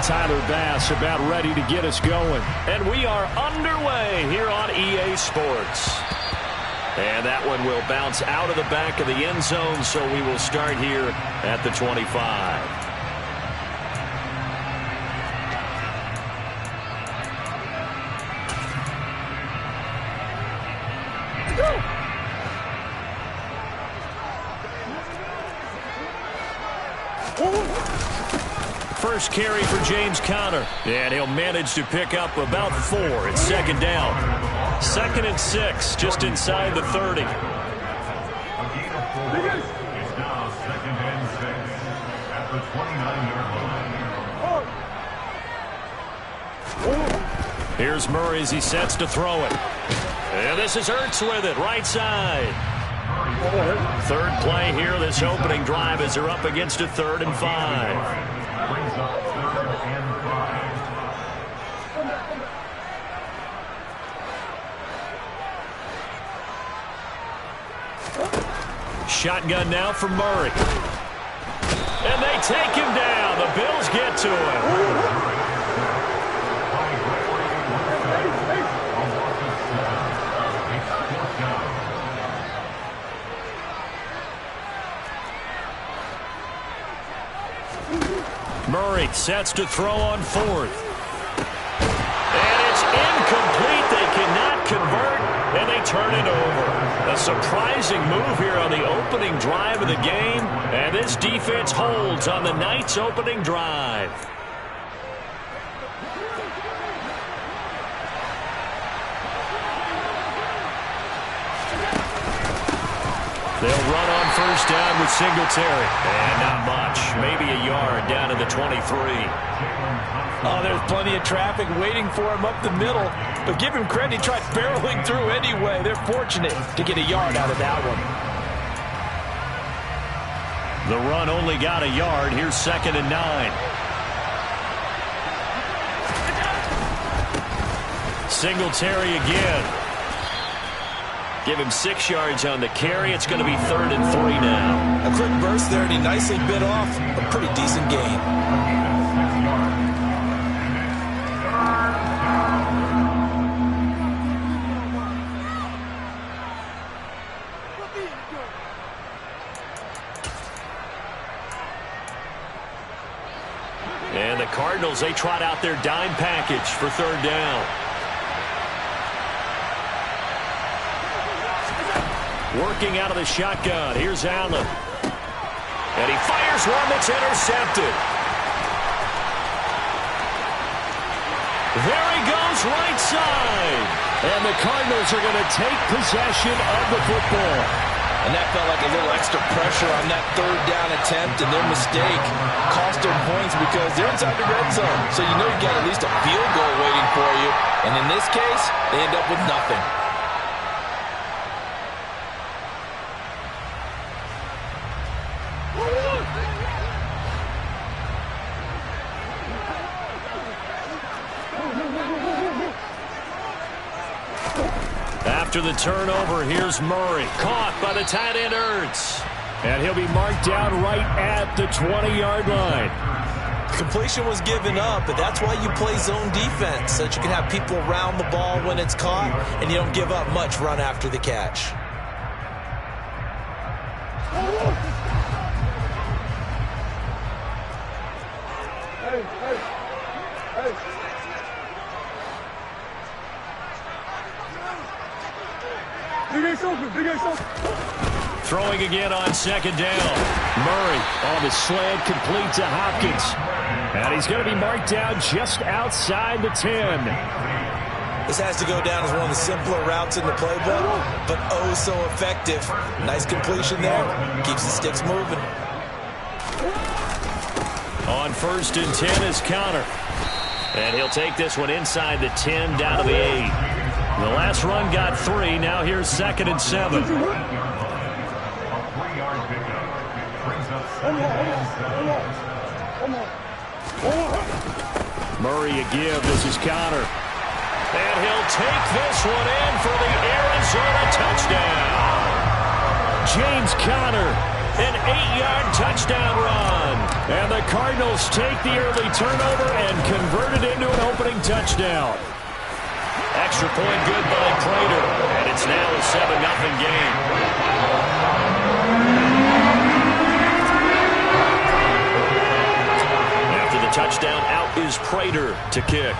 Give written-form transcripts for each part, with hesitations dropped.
Tyler Bass about ready to get us going. And we are underway here on EA Sports. And that one will bounce out of the back of the end zone, so we will start here at the 25. First carry for James Conner. And he'll manage to pick up about 4. It's second down. 2nd and 6, just inside the 30. It's now 2nd and 6 at the 29-yard line. Here's Murray as he sets to throw it. And this is Ertz with it, right side. Third play here, this opening drive as they're up against a 3rd and 5. Brings up 3rd and 5. Shotgun now for Murray. And they take him down. The Bills get to him. Murray sets to throw on 4th. And it's incomplete. They cannot convert, and they turn it over. A surprising move here on the opening drive of the game, and this defense holds on the night's opening drive. They'll run on first down with Singletary. And not much. Maybe a yard down to the 23. Oh, there's plenty of traffic waiting for him up the middle. But give him credit, he tried barreling through anyway. They're fortunate to get a yard out of that one. The run only got a yard. Here's 2nd and 9. Singletary again. Give him 6 yards on the carry. It's going to be 3rd and 3 now. A quick burst there, and he nicely bit off a pretty decent gain. And the Cardinals, they trot out their dime package for 3rd down. Working out of the shotgun. Here's Allen. And he fires one that's intercepted. There he goes, right side. And the Cardinals are going to take possession of the football. And that felt like a little extra pressure on that 3rd down attempt, and their mistake cost them points because they're inside the red zone. So you know you got at least a field goal waiting for you. And in this case, they end up with nothing. After the turnover, here's Murray. Caught by the tight end, Ertz. And he'll be marked down right at the 20-yard line. Completion was given up, but that's why you play zone defense, so that you can have people around the ball when it's caught, and you don't give up much run after the catch. Throwing again on 2nd down. Murray on the slant, complete to Hopkins. And he's going to be marked down just outside the 10. This has to go down as one of the simpler routes in the playbook, but oh so effective. Nice completion there. Keeps the sticks moving. On 1st and 10 is Conner. And he'll take this one inside the 10 down to the 8. The last run got 3. Now here's 2nd and 7. A 3-yard pickup. Brings up 2nd and 7. Murray a give. This is Conner. And he'll take this one in for the Arizona touchdown. James Conner, An 8-yard touchdown run. And the Cardinals take the early turnover and convert it into an opening touchdown. Extra point good by Prater, and it's now a 7-0 game. After the touchdown, out is Prater to kick.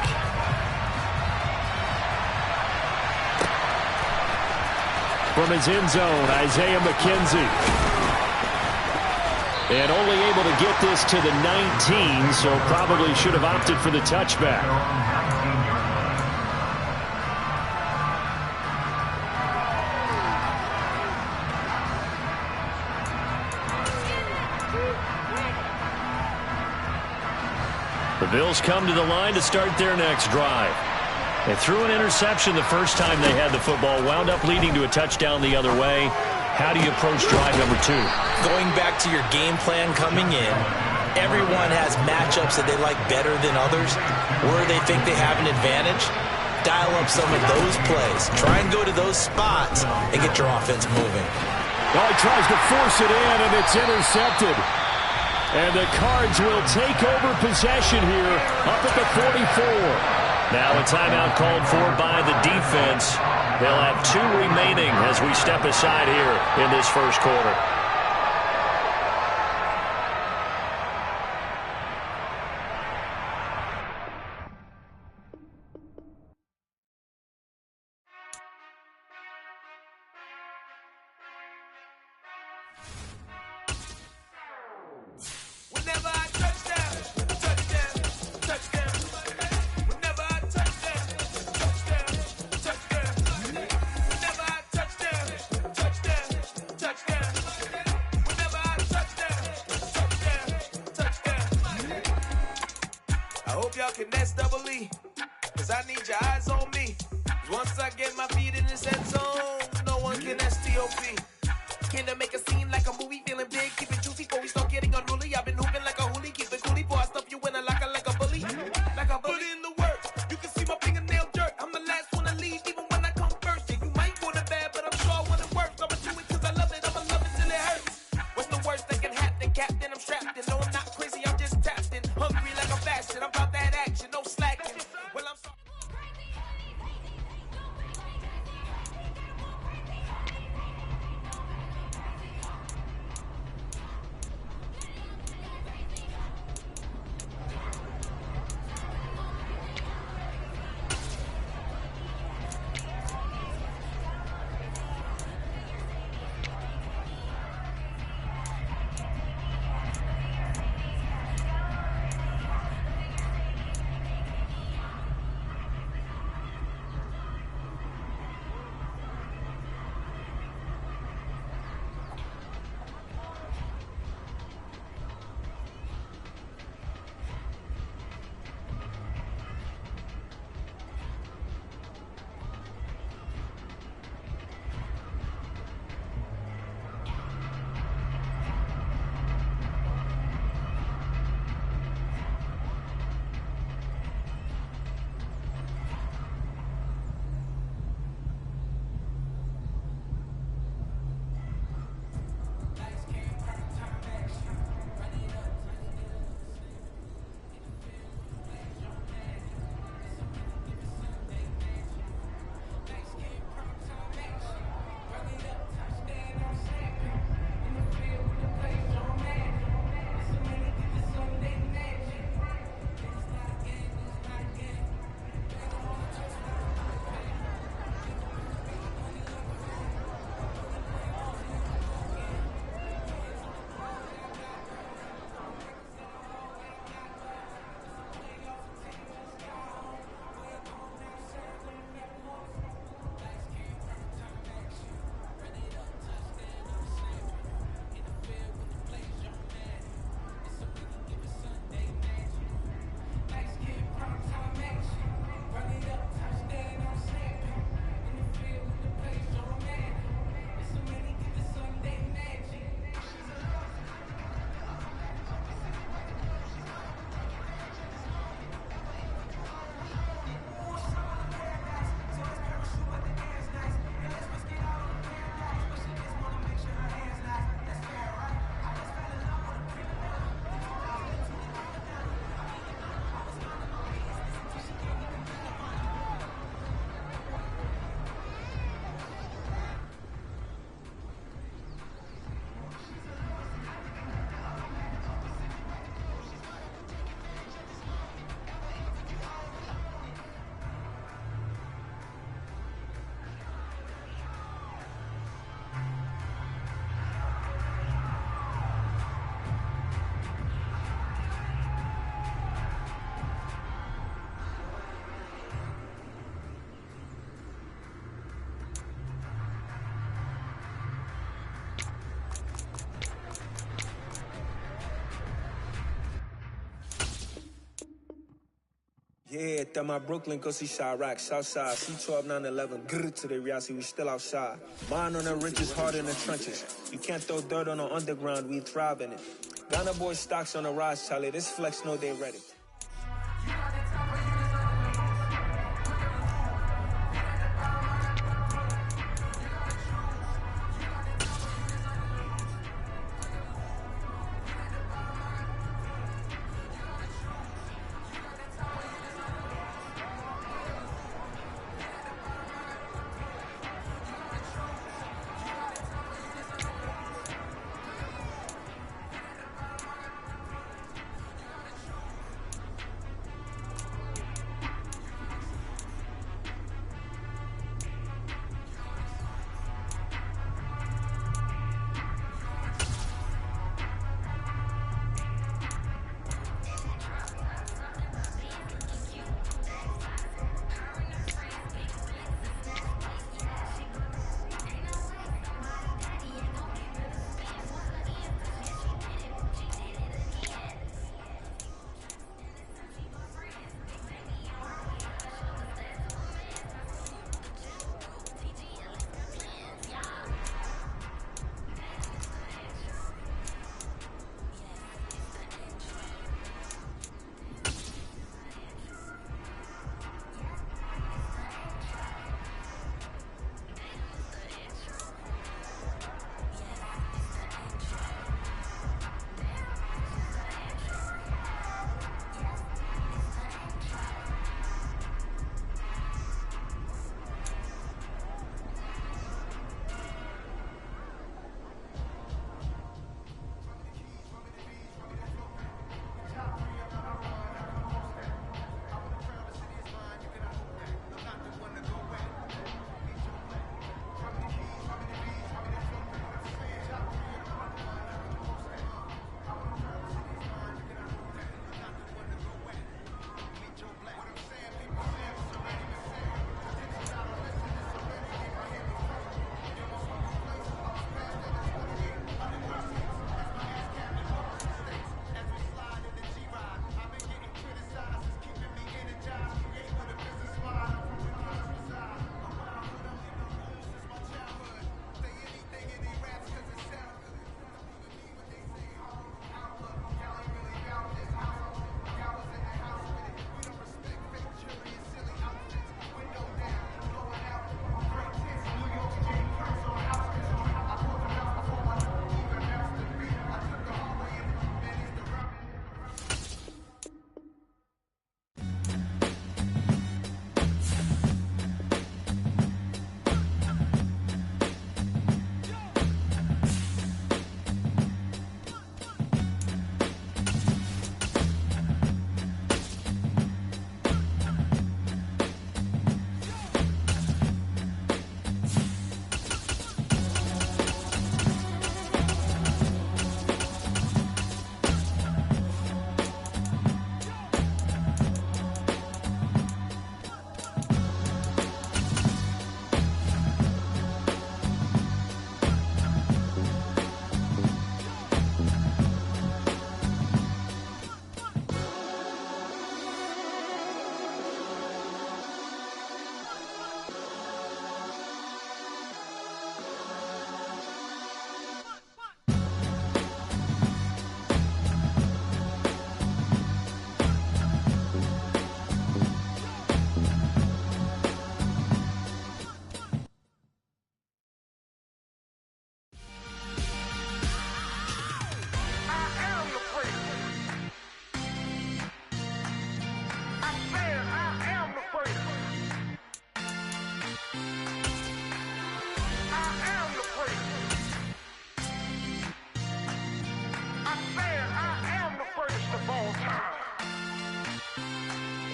From his end zone, Isaiah McKenzie. And only able to get this to the 19, so probably should have opted for the touchback. The Bills come to the line to start their next drive. They threw an interception the first time they had the football, wound up leading to a touchdown the other way. How do you approach drive number 2? Going back to your game plan coming in, everyone has matchups that they like better than others, where they think they have an advantage. Dial up some of those plays. Try and go to those spots and get your offense moving. Well, he tries to force it in, and it's intercepted. And the Cards will take over possession here up at the 44. Now a timeout called for by the defense. They'll have 2 remaining as we step aside here in this first quarter. Yeah, that my Brooklyn, go see Chirac, Southside, C12, 911, grr to the Riasi, we still outside. Mine on the riches, hard in the trenches. You can't throw dirt on the underground, we thrive in it. Ghana boy stocks on the rise, Charlie, this flex know they ready.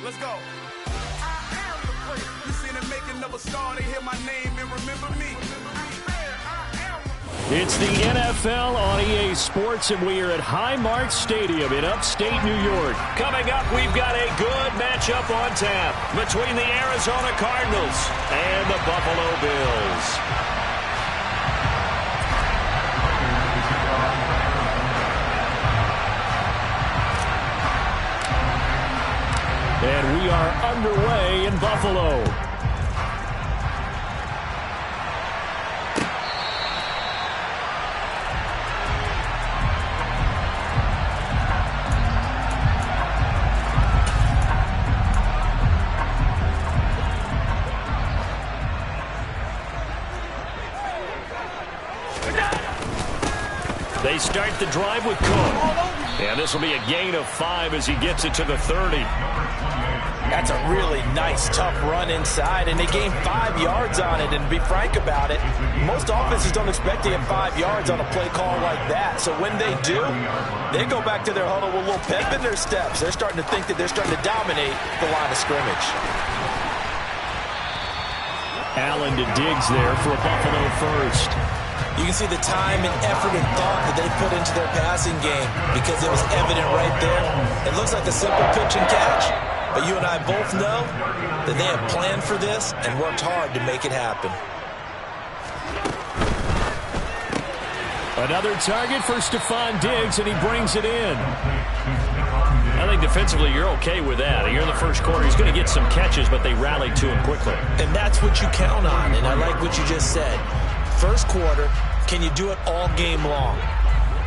Let's go. I am the great. You seen the making of a star, they hear my name and remember me. It's the NFL on EA Sports, and we are at Highmark Stadium in upstate New York. Coming up, we've got a good matchup on tap between the Arizona Cardinals and the Buffalo Bills. And we are underway in Buffalo. They start the drive with Cook. And this will be a gain of 5 as he gets it to the 30. That's a really nice, tough run inside, and they gained 5 yards on it. And to be frank about it, most offenses don't expect to get 5 yards on a play call like that. So when they do, they go back to their huddle with a little pep in their steps. They're starting to think that they're starting to dominate the line of scrimmage. Allen to Diggs there for a Buffalo first. You can see the time and effort and thought that they put into their passing game because it was evident right there. It looks like a simple pitch and catch, but you and I both know that they have planned for this and worked hard to make it happen. Another target for Stephon Diggs, and he brings it in. I think defensively you're okay with that. You're in the first quarter. He's going to get some catches, but they rallied to him quickly. And that's what you count on, and I like what you just said. First quarter, can you do it all game long?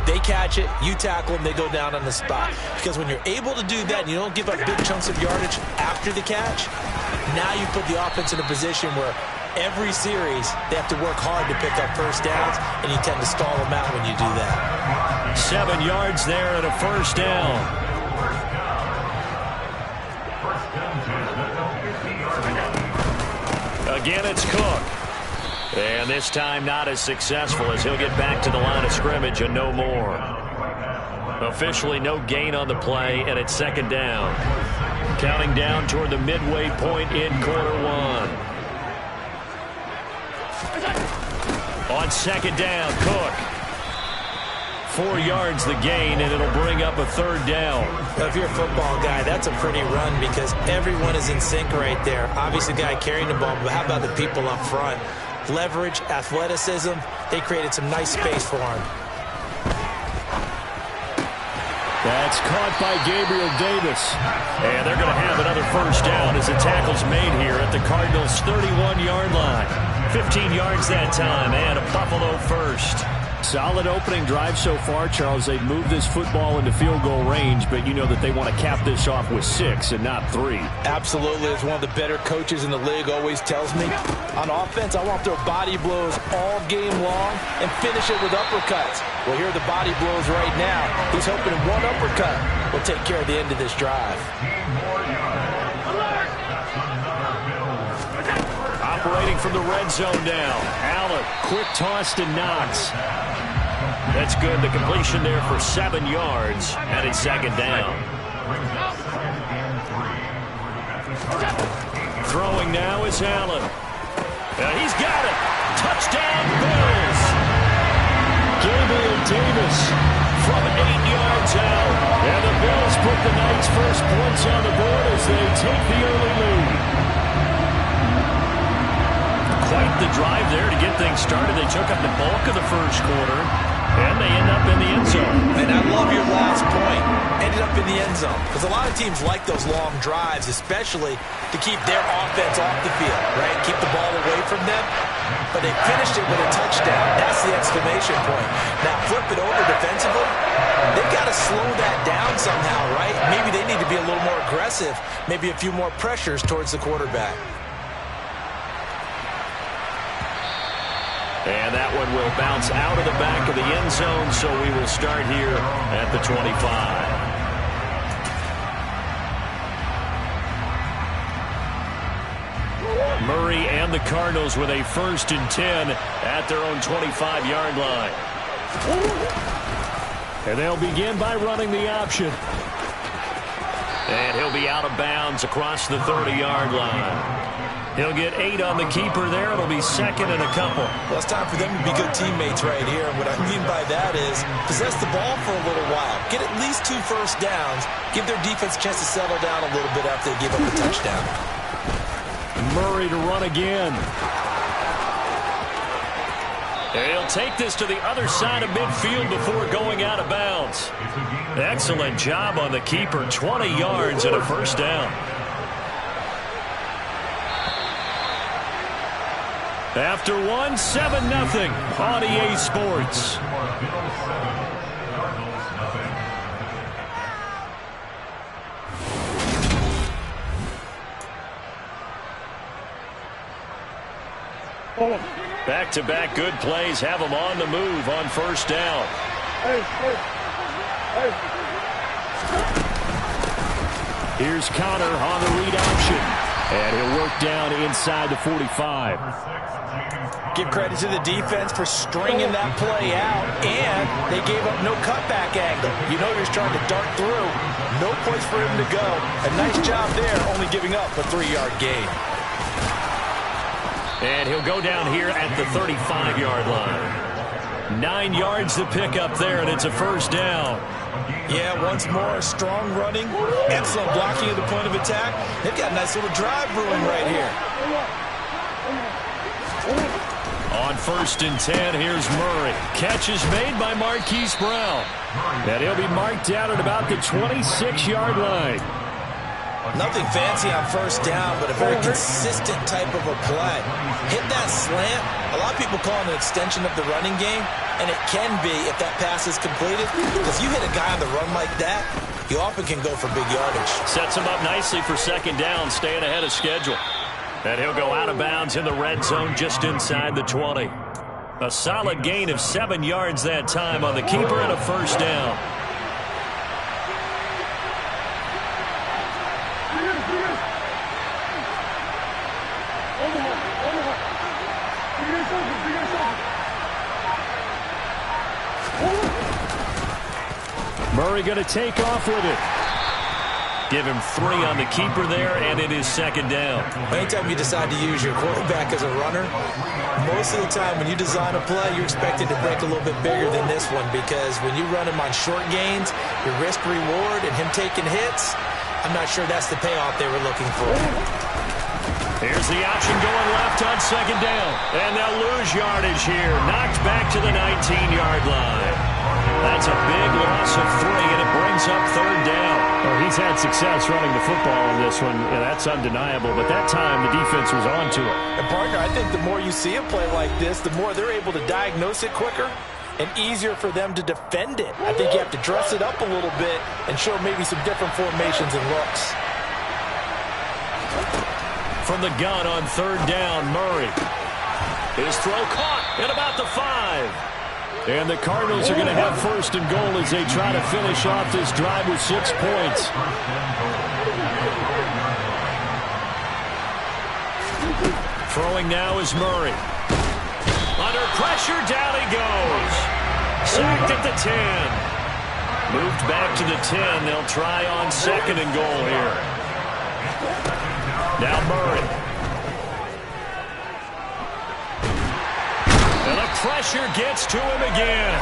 They catch it, you tackle them, they go down on the spot. Because when you're able to do that and you don't give up big chunks of yardage after the catch, now you put the offense in a position where every series they have to work hard to pick up first downs, and you tend to stall them out when you do that. 7 yards there and a first down. Again, it's Cook. And this time not as successful as he'll get back to the line of scrimmage and no more. Officially no gain on the play, and it's second down. Counting down toward the midway point in quarter one. On second down, Cook. 4 yards the gain, and it'll bring up a third down. Now, if you're a football guy, that's a pretty run because everyone is in sync right there. Obviously, the guy carrying the ball, but how about the people up front? Leverage, athleticism, they created some nice space for him. That's caught by Gabriel Davis. And they're going to have another first down as the tackle's made here at the Cardinals' 31-yard line. 15 yards that time, and a Buffalo first. Solid opening drive so far, Charles. They've moved this football into field goal range, but you know that they want to cap this off with 6 and not 3. Absolutely. As one of the better coaches in the league always tells me, on offense, I want to throw body blows all game long and finish it with uppercuts. Well, here are the body blows right now. He's hoping one uppercut will take care of the end of this drive. Operating from the red zone now. Allen, quick toss to Knox. That's good. The completion there for 7 yards, and it's second down. Throwing now is Allen. He's got it. Touchdown, Bills. Gabriel Davis from 8 yards out. And the Bills put the night's first points on the board as they take the early lead. Quite the drive there to get things started. They took up the bulk of the first quarter, and they end up in the end zone. And I love your last point. Ended up in the end zone. Because a lot of teams like those long drives, especially to keep their offense off the field, right? Keep the ball away from them. But they finished it with a touchdown. That's the exclamation point. Now flip it over defensively. They've got to slow that down somehow, right? Maybe they need to be a little more aggressive. Maybe a few more pressures towards the quarterback. And that one will bounce out of the back of the end zone, so we will start here at the 25. Murray and the Cardinals with a 1st and 10 at their own 25-yard line. And they'll begin by running the option. And he'll be out of bounds across the 30-yard line. He'll get 8 on the keeper there. It'll be second and a couple. Well, it's time for them to be good teammates right here. And what I mean by that is possess the ball for a little while. Get at least 2 first downs. Give their defense a chance to settle down a little bit after they give up a touchdown. Murray to run again. And he'll take this to the other side of midfield before going out of bounds. Excellent job on the keeper. 20 yards and a first down. After one, 7-0 on EA Sports. Back-to-back good plays have them on the move on first down. Here's Connor on the read option. And he'll work down inside the 45. Give credit to the defense for stringing that play out, and they gave up no cutback angle. You know he was trying to dart through. No place for him to go. A nice job there, only giving up a 3-yard gain. And he'll go down here at the 35-yard line. 9 yards to pick up there, and it's a first down. Yeah, once more, strong running, excellent blocking at the point of attack. They've got a nice little drive brewing right here. On 1st and 10, here's Murray. Catch is made by Marquise Brown. And he'll be marked down at about the 26-yard line. Nothing fancy on first down, but a very consistent type of a play. Hit that slant. A lot of people call it an extension of the running game, and it can be if that pass is completed. Because you hit a guy on the run like that, you often can go for big yardage. Sets him up nicely for second down, staying ahead of schedule. And he'll go out of bounds in the red zone just inside the 20. A solid gain of 7 yards that time on the keeper and a first down. Murray going to take off with it. Give him 3 on the keeper there, and it is second down. Anytime you decide to use your quarterback as a runner, most of the time when you design a play, you're expected to break a little bit bigger than this one, because when you run him on short gains, your risk-reward and him taking hits, I'm not sure that's the payoff they were looking for. Here's the option going left on second down. And they'll lose yardage here. Knocked back to the 19-yard line. That's a big loss of 3, and it brings up third down. Well, he's had success running the football in this one, and that's undeniable. But that time, the defense was on to it. And, partner, I think the more you see a play like this, the more they're able to diagnose it quicker and easier for them to defend it. I think you have to dress it up a little bit and show maybe some different formations and looks. From the gun on third down, Murray. His throw caught at about the 5. And the Cardinals are going to have first and goal as they try to finish off this drive with 6 points. Throwing now is Murray. Under pressure, down he goes. Sacked at the 10. Moved back to the 10. They'll try on second and goal here. Now Murray. And the pressure gets to him again.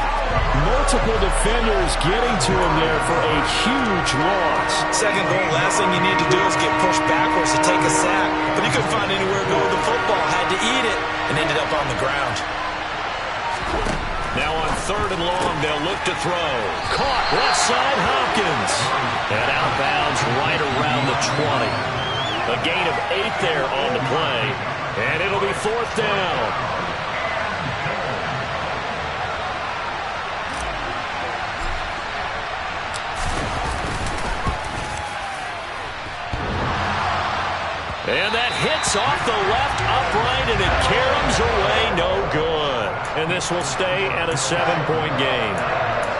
Multiple defenders getting to him there for a huge loss. Second goal, last thing you need to do is get pushed backwards to take a sack. But he couldn't find anywhere to go with the football. Had to eat it and ended up on the ground. Now on third and long, they'll look to throw. Caught left side, Hopkins. And outbounds right around the 20. A gain of 8 there on the play. And it'll be fourth down. And that hits off the left upright, and it caroms away, no good. And this will stay at a 7-point game.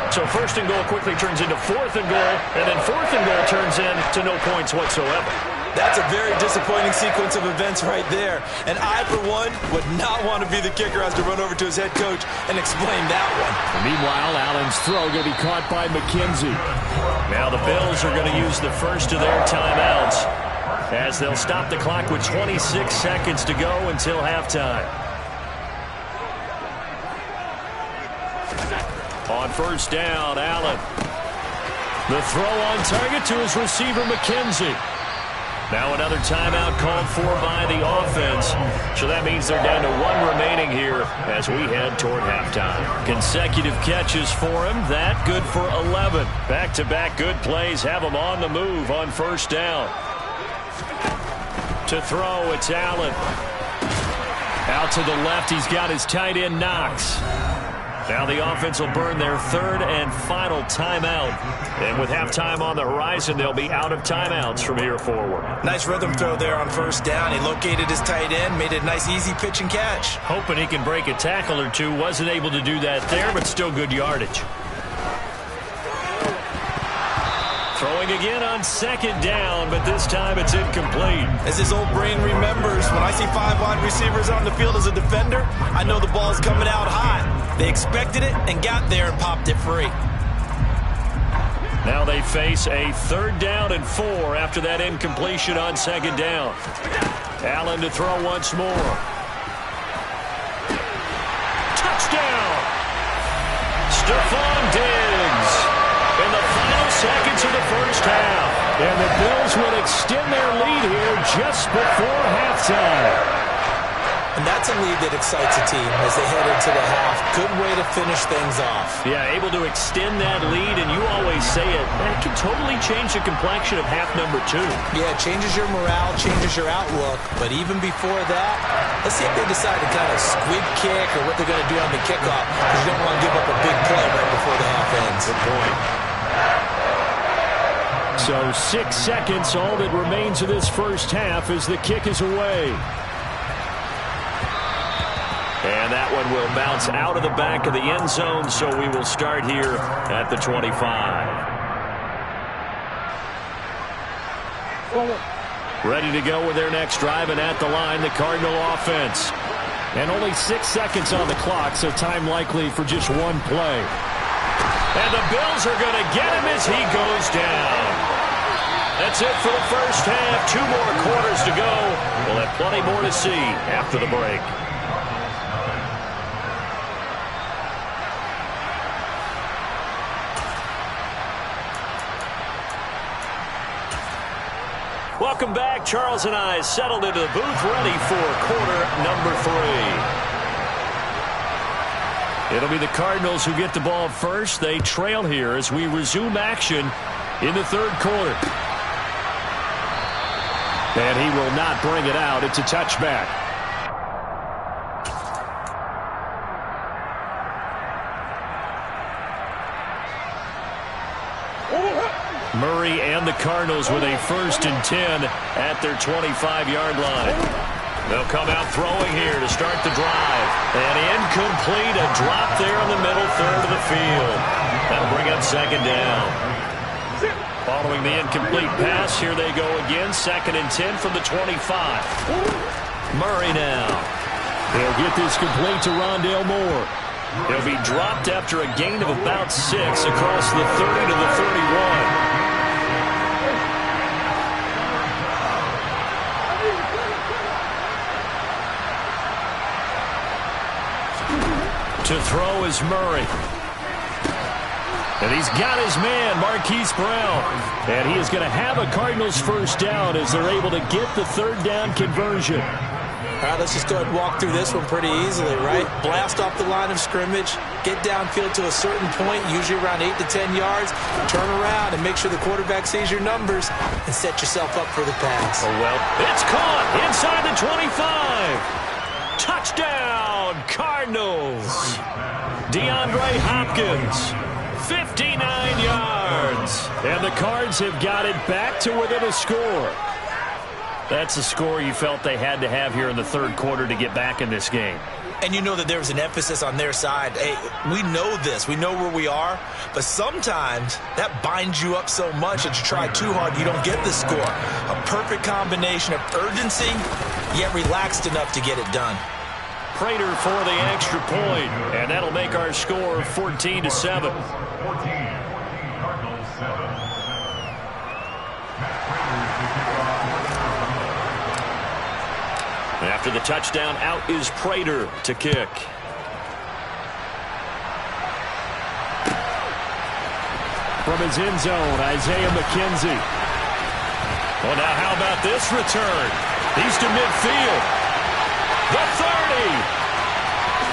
So first and goal quickly turns into fourth and goal, and then fourth and goal turns into no points whatsoever. That's a very disappointing sequence of events right there. And I, for one, would not want to be the kicker, has to run over to his head coach and explain that one. Meanwhile, Allen's throw going to be caught by McKenzie. Now the Bills are going to use the first of their timeouts, as they'll stop the clock with 26 seconds to go until halftime. On first down, Allen. The throw on target to his receiver, McKenzie. Now another timeout called for by the offense. So that means they're down to 1 remaining here as we head toward halftime. Consecutive catches for him. That good for 11. Back-to-back good plays have him on the move on first down. To throw, it's Allen. Out to the left, he's got his tight end, Knox. Now the offense will burn their third and final timeout. And with halftime on the horizon, they'll be out of timeouts from here forward. Nice rhythm throw there on first down. He located his tight end, made it a nice, easy pitch and catch. Hoping he can break a tackle or two. Wasn't able to do that there, but still good yardage. Throwing again on second down, but this time it's incomplete. As his old brain remembers, when I see 5 wide receivers on the field as a defender, I know the ball's coming out hot. They expected it and got there and popped it free. Now they face a 3rd down and 4 after that incompletion on second down. Allen to throw once more. Touchdown! Stephon Diggs in the final seconds of the first half. And the Bills will extend their lead here just before halftime. And that's a lead that excites a team as they head into the half. Good way to finish things off. Yeah, able to extend that lead, and you always say it, that can totally change the complexion of half number 2. Yeah, it changes your morale, changes your outlook. But even before that, let's see if they decide to kind of squib kick or what they're going to do on the kickoff, because you don't want to give up a big play right before the half ends. Good point. So 6 seconds, all that remains of this first half as the kick is away. And that one will bounce out of the back of the end zone, so we will start here at the 25. Ready to go with their next drive, and at the line, the Cardinal offense. And only 6 seconds on the clock, so time likely for just one play. And the Bills are going to get him as he goes down. That's it for the first half. 2 more quarters to go. We'll have plenty more to see after the break. Welcome back. Charles and I settled into the booth, ready for quarter number 3. It'll be the Cardinals who get the ball first. They trail here as we resume action in the 3rd quarter. And he will not bring it out. It's a touchback. Murray and the Cardinals with a 1st and 10 at their 25-yard line. They'll come out throwing here to start the drive. And incomplete, a drop there in the middle third of the field. That'll bring up second down. Following the incomplete pass, here they go again. 2nd and 10 from the 25. Murray now. He'll get this complete to Rondale Moore. He'll be dropped after a gain of about 6 across the 30 to the 31. To throw is Murray. And he's got his man, Marquise Brown. And he is going to have a Cardinals first down as they're able to get the 3rd down conversion. All right, let's just go ahead and walk through this one pretty easily, right? Blast off the line of scrimmage, get downfield to a certain point, usually around 8 to 10 yards, turn around and make sure the quarterback sees your numbers and set yourself up for the pass. Oh, well, it's caught inside the 25. Touchdown, Cardinals. DeAndre Hopkins, 59 yards. And the Cards have got it back to within a score. That's a score you felt they had to have here in the 3rd quarter to get back in this game. And you know that there was an emphasis on their side. Hey, we know this. We know where we are. But sometimes that binds you up so much that you try too hard, you don't get the score. A perfect combination of urgency, yet relaxed enough to get it done. Prater for the extra point, and that'll make our score 14-7. 14, Cardinals 7. After the touchdown, out is Prater to kick. From his end zone, Isaiah McKenzie. Well, now how about this return? He's to midfield. The 30,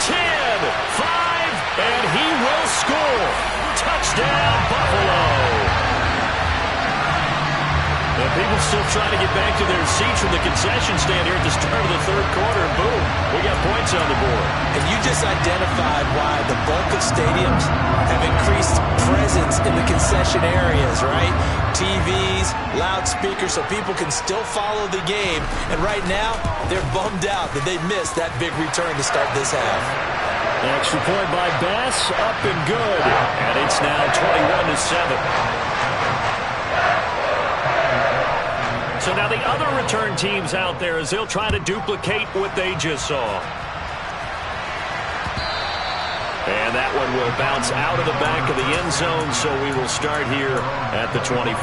10, 5, and he will score. Touchdown, Buffalo. And People still trying to get back to their seats from the concession stand here at the start of the third quarter. And boom, we got points on the board. And you just identified why the bulk of stadiums have increased presence in the concession areas, right? TVs, loudspeakers, so people can still follow the game. And right now, they're bummed out that they missed that big return to start this half. Extra point by Bass, up and good. And it's now 21-7. So now the other return teams out there as they'll try to duplicate what they just saw. And that one will bounce out of the back of the end zone, so we will start here at the 25.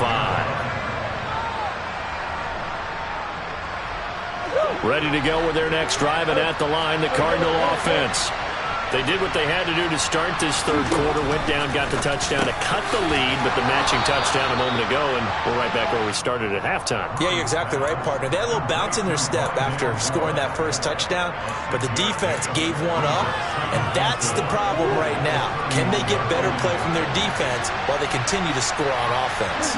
Ready to go with their next drive, and at the line, the Cardinal offense. They did what they had to do to start this third quarter, went down, got the touchdown to cut the lead, but the matching touchdown a moment ago, and we're right back where we started at halftime. Yeah, you're exactly right, partner. They had a little bounce in their step after scoring that first touchdown, but the defense gave one up, and that's the problem right now. Can they get better play from their defense while they continue to score on offense?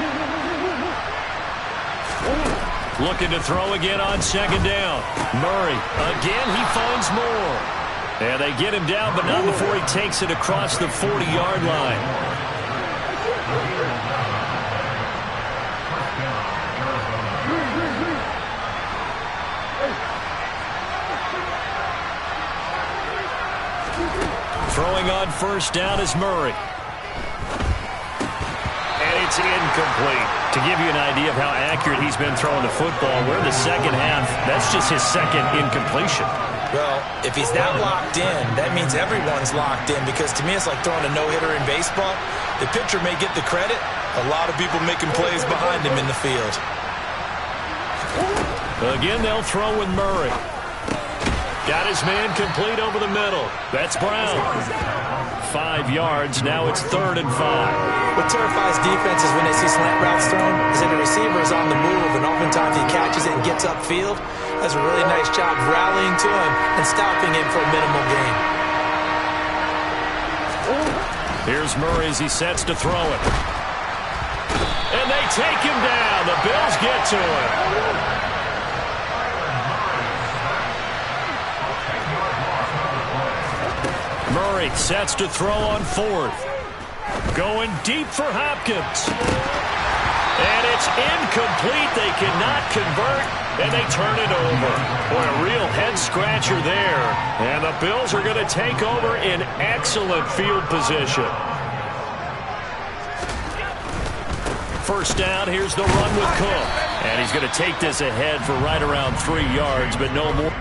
Looking to throw again on second down. Murray, again, he finds more. And they get him down, but not before he takes it across the 40-yard line. Throwing on first down is Murray. And it's incomplete. To give you an idea of how accurate he's been throwing the football, we're in the second half. That's just his second incompletion. Well, if he's that locked in, that means everyone's locked in, because to me it's like throwing a no-hitter in baseball. The pitcher may get the credit. A lot of people making plays behind him in the field. Again, they'll throw with Murray. Got his man complete over the middle. That's Brown. 5 yards. Now it's 3rd and 5. What terrifies defenses when they see slant routes thrown is that the receiver is on the move, and oftentimes he catches it and gets upfield. Does a really nice job rallying to him and stopping him for a minimal gain. Here's Murray as he sets to throw it. And they take him down. The Bills get to him. Murray sets to throw on 4th. Going deep for Hopkins. And it's incomplete. They cannot convert, and they turn it over. Boy, a real head-scratcher there. And the Bills are going to take over in excellent field position. First down, here's the run with Cook. And he's going to take this ahead for right around 3 yards, but no more.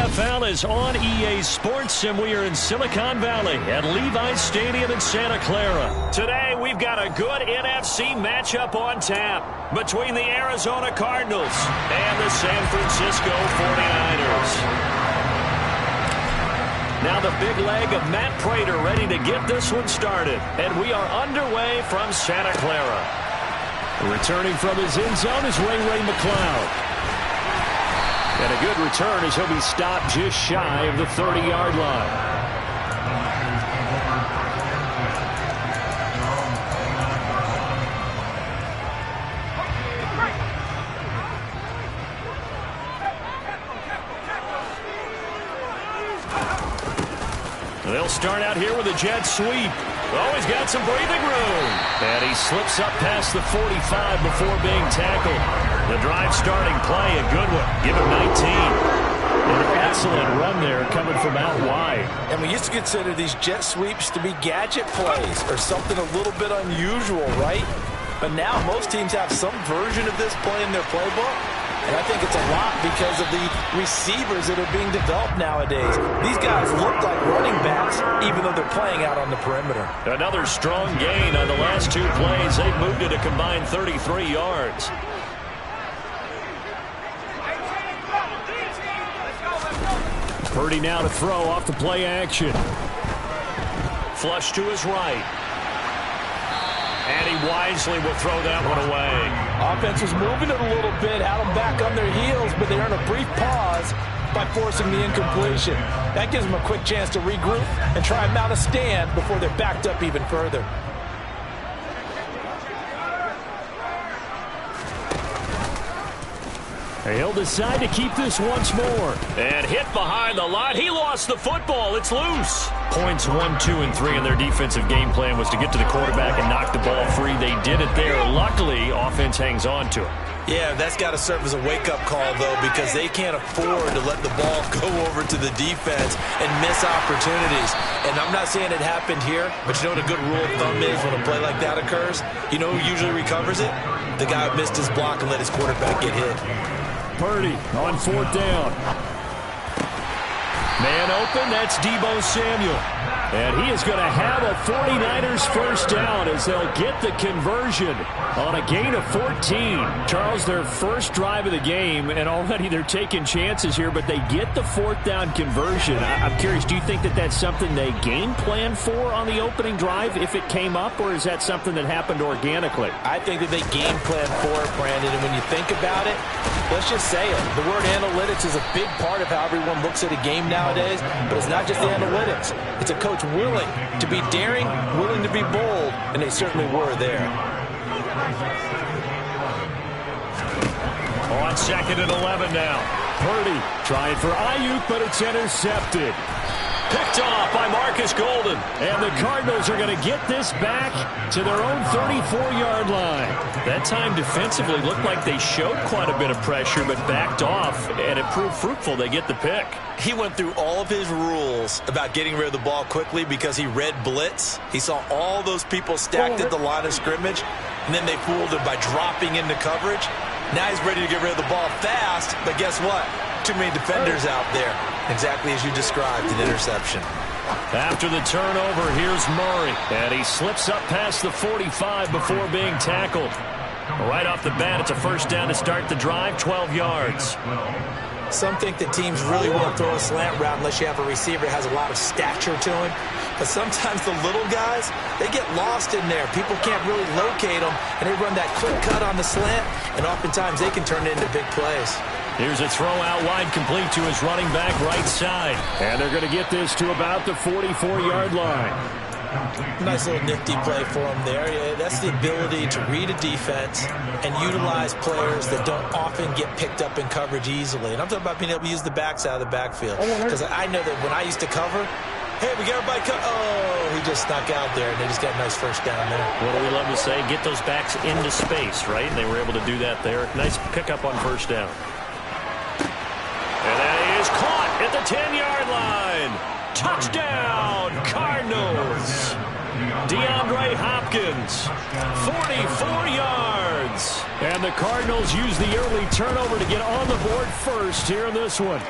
NFL is on EA Sports, and we are in Silicon Valley at Levi's Stadium in Santa Clara. Today, we've got a good NFC matchup on tap between the Arizona Cardinals and the San Francisco 49ers. Now the big leg of Matt Prater ready to get this one started. And we are underway from Santa Clara. Returning from his end zone is Ray McCloud. And a good return as he'll be stopped just shy of the 30-yard line. They'll start out here with a jet sweep. Oh, he's got some breathing room. And he slips up past the 45 before being tackled. The drive starting play, a good one. Give him 19. An excellent run there coming from out wide. And we used to consider these jet sweeps to be gadget plays or something a little bit unusual, right? But now most teams have some version of this play in their playbook. And I think it's a lot because of the receivers that are being developed nowadays. These guys look like running backs, even though they're playing out on the perimeter. Another strong gain on the last two plays. They've moved it a combined 33 yards. Purdy now to throw off the play action. Flush to his right. And he wisely will throw that one away. Offense was moving it a little bit, had them back on their heels, but they earned a brief pause by forcing the incompletion. That gives them a quick chance to regroup and try and mount a stand before they're backed up even further. He'll decide to keep this once more. And hit behind the line. He lost the football. It's loose. Points 1, 2, and 3 in their defensive game plan was to get to the quarterback and knock the ball free. They did it there. Luckily, offense hangs on to it. Yeah, that's got to serve as a wake-up call, though, because they can't afford to let the ball go over to the defense and miss opportunities. And I'm not saying it happened here, but you know what a good rule of thumb is when a play like that occurs? You know who usually recovers it? The guy who missed his block and let his quarterback get hit. Purdy on 4th down. Man open, that's Deebo Samuel. And he is going to have a 49ers first down as they'll get the conversion on a gain of 14. Charles, their first drive of the game, and already they're taking chances here, but they get the 4th down conversion. I'm curious, do you think that that's something they game plan for on the opening drive if it came up, or is that something that happened organically? I think that they game plan for it, Brandon, and when you think about it, let's just say it. The word analytics is a big part of how everyone looks at a game nowadays, but it's not just the analytics. It's a coach willing to be daring, willing to be bold, and they certainly were there. On 2nd and 11 now. Purdy trying for Ayuk, but it's intercepted. Picked off by Marcus Golden. And the Cardinals are going to get this back to their own 34-yard line. That time defensively looked like they showed quite a bit of pressure, but backed off, and it proved fruitful. They get the pick. He went through all of his rules about getting rid of the ball quickly because he read blitz. He saw all those people stacked at the line of scrimmage, and then they fooled him by dropping into coverage. Now he's ready to get rid of the ball fast, but guess what? Too many defenders out there. Exactly as you described, an interception. After the turnover, here's Murray. And he slips up past the 45 before being tackled. Right off the bat, it's a first down to start the drive, 12 yards. Some think that teams really won't throw a slant route unless you have a receiver that has a lot of stature to him. But sometimes the little guys, they get lost in there. People can't really locate them, and they run that quick cut on the slant, and oftentimes they can turn it into big plays. Here's a throw out wide, complete to his running back right side. And they're going to get this to about the 44-yard line. Nice little nifty play for him there. Yeah, that's the ability to read a defense and utilize players that don't often get picked up in coverage easily. And I'm talking about being able to use the backs out of the backfield. Because I know that when I used to cover, hey, we got everybody cut. Oh, he just snuck out there, and they just got a nice first down there. What do we love to say? Get those backs into space, right? And they were able to do that there. Nice pickup on first down. And that is caught at the 10-yard line. Touchdown, Cardinals. DeAndre Hopkins, 44 yards. And the Cardinals use the early turnover to get on the board first here in this one.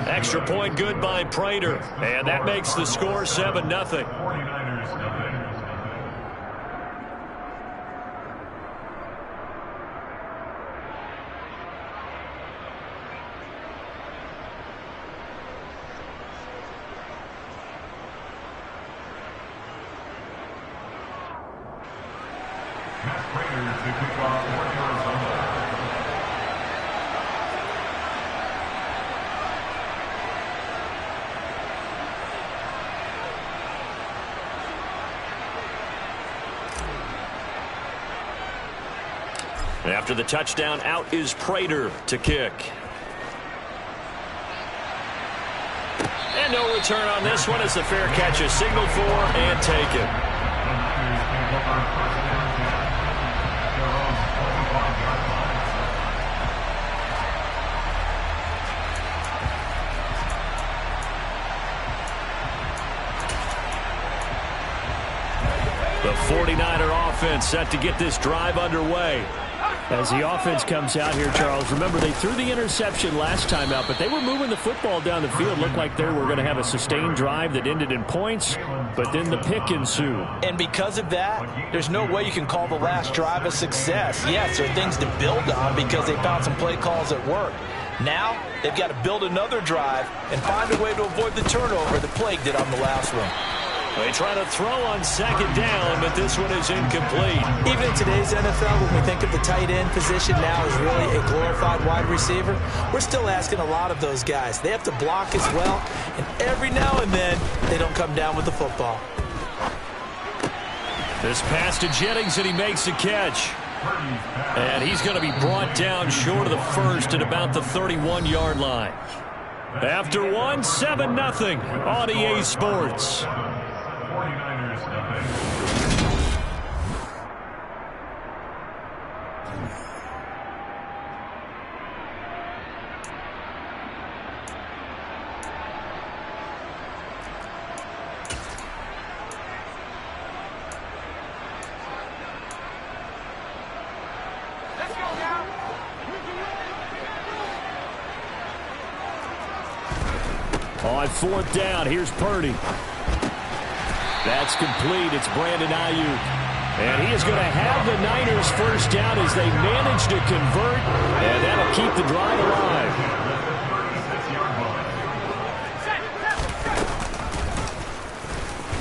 Extra point good by Prater. And that makes the score 7-0. 49ers nothing. Matt Prater to kick off for Arizona. After the touchdown, out is Prater to kick. And no return on this one as the fair catch is signaled for and taken. The 49er offense set to get this drive underway. As the offense comes out here, Charles, remember they threw the interception last time out, but they were moving the football down the field. Looked like they were going to have a sustained drive that ended in points, but then the pick ensued. And because of that, there's no way you can call the last drive a success. Yes, there are things to build on because they found some play calls that work. Now, they've got to build another drive and find a way to avoid the turnover that plagued it on the last one. They try to throw on second down, but this one is incomplete. Even in today's NFL, when we think of the tight end position now as really a glorified wide receiver, we're still asking a lot of those guys. They have to block as well, and every now and then, they don't come down with the football. This pass to Jennings, and he makes the catch. And he's going to be brought down short of the first at about the 31-yard line. After one, 7-0 on EA Sports. 49ers nothing. On fourth down, here's Purdy. That's complete. It's Brandon Ayuk. And he is going to have the Niners first down as they manage to convert, and that'll keep the drive alive.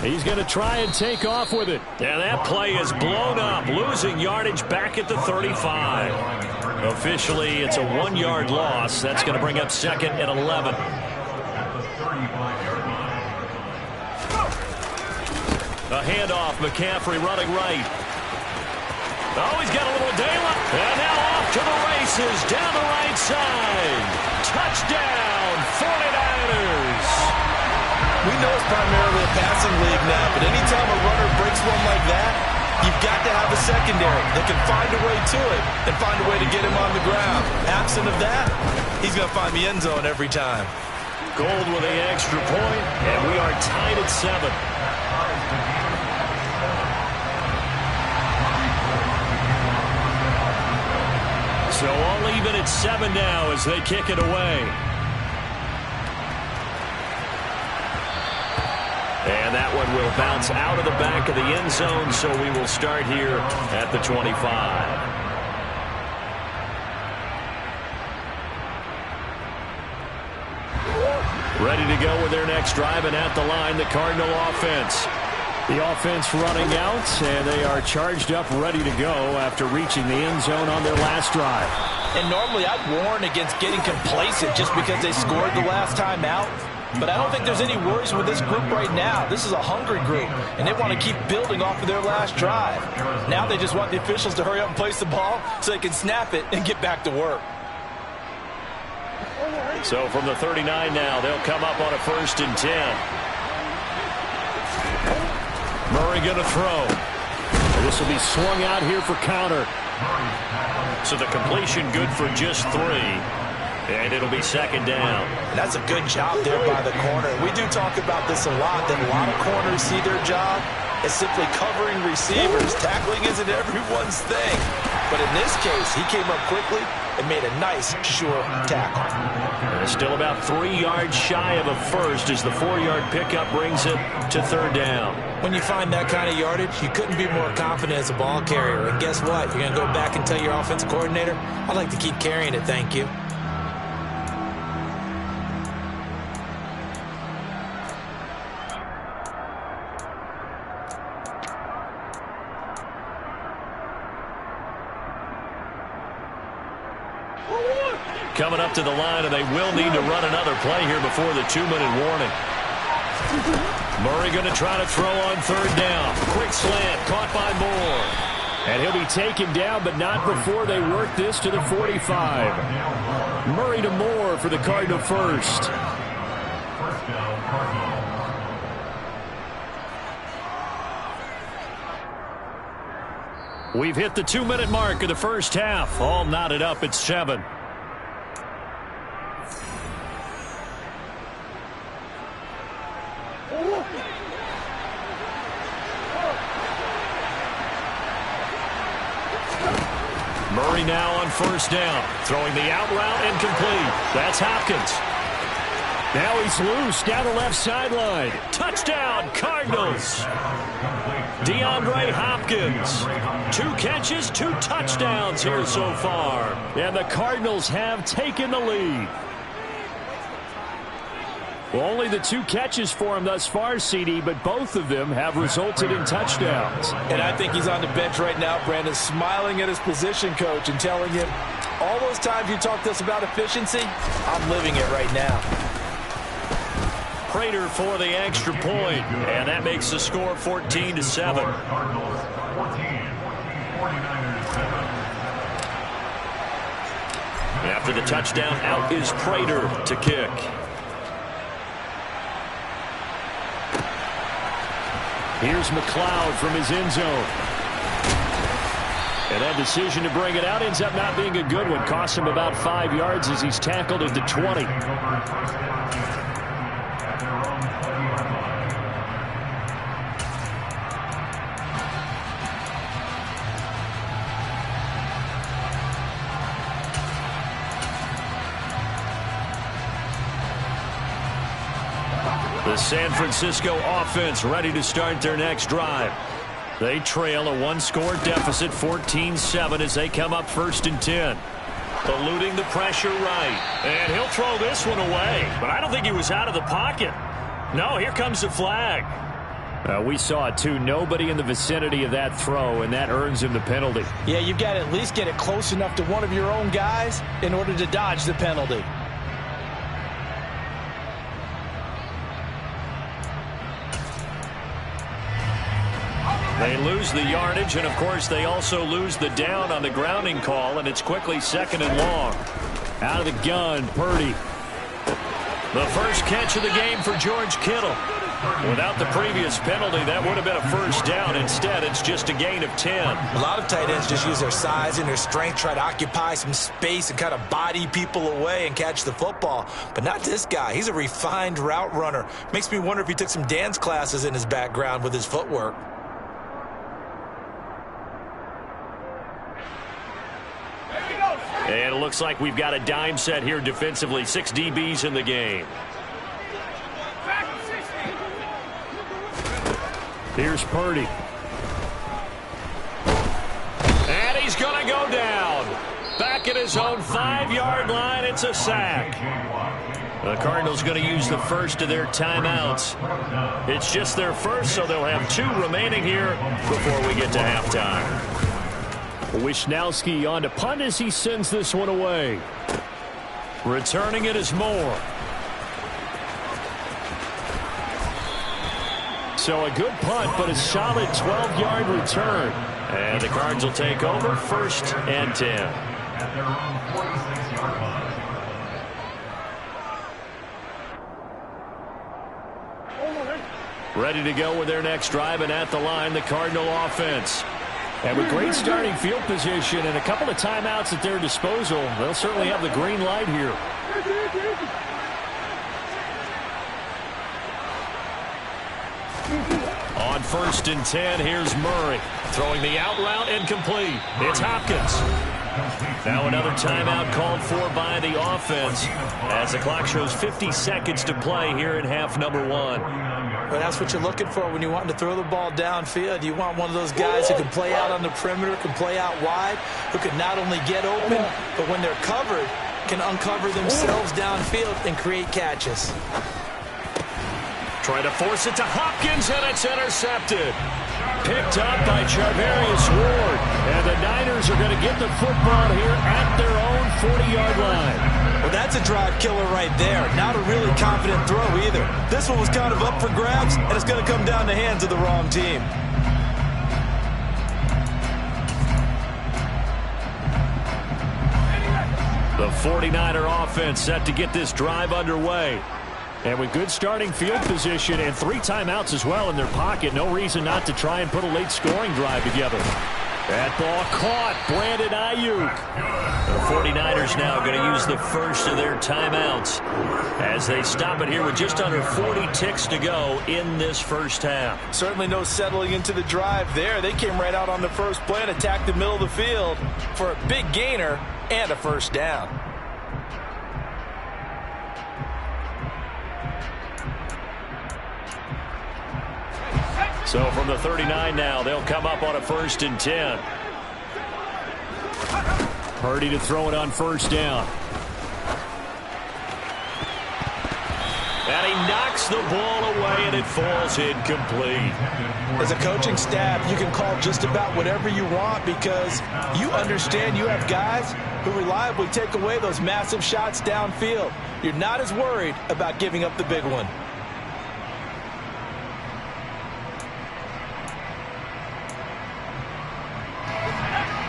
He's going to try and take off with it. And that play is blown up, losing yardage back at the 35. Officially, it's a 1-yard loss. That's going to bring up second and 11. A handoff, McCaffrey running right. Oh, he's got a little daylight. And now off to the races, down the right side. Touchdown, 49ers. We know it's primarily a passing league now, but anytime a runner breaks one like that, you've got to have a secondary that can find a way to it and find a way to get him on the ground. Absent of that, he's going to find the end zone every time. Gold with an extra point, and we are tied at 7. So all even at 7 now as they kick it away. And that one will bounce out of the back of the end zone, so we will start here at the 25. Ready to go with their next drive, and at the line, the Cardinal offense. The offense running out, and they are charged up, ready to go after reaching the end zone on their last drive. And normally I'd warn against getting complacent just because they scored the last time out. But I don't think there's any worries with this group right now. This is a hungry group, and they want to keep building off of their last drive. Now they just want the officials to hurry up and place the ball so they can snap it and get back to work. So from the 39 now, they'll come up on a 1st and 10. Murray going to throw. And this will be swung out here for counter. So the completion good for just 3. And it'll be 2nd down. That's a good job there by the corner. We do talk about this a lot, that a lot of corners see their job as simply covering receivers. Tackling isn't everyone's thing. But in this case, he came up quickly and made a nice, sure tackle. Still about 3 yards shy of a first as the 4-yard pickup brings it to third down. When you find that kind of yardage, you couldn't be more confident as a ball carrier. And guess what? You're going to go back and tell your offensive coordinator, I'd like to keep carrying it, thank you. Coming up to the line, and they will need to run another play here before the 2-minute warning. Murray going to try to throw on third down. Quick slant, caught by Moore. And he'll be taken down, but not before they work this to the 45. Murray to Moore for the Cardinal first. First down, Cardinals. We've hit the 2-minute mark of the first half. All knotted up at 7. Murray now on first down. Throwing the out route incomplete. That's Hopkins. Now he's loose down the left sideline. Touchdown, Cardinals. DeAndre Hopkins. 2 catches, 2 touchdowns here so far. And the Cardinals have taken the lead. Well, only the 2 catches for him thus far, CD, but both of them have resulted in touchdowns. And I think he's on the bench right now, Brandon, smiling at his position coach and telling him, all those times you talked to us about efficiency, I'm living it right now. Prater for the extra point, and that makes the score 14-7. Cardinals 14, 49ers 7. After the touchdown, out is Prater to kick. Here's McLeod from his end zone. And that decision to bring it out ends up not being a good one. Costs him about 5 yards as he's tackled at the 20. The San Francisco offense ready to start their next drive. They trail a 1-score deficit, 14-7, as they come up 1st and 10. Eluding the pressure right. And he'll throw this one away. But I don't think he was out of the pocket. No, here comes the flag. We saw it, too. Nobody in the vicinity of that throw, and that earns him the penalty. Yeah, you've got to at least get it close enough to one of your own guys in order to dodge the penalty. They lose the yardage, and, of course, they also lose the down on the grounding call, and it's quickly 2nd and long. Out of the gun, Purdy. The first catch of the game for George Kittle. Without the previous penalty, that would have been a first down. Instead, it's just a gain of 10. A lot of tight ends just use their size and their strength, try to occupy some space and kind of body people away and catch the football. But not this guy. He's a refined route runner. Makes me wonder if he took some dance classes in his background with his footwork. And it looks like we've got a dime set here defensively. 6 DBs in the game. Here's Purdy. And he's going to go down. Back at his own 5-yard line, it's a sack. The Cardinals going to use the first of their timeouts. It's just their first, so they'll have 2 remaining here before we get to halftime. Wisnowski on to punt as he sends this one away. Returning it is Moore. So a good punt, but a solid 12-yard return. And the Cards will take over 1st and 10. At their own 46-yard line. Ready to go with their next drive, and at the line, the Cardinal offense. And with great starting field position and a couple of timeouts at their disposal, they'll certainly have the green light here. On 1st and 10, here's Murray. Throwing the out route and complete. It's Hopkins. Now another timeout called for by the offense as the clock shows 50 seconds to play here in half number 1. Well, that's what you're looking for when you want to throw the ball downfield. You want one of those guys who can play out on the perimeter, can play out wide, who can not only get open, but when they're covered, can uncover themselves downfield and create catches. Trying to force it to Hopkins, and it's intercepted. Picked up by Charvarius Ward. And the Niners are going to get the football here at their own 40-yard line. Well, that's a drive killer right there. Not a really confident throw either. This one was kind of up for grabs, and it's going to come down the hands of the wrong team. The 49er offense set to get this drive underway. And with good starting field position and 3 timeouts as well in their pocket, no reason not to try and put a late scoring drive together. That ball caught. Brandon Ayuk. The 49ers now going to use the first of their timeouts as they stop it here with just under 40 ticks to go in this first half. Certainly no settling into the drive there. They came right out on the first play and attacked the middle of the field for a big gainer and a first down. So from the 39 now, they'll come up on a 1st and 10. Purdy to throw it on 1st down. And he knocks the ball away, and it falls incomplete. As a coaching staff, you can call just about whatever you want because you understand you have guys who reliably take away those massive shots downfield. You're not as worried about giving up the big one.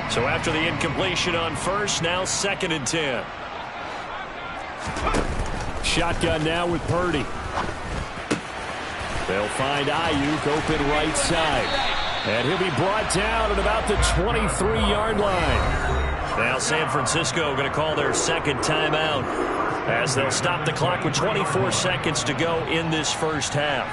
So after the incompletion on 1st, now 2nd and 10. Shotgun now with Purdy. They'll find Ayuk open right side. And he'll be brought down at about the 23-yard line. Now San Francisco going to call their 2nd timeout as they'll stop the clock with 24 seconds to go in this first half.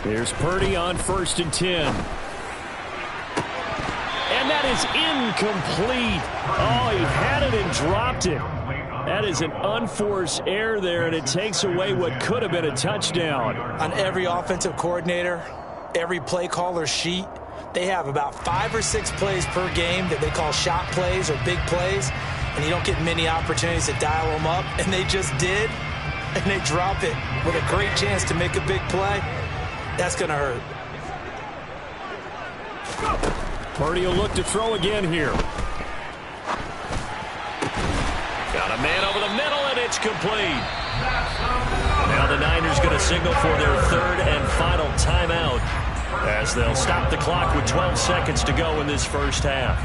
Here's Purdy on 1st and 10. And that is incomplete. Oh, he had it and dropped it. That is an unforced error there, and it takes away what could have been a touchdown. On every offensive coordinator, every play caller sheet, they have about 5 or 6 plays per game that they call shot plays or big plays, and you don't get many opportunities to dial them up, and they just did, and they drop it with a great chance to make a big play. That's going to hurt. Purdy will look to throw again here. Got a man over the middle, and it's complete. Now the Niners going to signal for their 3rd and final timeout as they'll stop the clock with 12 seconds to go in this first half.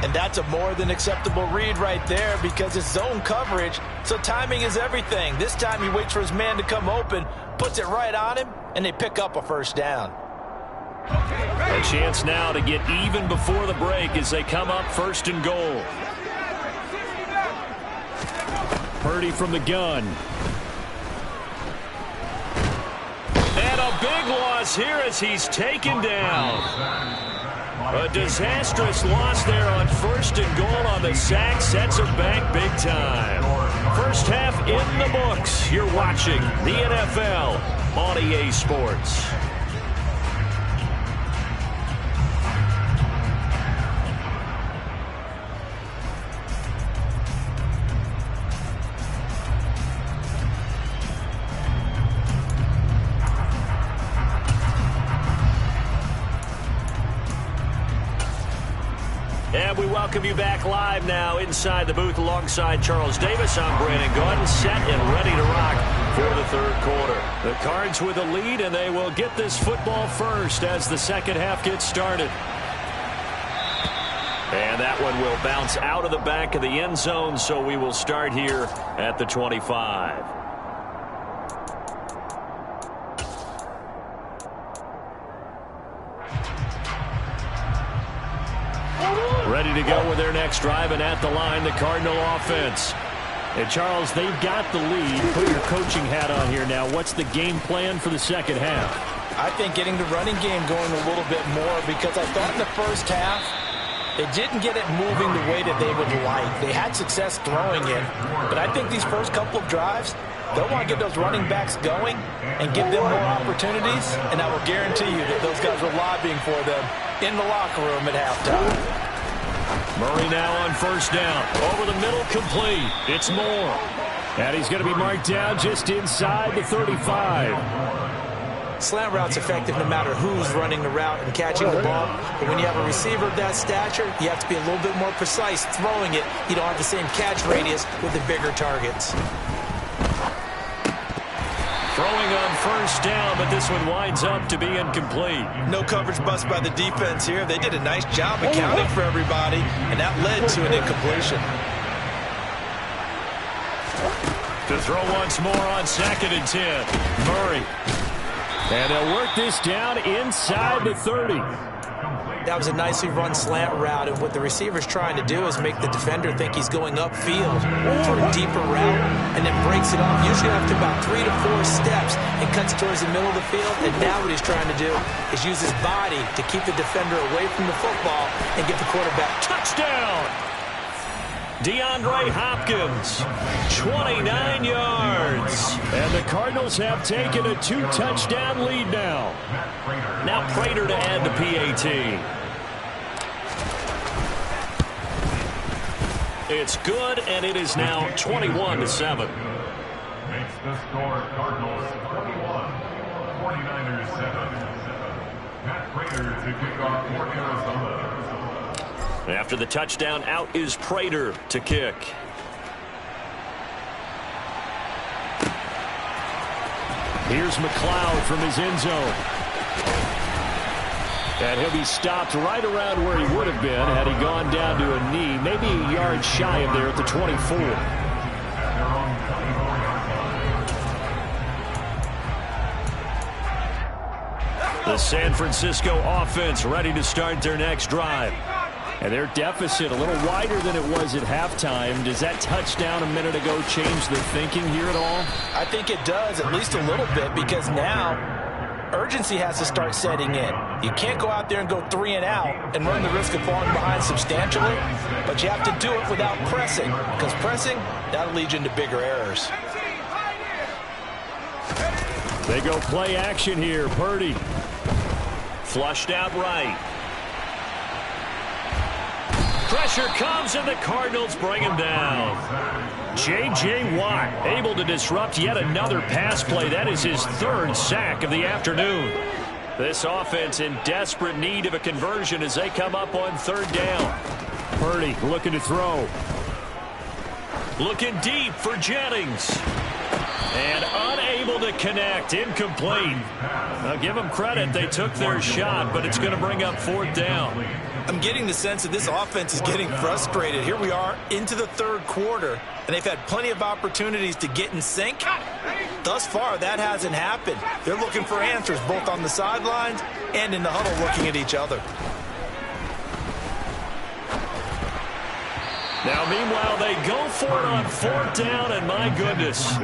And that's a more than acceptable read right there because it's zone coverage, so timing is everything. This time he waits for his man to come open, puts it right on him, and they pick up a first down. A chance now to get even before the break as they come up 1st and goal. Purdy from the gun. And a big loss here as he's taken down. A disastrous loss there on 1st and goal on the sack. Sets him back big time. First half in the books. You're watching the NFL on EA Sports. And we welcome you back live now inside the booth alongside Charles Davis. I'm Brandon Gaudin, set and ready to rock for the 3rd quarter. The Cards with a lead, and they will get this football first as the second half gets started. And that one will bounce out of the back of the end zone, so we will start here at the 25. Ready to go with their next drive, and at the line, the Cardinal offense. And Charles, they've got the lead. Put your coaching hat on here now. What's the game plan for the second half? I think getting the running game going a little bit more, because I thought in the first half they didn't get it moving the way that they would like. They had success throwing it, but I think these first couple of drives, they'll want to get those running backs going and give them more opportunities, and I will guarantee you that those guys were lobbying for them in the locker room at halftime. Murray now on first down. Over the middle, complete. It's Moore. And he's going to be marked down just inside the 35. Slant route's effective no matter who's running the route and catching the ball. But when you have a receiver of that stature, you have to be a little bit more precise throwing it. You don't have the same catch radius with the bigger targets. Throwing on first down, but this one winds up to be incomplete. No coverage bust by the defense here. They did a nice job accounting for everybody, and that led to an incompletion. To throw once more on 2nd and 10. Murray. And they'll work this down inside the 30. That was a nicely run slant route, and what the receiver's trying to do is make the defender think he's going upfield for a deeper route, and then breaks it off, usually after about 3 to 4 steps, and cuts towards the middle of the field. And now what he's trying to do is use his body to keep the defender away from the football and get the quarterback. Touchdown! DeAndre Hopkins, 29 yards. And the Cardinals have taken a 2-touchdown lead now. Now Prater to add the PAT. It's good, and it is now 21-7. Makes the score Cardinals 21, 49ers 7. Matt Prater to kick off for Arizona. After the touchdown, out is Prater to kick. Here's McLeod from his end zone. And he'll be stopped right around where he would have been had he gone down to a knee, maybe a yard shy of there at the 24. The San Francisco offense ready to start their next drive. And their deficit a little wider than it was at halftime. Does that touchdown a minute ago change the thinking here at all? I think it does, at least a little bit, because now urgency has to start setting in. You can't go out there and go 3 and out and run the risk of falling behind substantially, but you have to do it without pressing, because pressing, that'll lead you into bigger errors. They go play action here. Purdy. Flushed out right. Pressure comes, and the Cardinals bring him down. J.J. Watt able to disrupt yet another pass play. That is his 3rd sack of the afternoon. This offense in desperate need of a conversion as they come up on 3rd down. Purdy looking to throw. Looking deep for Jennings. And unable to connect. Incomplete. Now give them credit. They took their shot, but it's going to bring up 4th down. I'm getting the sense that this offense is getting frustrated. Here we are into the 3rd quarter, and they've had plenty of opportunities to get in sync. Thus far, that hasn't happened. They're looking for answers both on the sidelines and in the huddle looking at each other. Now, meanwhile, they go for it on 4th down, and my goodness.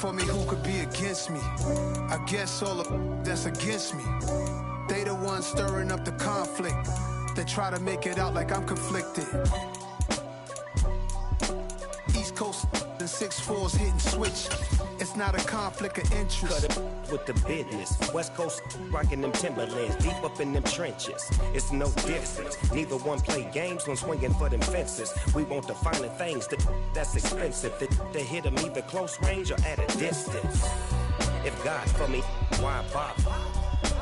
For me, who could be against me? I guess all of that's against me. They the ones stirring up the conflict. They try to make it out like I'm conflicted. East Coast and 6'4s hitting switch. It's not a conflict of interest. Cut it with the business. West Coast rocking them Timberlands, deep up in them trenches. It's no difference. Neither one play games when swinging for them fences. We want the finer things that's expensive. They hit them either close range or at a distance. If God for me, why bother?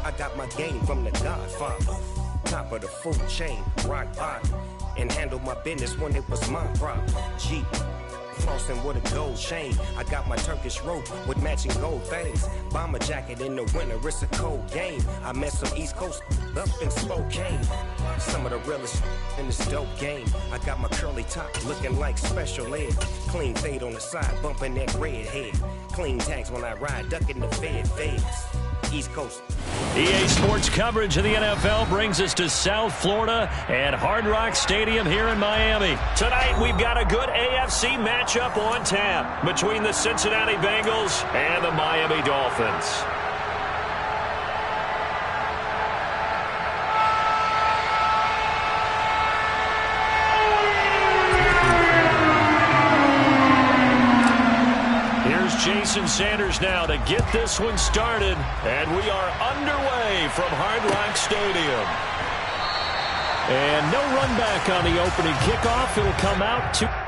I got my game from the Godfather. Top of the food chain, rock bottom. And handle my business when it was my problem. G. Flossing with a gold chain. I got my Turkish rope with matching gold things. Bomber jacket in the winter, it's a cold game. I met some East Coast up in Spokane. Some of the realest in this dope game. I got my curly top looking like special ed. Clean fade on the side, bumping that red head. Clean tags when I ride, ducking the feds. East Coast. EA Sports coverage of the NFL brings us to South Florida and Hard Rock Stadium here in Miami. Tonight, we've got a good AFC matchup on tap between the Cincinnati Bengals and the Miami Dolphins. Jason Sanders now to get this one started, and we are underway from Hard Rock Stadium. And no run back on the opening kickoff. It'll come out to...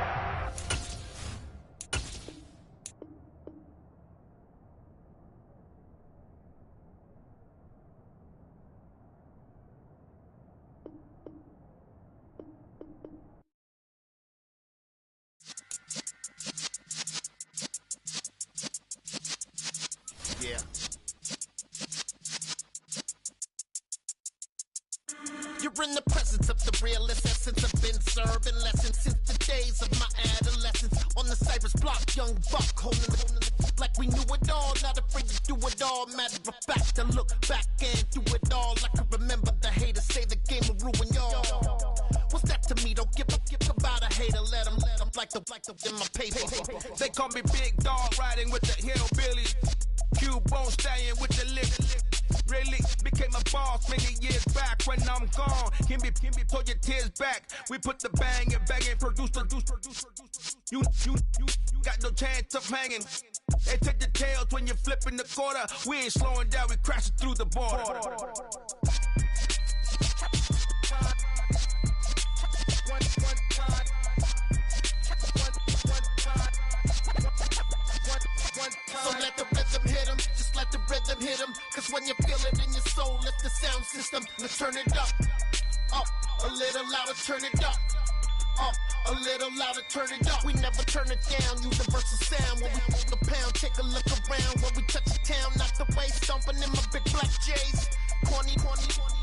Yeah. You're in the presence of the realest essence. I've been serving lessons since the days of my adolescence. On the Cypress block, young buck holding the like we knew it all. Not afraid to do it all. Matter of fact, I look back and do it all. I can remember the haters say the game will ruin y'all. What's that to me? Don't give about a hater. Let them like the in my paper. They call me Big Dog, riding with the hillbillies. Cubone staying with the lip. Really became a boss many years back. When I'm gone, can be pull your tears back. We put the bang and produce. You got no chance of hanging. They take the tails when you're flipping the quarter. We ain't slowing down, we crashing through the border. So let the rhythm hit him, just let the rhythm hit him. Cause when you feel it in your soul, lift the sound system. Let's turn it up, a little louder, turn it up, a little louder, turn it up. We never turn it down, universal sound. When we hold the pound, take a look around. When we touch the town, knock the way, stomping in my big black J's. Corny,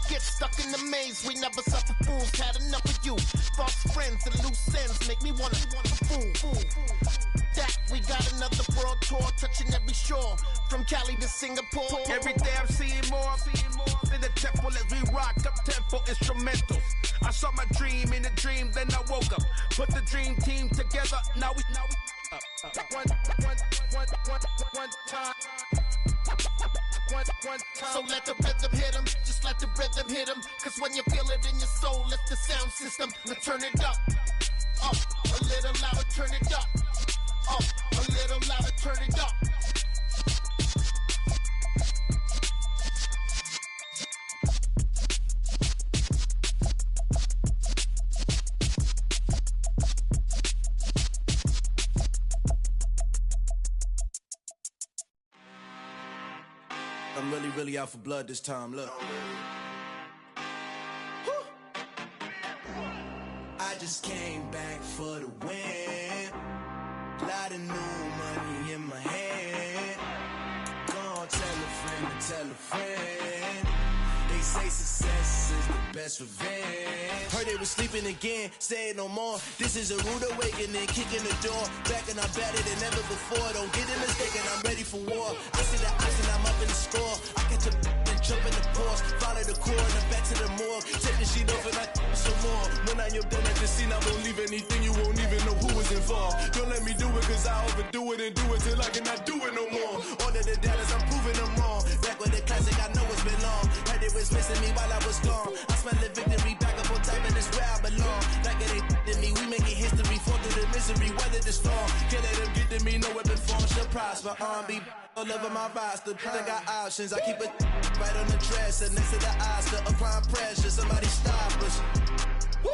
get stuck in the maze. We never suffer fools, had enough of you. False friends and loose ends make me wanna fool. That we got another world tour, touching every shore, from Cali to Singapore. Every day I'm seeing more in the temple as we rock up tempo instrumentals. I saw my dream in a dream, then I woke up. Put the dream team together, now we one time. So let the rhythm hit him, just let the rhythm hit him. Cause when you feel it in your soul, lift the sound system. Let's turn it up, a little louder, turn it up, a little louder, turn it up. I'm really out for blood this time, look. I just came back for the win. Lot of new money in my hand. Gonna tell a friend to tell a friend. They say success is the best revenge. Heard they was sleeping again, say it no more. This is a rude awakening, kicking the door. Back and I'm better than ever before. Don't get it mistaken, I'm ready for war. I see the action, I'm up in the score. I catch a and jump in the Porsche. Follow the core and then back to the morgue. Take the sheet off and I some more. When I am done at the scene, I won't leave anything. You won't even know who was involved. Don't let me do it cause I overdo it and do it till I cannot do it no more. All of the doubters, I'm proving them wrong. Back with the classic, I know it's been long. Heard it was missing me while I was gone. I smell the victory back up on top and it's where I belong. Like it ain't to me, we making history. Fall through the misery, weather the storm. Can't let them get to me, no weapon form shall prosper. R&B all over my roster. I got options, I keep it right on the dresser. Next to the Oscar, applying pressure. Somebody stop us. Woo!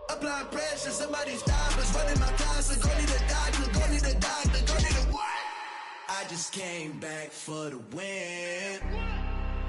Applying pressure, somebody stop us. Running my concert, go need a doctor, go need a doctor, go need a what? I just came back for the win.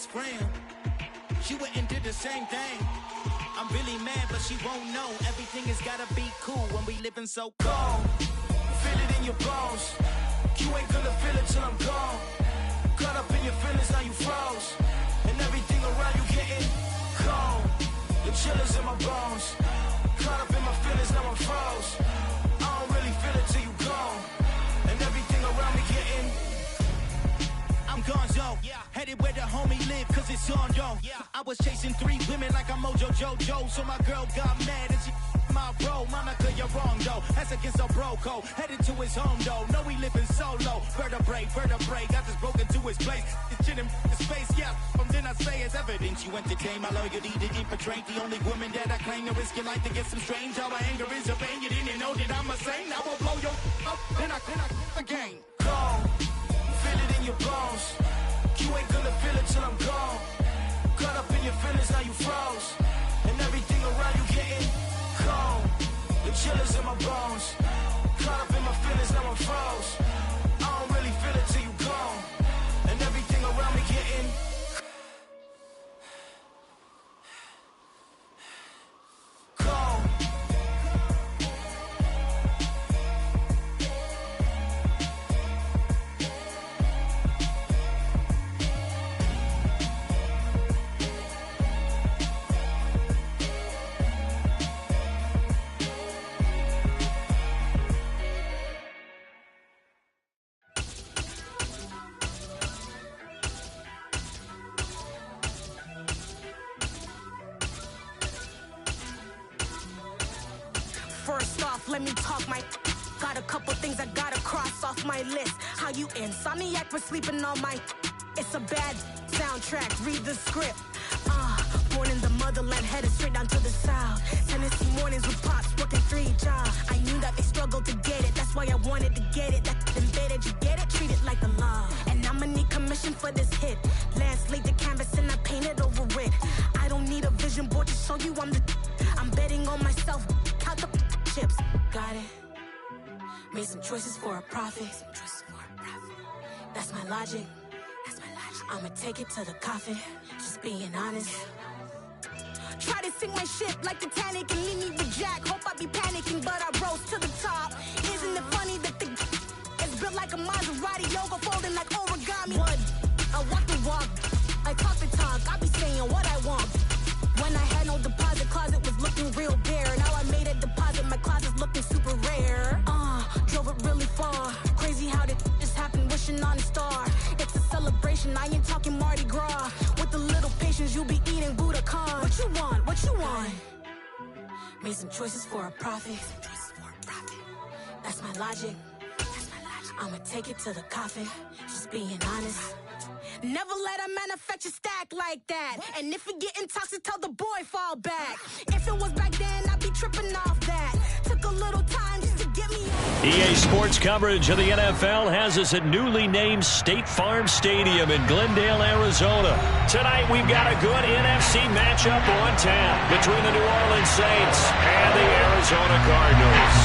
best friend. She went and did the same thing. I'm really mad, but she won't know. Everything has gotta be cool when we living so cold. Feel it in your bones. You ain't gonna feel it till I'm gone. Caught up in your feelings, now you froze. And everything around you getting cold. The chillers in my bones. Caught up in my feelings, now I'm froze. I don't really feel it till you gone. And everything around me getting I'm gonzo, headed where the homie live, cause it's on, yo. I was chasing 3 women like I'm Mojo Jojo, so my girl got mad and she my bro. Monica, you're wrong, though. That's against our bro code. Headed to his home, though. No, we living solo. Vertebrae, got this broken to his place. This shit in his face, yeah. From then I say it's evidence you entertain my loyalty to infiltrate. The only woman that I claim to risk your life to get some strange. All my anger is a pain. You didn't know that I'm a saint. Now I'll blow your up. Then I again. Gone. Feel it in your bones. You ain't gonna feel it till I'm gone. Caught up in your feelings, now you froze. And everything around you getting cold. The chillers in my bones. Caught up in my feelings, now I'm froze. I don't really feel it till you gone. And everything around me getting cold. First off, let me talk my got a couple things I gotta cross off my list. How you insomniac for sleeping on my it's a bad soundtrack, read the script. Born in the motherland, headed straight down to the south. Tennessee mornings with pops, working 3 jobs. I knew that they struggled to get it, that's why I wanted to get it. That's embedded, you get it, treat it like a law. And I'ma need commission for this hit. Lance laid the canvas and I painted over it. I don't need a vision board to show you I'm betting on myself, count the chips. Got it. Made some choices for a profit. That's my logic. I'ma take it to the coffin. Just being honest. Try to sink my ship like Titanic and leave me with Jack. Hope I be panicking, but I rose to the top. Isn't it funny that the is built like a Maserati logo, folding like origami? One, I walk the walk, I talk the talk. I be saying what I want. When I had no deposit, closet was looking real bare. Now I made a deposit, my closet's looking super rare. Drove it really far. Crazy how did this happen, wishing on a star. It's a celebration, I ain't talking Mardi Gras. With a little patience, you'll be eating Budokan. What you want, what you want? Made some choices for a profit. That's my logic. I'ma take it to the coffin. Just being honest. Never let a manufacture stack like that. And if it getting toxic, tell the boy fall back. If it was back then, I'd be tripping off that. Took a little time just to get me on. EA Sports coverage of the NFL has us at newly named State Farm Stadium in Glendale, Arizona. Tonight, we've got a good NFC matchup on tap between the New Orleans Saints and the Arizona Cardinals.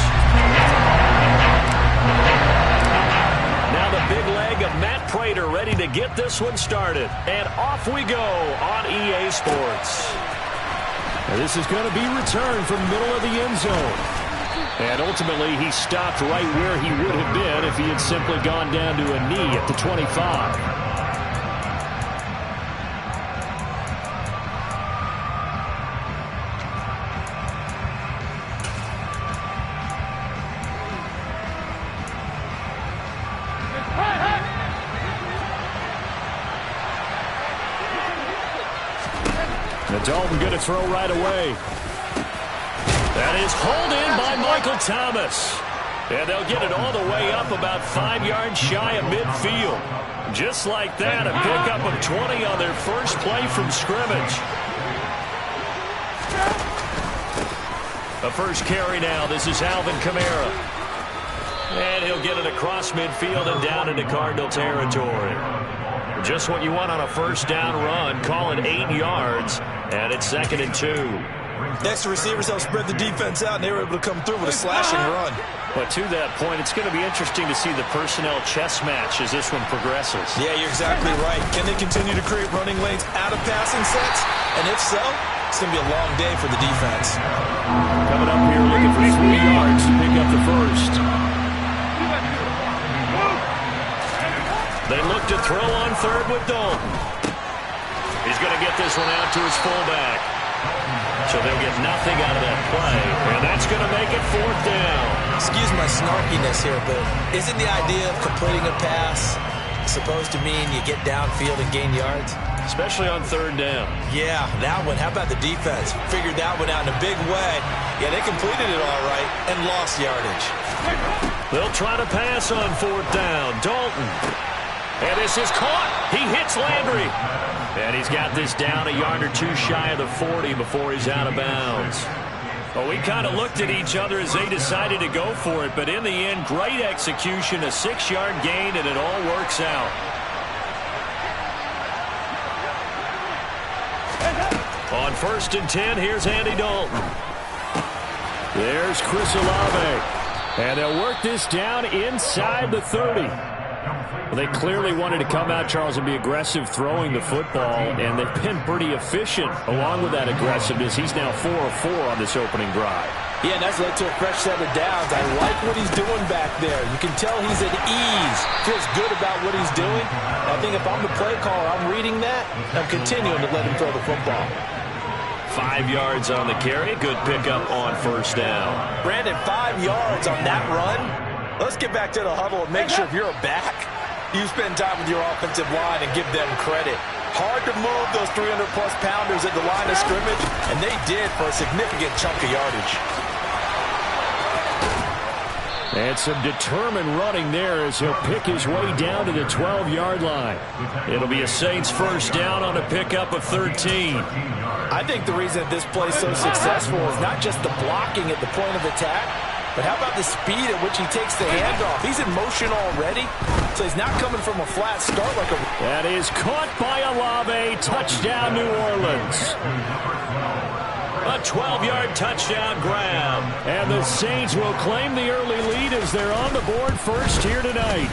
Now the big leg of Matt Prater ready to get this one started. And off we go on EA Sports. Now this is going to be returned from middle of the end zone. And ultimately he stopped right where he would have been if he had simply gone down to a knee at the 25. Dalton going to throw right away. That is hauled in by Michael Thomas. And they'll get it all the way up about 5 yards shy of midfield. Just like that, a pickup of 20 on their first play from scrimmage. The first carry now. This is Alvin Kamara. And he'll get it across midfield and down into Cardinal territory. Just what you want on a first down run. Call it 8 yards. And it's 2nd and 2. Extra receivers help spread the defense out, and they were able to come through with a slashing run. But to that point, it's going to be interesting to see the personnel chess match as this one progresses. Yeah, you're exactly right. Can they continue to create running lanes out of passing sets? And if so, it's going to be a long day for the defense. Coming up here looking for 3 yards to pick up the first. They look to throw on third with Dalton. He's going to get this one out to his fullback. So they'll get nothing out of that play, and that's going to make it 4th down. Excuse my snarkiness here, but isn't the idea of completing a pass supposed to mean you get downfield and gain yards? Especially on 3rd down. Yeah, that one. How about the defense? Figured that one out in a big way. Yeah, they completed it all right and lost yardage. They'll try to pass on 4th down. Dalton. And this is caught. He hits Landry. And he's got this down a yard or 2 shy of the 40 before he's out of bounds. Well, we kind of looked at each other as they decided to go for it, but in the end, great execution, a 6-yard gain, and it all works out. On 1st and 10, here's Andy Dalton. There's Chris Olave. And they'll work this down inside the 30. Well, they clearly wanted to come out, Charles, and be aggressive throwing the football, and they've been pretty efficient along with that aggressiveness. He's now 4 of 4 on this opening drive. Yeah, and that's led to a fresh set of downs. I like what he's doing back there. You can tell he's at ease, feels good about what he's doing. I think if I'm the play caller, I'm reading that, I'm continuing to let him throw the football. 5 yards on the carry. Good pickup on 1st down. Brandon, 5 yards on that run. Let's get back to the huddle and make sure if you're a back, you spend time with your offensive line and give them credit. Hard to move those 300-plus pounders at the line of scrimmage, and they did for a significant chunk of yardage. And some determined running there as he'll pick his way down to the 12-yard line. It'll be a Saints 1st down on a pickup of 13. I think the reason that this play is so successful is not just the blocking at the point of attack, but how about the speed at which he takes the handoff? He's in motion already, so he's not coming from a flat start like a... That is caught by Olave. Touchdown, New Orleans. A 12-yard touchdown grab. And the Saints will claim the early lead as they're on the board first here tonight.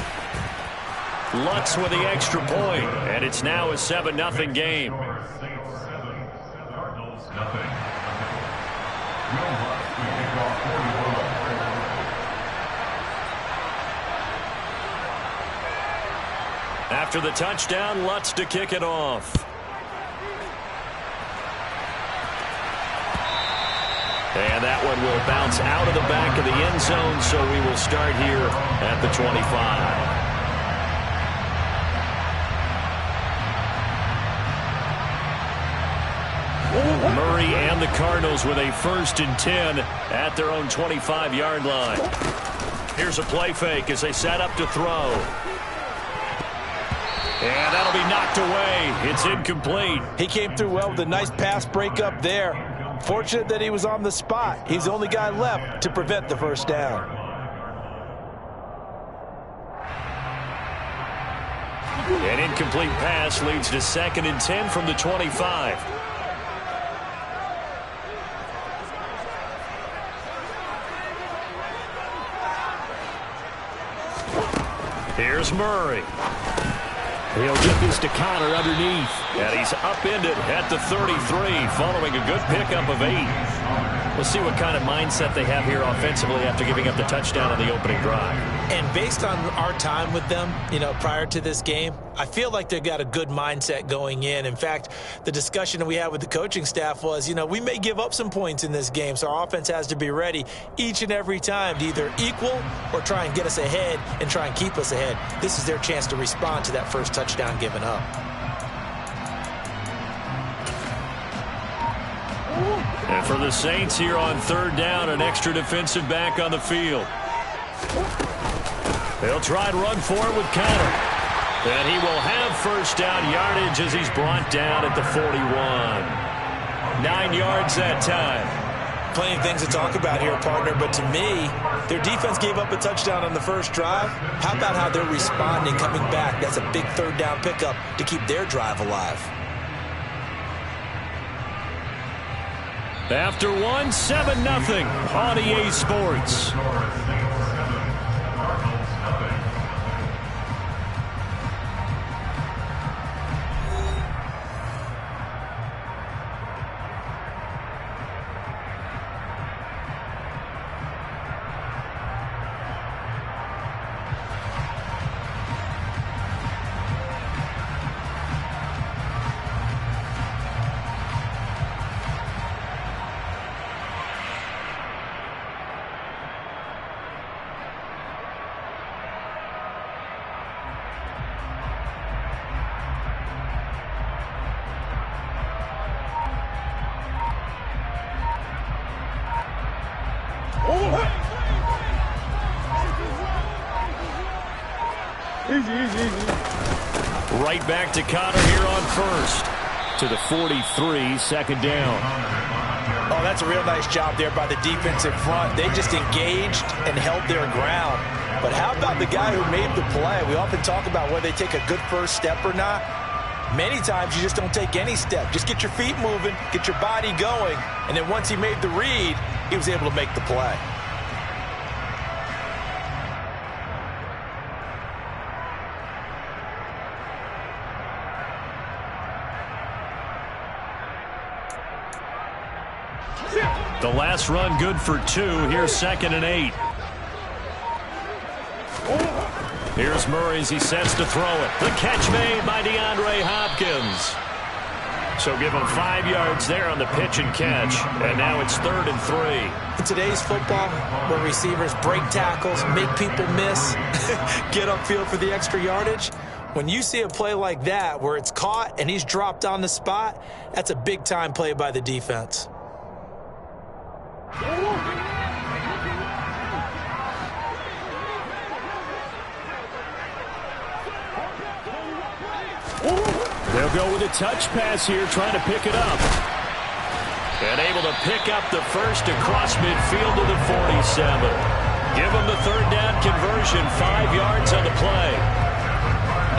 Lutz with the extra point, and it's now a 7-0 game. After the touchdown, Lutz to kick it off. And that one will bounce out of the back of the end zone, so we will start here at the 25. Murray and the Cardinals with a 1st and 10 at their own 25-yard line. Here's a play fake as they set up to throw. And that'll be knocked away. It's incomplete. He came through well with a nice pass breakup there. Fortunate that he was on the spot. He's the only guy left to prevent the 1st down. An incomplete pass leads to 2nd and 10 from the 25. Here's Murray. He'll get this to Connor underneath. And he's upended at the 33 following a good pickup of 8. We'll see what kind of mindset they have here offensively after giving up the touchdown on the opening drive. And based on our time with them, prior to this game, I feel like they've got a good mindset going in. In fact, the discussion that we had with the coaching staff was, we may give up some points in this game, so our offense has to be ready each and every time to either equal or try and get us ahead and try and keep us ahead. This is their chance to respond to that first touchdown given up. And for the Saints here on 3rd down, an extra defensive back on the field. They'll try and run for it with Connor. And he will have 1st down yardage as he's brought down at the 41. 9 yards that time. Plenty of things to talk about here, partner, but to me, their defense gave up a touchdown on the first drive. How about how they're responding, coming back? That's a big 3rd down pickup to keep their drive alive. After one, 7-0 on EA Sports. Right back to Connor here on first. To the 43, second down. Oh, that's a real nice job there by the defensive front. They just engaged and held their ground. But how about the guy who made the play? We often talk about whether they take a good first step or not. Many times you just don't take any step. Just get your feet moving, get your body going, and then once he made the read, he was able to make the play. The last run good for 2. Here's 2nd and 8. Here's Murray as he sets to throw it. The catch made by DeAndre Hopkins. So give him 5 yards there on the pitch and catch. And now it's 3rd and 3. In today's football, where receivers break tackles, make people miss, get upfield for the extra yardage, when you see a play like that where it's caught and he's dropped on the spot, that's a big-time play by the defense. They'll go with a touch pass here, trying to pick it up. And able to pick up the first across midfield to the 47. Give them the 3rd down conversion, 5 yards on the play.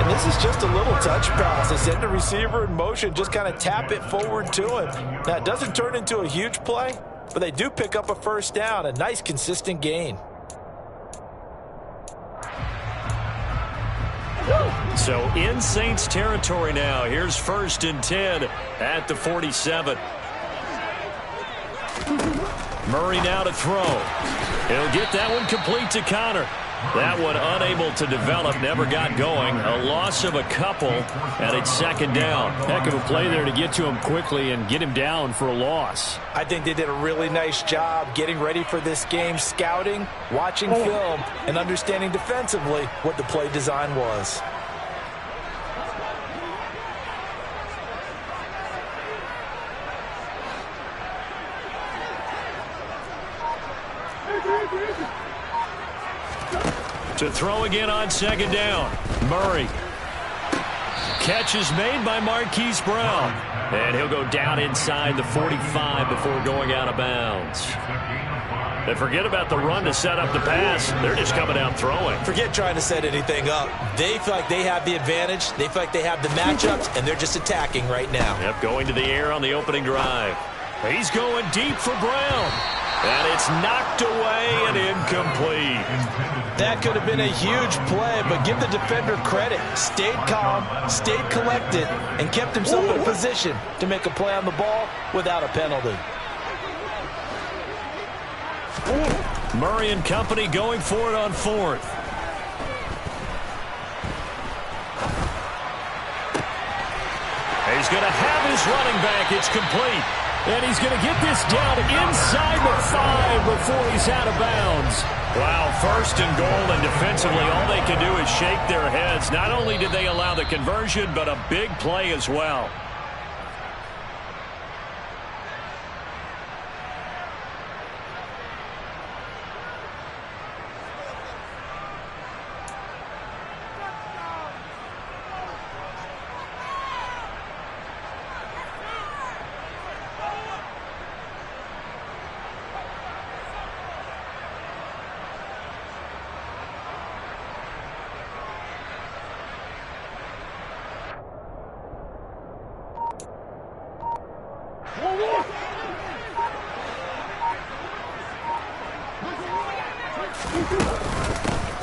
And this is just a little touch pass. They send the receiver in motion, just kind of tap it forward to him. Now, it doesn't turn into a huge play, but they do pick up a first down, a nice consistent gain. So in Saints territory now. Here's 1st and 10 at the 47. Murray now to throw. He'll get that one complete to Connor. That one unable to develop, never got going. A loss of a couple, and it's 2nd down. Heck of a play there to get to him quickly and get him down for a loss. I think they did a really nice job getting ready for this game, scouting, watching film, and understanding defensively what the play design was. To throw again on 2nd down. Murray. Catch is made by Marquise Brown. And he'll go down inside the 45 before going out of bounds. And forget about the run to set up the pass. They're just coming out throwing. Forget trying to set anything up. They feel like they have the advantage. They feel like they have the matchups, and they're just attacking right now. Yep, going to the air on the opening drive. He's going deep for Brown. And it's knocked away and incomplete. That could have been a huge play, but give the defender credit. Stayed calm, stayed collected, and kept himself in a position to make a play on the ball without a penalty. Murray and company going for it on 4th. He's going to have his running back. It's complete. And he's going to get this down inside the 5 before he's out of bounds. Wow, 1st and goal, and defensively all they can do is shake their heads. Not only did they allow the conversion, but a big play as well.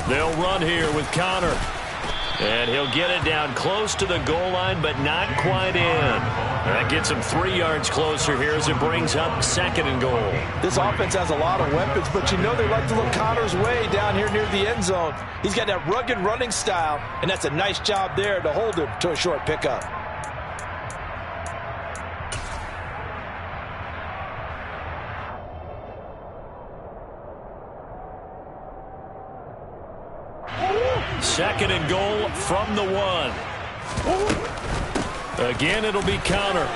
They'll run here with Connor. And he'll get it down close to the goal line, but not quite in. That gets him 3 yards closer here as it brings up 2nd and goal. This offense has a lot of weapons, but you know they like to look Connor's way down here near the end zone. He's got that rugged running style, and that's a nice job there to hold him to a short pickup. Second and goal from the 1. Again, it'll be Connor.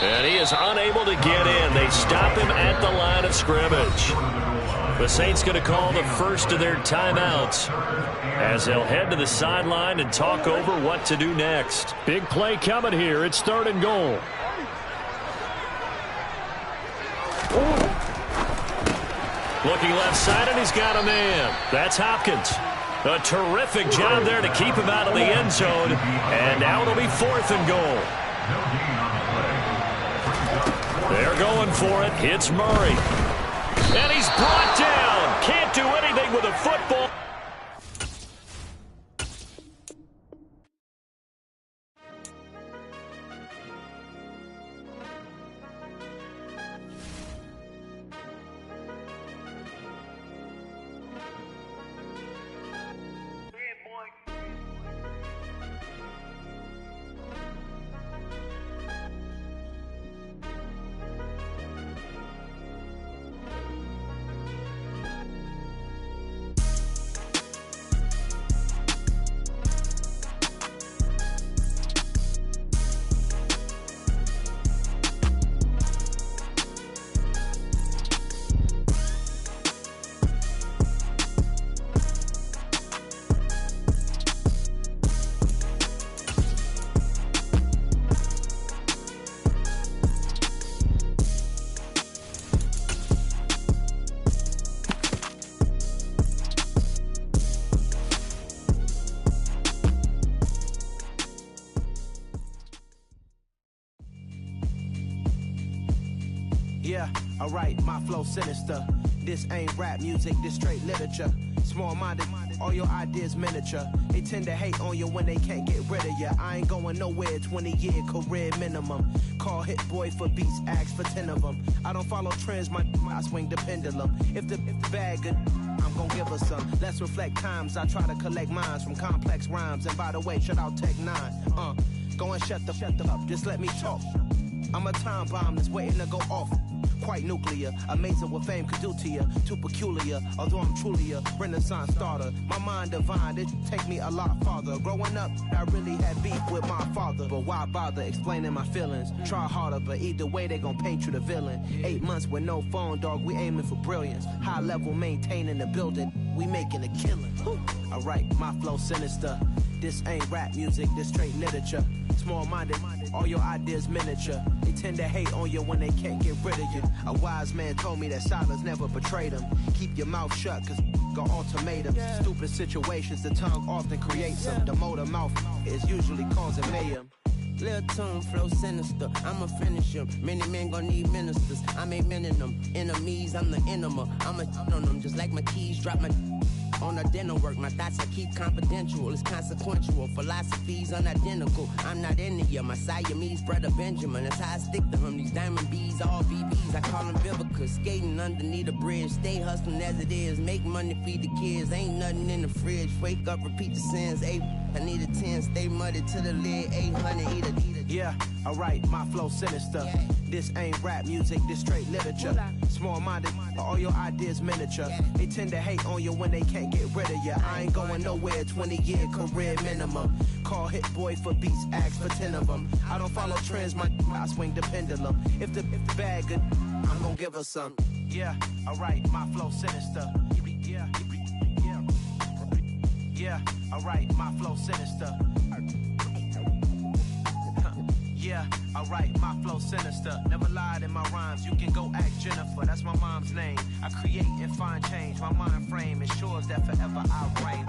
And he is unable to get in. They stop him at the line of scrimmage. The Saints going to call the first of their timeouts as they'll head to the sideline and talk over what to do next. Big play coming here. It's 3rd and goal. Looking left side, and he's got a man. That's Hopkins. A terrific job there to keep him out of the end zone. And now it'll be 4th and goal. They're going for it. It's Murray. And he's brought down. Can't do anything with a football. Yeah, alright, my flow sinister. This ain't rap music, this straight literature. Small-minded, all your ideas miniature. They tend to hate on you when they can't get rid of you. I ain't going nowhere, 20-year career minimum. Call Hit Boy for beats, ask for 10 of them. I don't follow trends, I swing the pendulum. If the bag good, I'm gonna give her some. Let's reflect times, I try to collect minds from complex rhymes. And by the way, shout out Tech 9. Go and shut the up, just let me talk. I'm a time bomb that's waiting to go off. Quite nuclear, amazing what fame could do to you. Too peculiar, although I'm truly a renaissance starter. My mind divine, it take me a lot farther. Growing up, I really had beef with my father. But why bother explaining my feelings? Try harder, but either way they gon' paint you the villain. 8 months with no phone, dog, we aiming for brilliance. High level maintaining the building, we making a killing. Alright, my flow sinister. This ain't rap music, this straight literature. Small-minded, all your ideas miniature. They tend to hate on you when they can't get rid of you. A wise man told me that silence never betrayed him. Keep your mouth shut, cause got ultimatums. Stupid situations, the tongue often creates them. The motor mouth is usually causing mayhem. Lil' tune, flow sinister, I'ma finish him. Many men gon' need ministers, I ain't many them. Enemies, I'm the enema, I'ma on them. Just like my keys, drop my on the dental work. My thoughts I keep confidential, it's consequential. Philosophies unidentical, I'm not into you. My Siamese brother Benjamin, that's how I stick to him. These diamond bees, all BBs, I call them Vivica. Skating underneath the bridge, stay hustling as it is. Make money, feed the kids, ain't nothing in the fridge. Wake up, repeat the sins, I need a 10, stay muddy to the lid, 800, eat a. Yeah, alright, my flow sinister. This ain't rap music, this straight literature. Small-minded, all your ideas miniature. They tend to hate on you when they can't get rid of you. I ain't going nowhere, 20-year career minimum. Call Hit Boy for beats, ask for 10 of them. I don't follow trends, I swing the pendulum. If the bag good, I'm gonna give her some. Yeah, alright, my flow sinister. Yeah, alright, my flow sinister. Yeah, alright, my flow sinister. Never lied in my rhymes, you can go ask Jennifer. That's my mom's name. I create and find change. My mind frame ensures that forever I reign.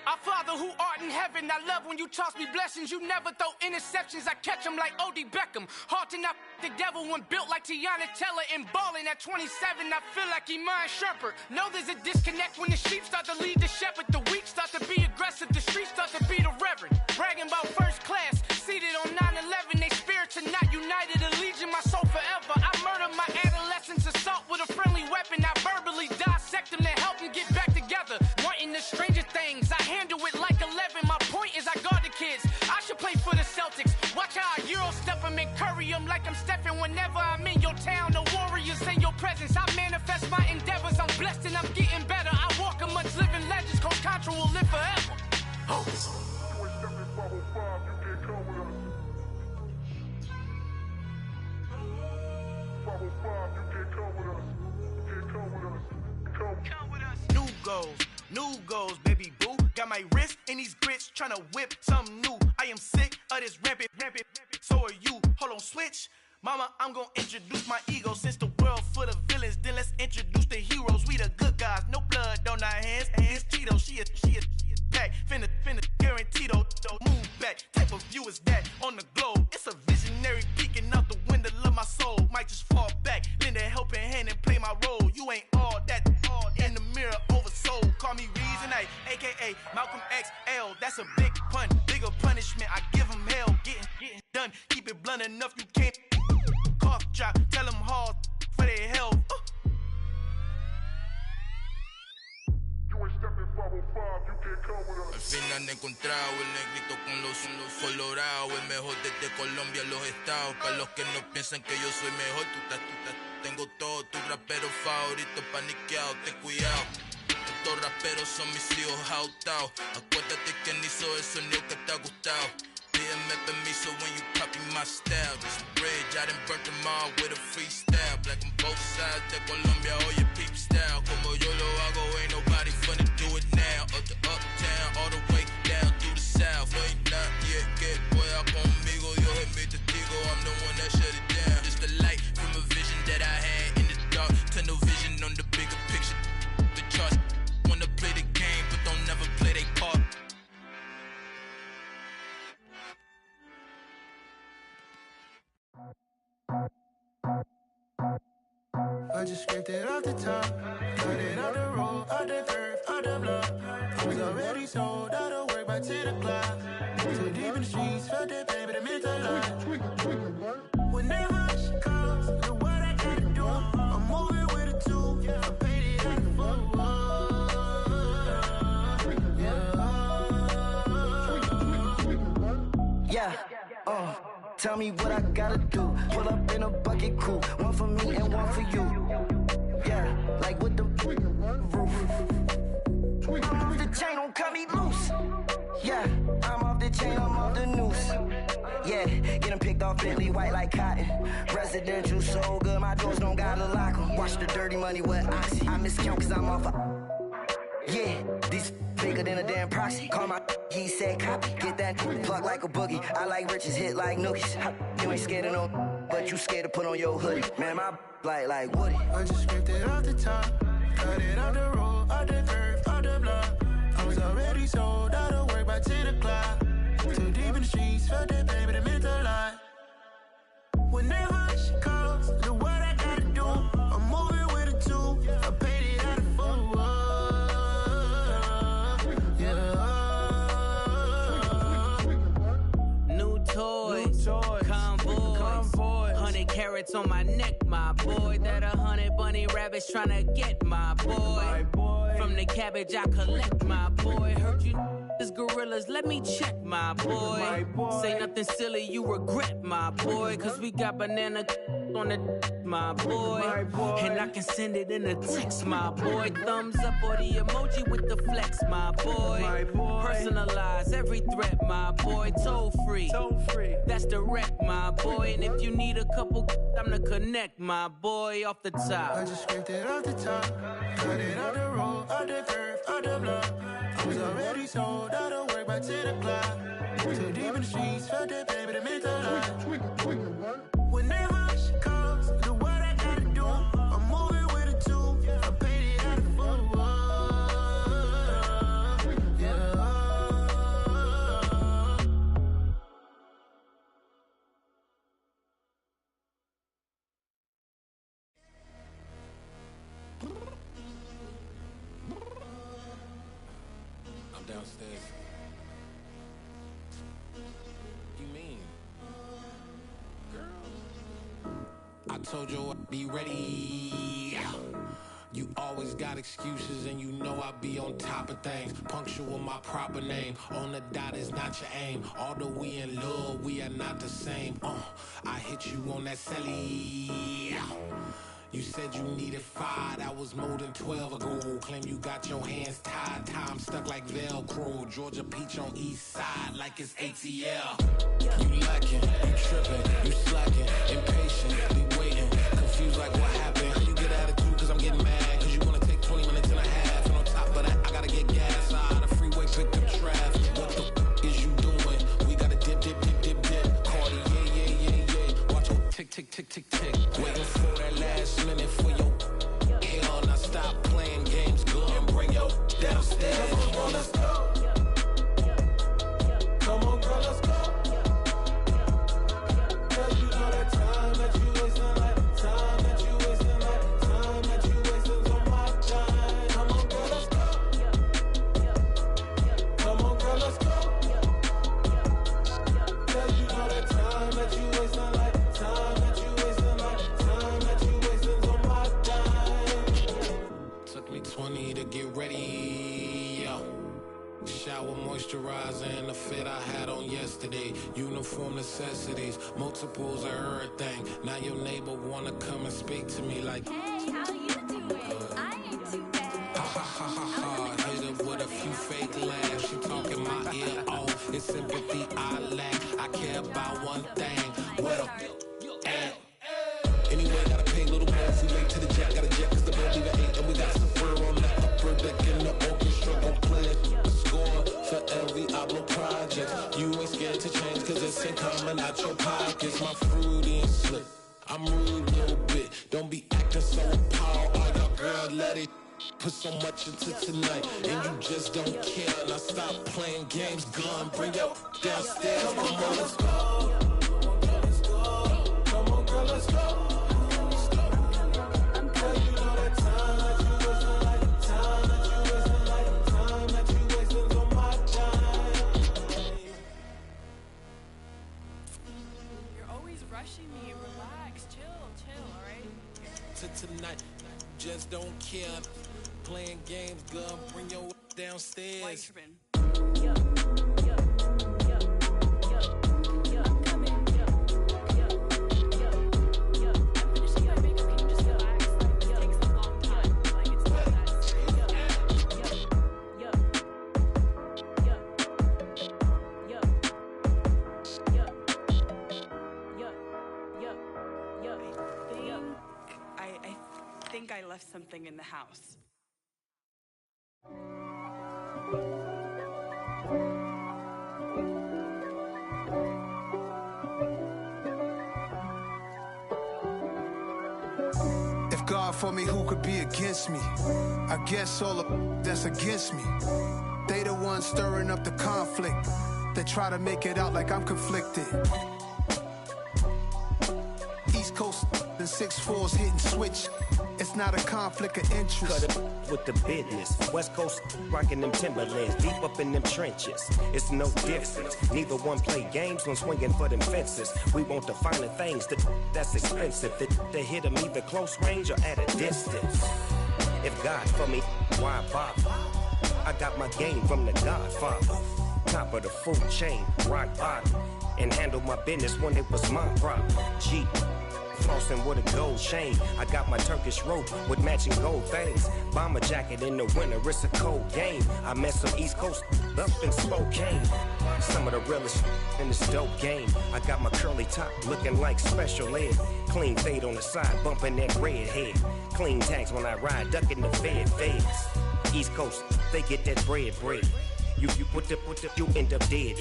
Our Father who art in heaven, I love when you toss me blessings. You never throw interceptions, I catch them like O.D. Beckham. Hard to not the devil when built like Tiana Teller and balling at 27. I feel like Iman Shumpert. Know there's a disconnect when the sheep start to lead the shepherd. The weak start to be aggressive, the streets start to be the reverend. Bragging about first class, seated on 9/11. They spirits are not united, a legion, my soul forever. I murder my adolescence, assault with a friendly weapon. I verbally dissect them to help them get back together. Wanting the stranger things, I handle it like 11. My point is I guard the kids. I should play for the Celtics. Watch how I Euro step them and curry them like I'm Stephen. Whenever I'm in your town, the Warriors in your presence. I manifest my endeavors. I'm blessed and I'm getting better. I walk amongst living legends. Coach Contra will live forever. Oh. New goals, baby boo. Got my wrist in these grits, tryna whip something new. I am sick of this rampant. So are you. Hold on, switch. Mama, I'm gonna introduce my ego. Since the world full of villains, then let's introduce the heroes. We the good guys, no blood on our hands. Hands Tito, she a back. Finna guaranteed move back. Type of view is that on the globe? It's a visionary peeking out the window of my soul. Might just fall back, lend a helping hand and play my role. You ain't all that in the mirror oversold. Call me Reason A, aka Malcolm XL. That's a big pun, bigger punishment. I give him hell, getting done. Keep it blunt enough, you can't cough drop. Tell them hard for their health. Al fin han encontrado el negrito con los colorados, el mejor desde Colombia a los estados. Para los que no piensan que yo soy mejor, tengo todo, tus raperos favoritos paniqueados, ten cuidado. Estos raperos son mis hijos adoptados. Acuérdate quién hizo el sonido que te ha gustado. Pídeme permiso when you copy my style. This bridge, I done burnt them all with a freestyle. Black on both sides de Colombia, oye peep style. Como yo lo hago, ain't nobody finna do it now. Up to uptown, all the way down through the south. Ain't not yet, que pueda conmigo. Dios es mi testigo, I'm the one that shut it down. Just the light from a vision that I had in the dark. Tunnel vision on the bigger picture. The charts wanna play the game, but don't never play their part. I just scraped it off the top, cut it out the road, out the curve, out the block. I was already sold, out of work by 10 o'clock. Too deep in the streets, felt that pain, but it meant a lot. Whenever she calls, the what I gotta do, I'm moving with a two. I paid it out the full. Yeah, tell me what I gotta do. Pull up in a bucket crew, one for me and one for you. Yeah, like with the roof. I'm off the chain, don't cut me loose. Yeah, I'm off the chain, I'm off the noose. Yeah, getting picked off Bentley white like cotton. Residential so good, my doors don't gotta lock 'em. Watch the dirty money with oxy. I miscount cause I'm off yeah, these bigger than a damn proxy. Call my he said copy. Get that plug like a boogie. I like riches, hit like nookies. You ain't scared of no, but you scared to put on your hoodie. Man, my like Woody. I just scraped it off the top, cut it out the road, out the curve, out the block. I was already sold, out of work by 10 o'clock. Too deep in the streets, felt that pain, but it meant a lot. Whenever she calls, the what I gotta do, I'm moving with a two. I paid it out of full. Convoy, 100 carats on my neck, my boy. That 100 bunny rabbits tryna get my boy. From the cabbage I collect, my boy. Heard you is gorillas, let me check, my boy. Say nothing silly, you regret, my boy. Cause we got banana on the my boy. And I can send it in a text, my boy. Thumbs up or the emoji with the flex, my boy. Personalize every threat, my boy. Toll free, that's direct, my boy. And if you need a couple, I'm the connect, my boy. Off the top, I just scraped it off the top, cut it out the road, out the curve, out the block. I was already sold, out of work by 10 o'clock. Too deep in the streets, felt that pain, but it meant a lot. Whenever she calls, the what I gotta do, I'm moving with a two. I paid it out of full. Yeah. downstairs. You mean? Girl. I told you I'd be ready. You always got excuses and you know I be on top of things. Punctual my proper name. On the dot is not your aim. Although we in love, we are not the same. I hit you on that celly. You said you needed 5, that was more than 12 ago. Claim you got your hands tied, time stuck like Velcro. Georgia peach on east side like it's ATL. You lacking, you tripping, you slacking, impatient, be waiting, confused like what happened. How you get attitude cause I'm getting mad, cause you wanna take 20 minutes and a half. And on top of that, I gotta get gas out of the freeway, pick up traffic. What the is you doing? We gotta dip, dip, dip, dip, dip. Cardi, yeah. Watch your tick, tick, tick, tick, tick. Waiting for that last minute for your hell. Now stop playing games, go and bring your downstairs. Come on, let's go. Come on, girl, let's go. Cause you know that time that you wasting, like time that you wasting, like time that you wasting on my time. Come on, girl, let's go. Come on, girl, let's go. Cause you know that time that you wasting, like time that you wasting, like time that you wasting on my time. Took me 20 to get ready. Shower, moisturizer, and the fit I had on yesterday. Uniform necessities, multiples of everything. Now your neighbor wanna come and speak to me like, hey, how you doing? I ain't too bad. Ha ha ha ha ha. Hit her with a few fake laughs. She talking my ear off. It's sympathy I lack. I care about one thing. What up? Anyway, gotta pay a little more if we late to the jet. Got a jet cause the boat leave at 8. And we got some fur on the upper deck in the orchestra. Gon' play a score for every album project. You ain't scared to change cause it's ain't coming out your pockets. My fruity and slick, I'm rude a little bit. Don't be acting so appalled. All y'all girl, let it put so much into tonight. And you just don't care. Now stop playing games, gun, bring your downstairs. Come on, let's go. Come on, girl, let's go. Me, relax, chill, alright? Tonight, just don't care. Playing games, gun, bring your downstairs. I left something in the house. If God for me, who could be against me? I guess all of that's against me. They the ones stirring up the conflict. They try to make it out like I'm conflicted. East Coast and 6'4's hitting switch. It's not a conflict of interest. Cut it with the business. West Coast rocking them Timberlands, deep up in them trenches. It's no difference. Neither one play games when swinging for them fences. We want the finer things that's expensive. That hit them either close range or at a distance. If God for me, why bother? I got my game from the Godfather. Top of the food chain, rock bottom. And handle my business when it was my problem. G. Flossing with a gold chain. I got my Turkish rope with matching gold things. Bomber jacket in the winter, it's a cold game. I met some East Coast up in Spokane. Some of the realest in this dope game. I got my curly top looking like special ed. Clean fade on the side, bumping that red head. Clean tags when I ride, ducking the feds. East Coast, they get that bread. You put the, you end up dead.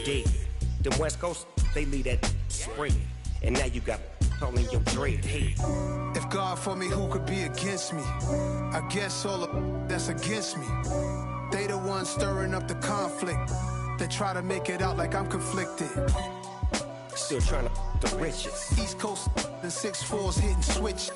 Them West Coast, they leave that spread. And now you got calling your dread head. If God for me, who could be against me? I guess all of that's against me. They the ones stirring up the conflict. They try to make it out like I'm conflicted. Still trying to the riches. East Coast and 6'4's hitting switch.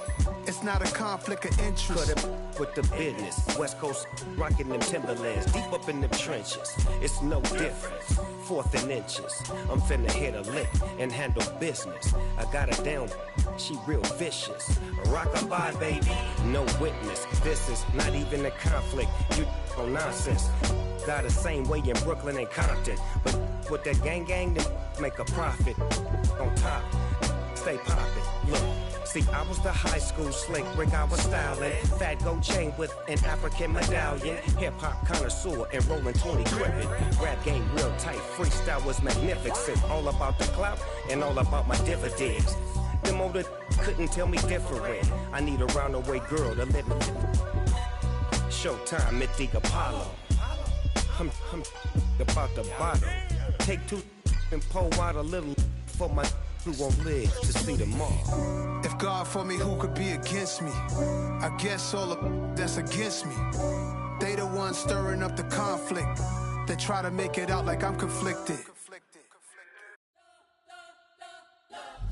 It's not a conflict of interest. Cut it with the business. West Coast rocking them Timberlands, deep up in them trenches. It's no difference. 4th and inches. I'm finna hit a lick and handle business. I got her down, she real vicious. Rock-a-bye, baby, no witness. This is not even a conflict. You on nonsense. Got the same way in Brooklyn and Compton, but with that gang, then make a profit. On top, stay poppin'. Look. See, I was the high school slick Rick, I was styling. Fat gold chain with an African medallion. Hip-hop connoisseur and rolling 20 gripping. Rap game real tight, freestyle was magnificent. All about the clout and all about my dividends. Them older couldn't tell me different. I need a roundaway girl to live with. Showtime, Mythic Apollo. I'm about the bottom. Take 2 and pour out a little for my who won't live to see tomorrow. If God for me, who could be against me? I guess all of that's against me. They the ones stirring up the conflict. They try to make it out like I'm conflicted.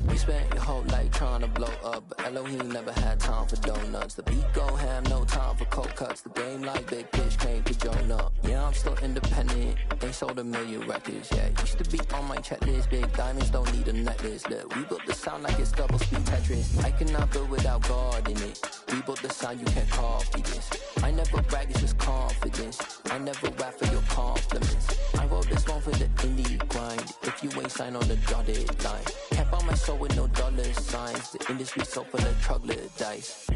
We spent your whole life trying to blow up, but Elohim never had time for donuts. The beat gon' have no time for cold cuts. The game like Big Pitch came to join up. Yeah, I'm still independent. They sold 1 million records. Yeah, used to be on my checklist. Big diamonds don't need a necklace. Look, we built the sound like it's double speed Tetris. I cannot build without God in it. We built the sound, you can't copy this. I never brag, it's just confidence. I never rap for your compliments. I wrote this one for the indie grind. If you ain't signed on the dotted line, can't buy my soul with no dollar signs. The industry so full of troglodytes.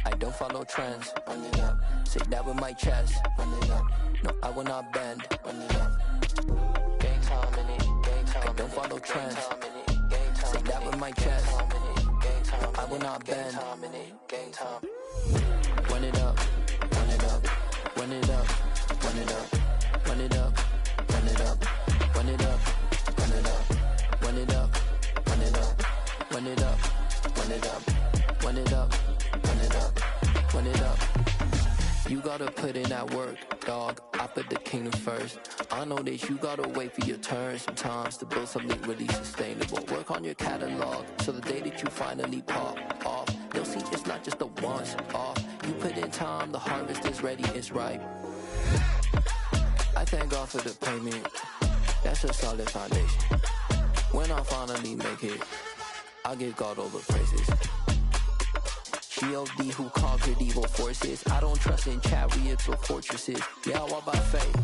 I don't follow trends. Run it up. Say that with my chest. Run it up. No, I will not bend. Run it up. Gang time in it. Gang time. I don't follow trends. Say that with my chest. I will not bend. Gang time. Run it up. Run it up. Run it up. Run it up. Run it up. Run it up. Run it up. Run it up. Run it up. Run it up. Run it up. Run it up. Run it up. Run it up. Run it up. You gotta put in that work, dog. I put the kingdom first. I know that you gotta wait for your turn sometimes to build something really sustainable. Work on your catalog so the day that you finally pop off, they'll see it's not just a once off. You put in time, the harvest is ready, it's ripe. I thank God for the payment. That's a solid foundation. When I finally make it, I give God all the praises. G.O.D. who conquered evil forces. I don't trust in chariots or fortresses. Yeah, I walk by faith.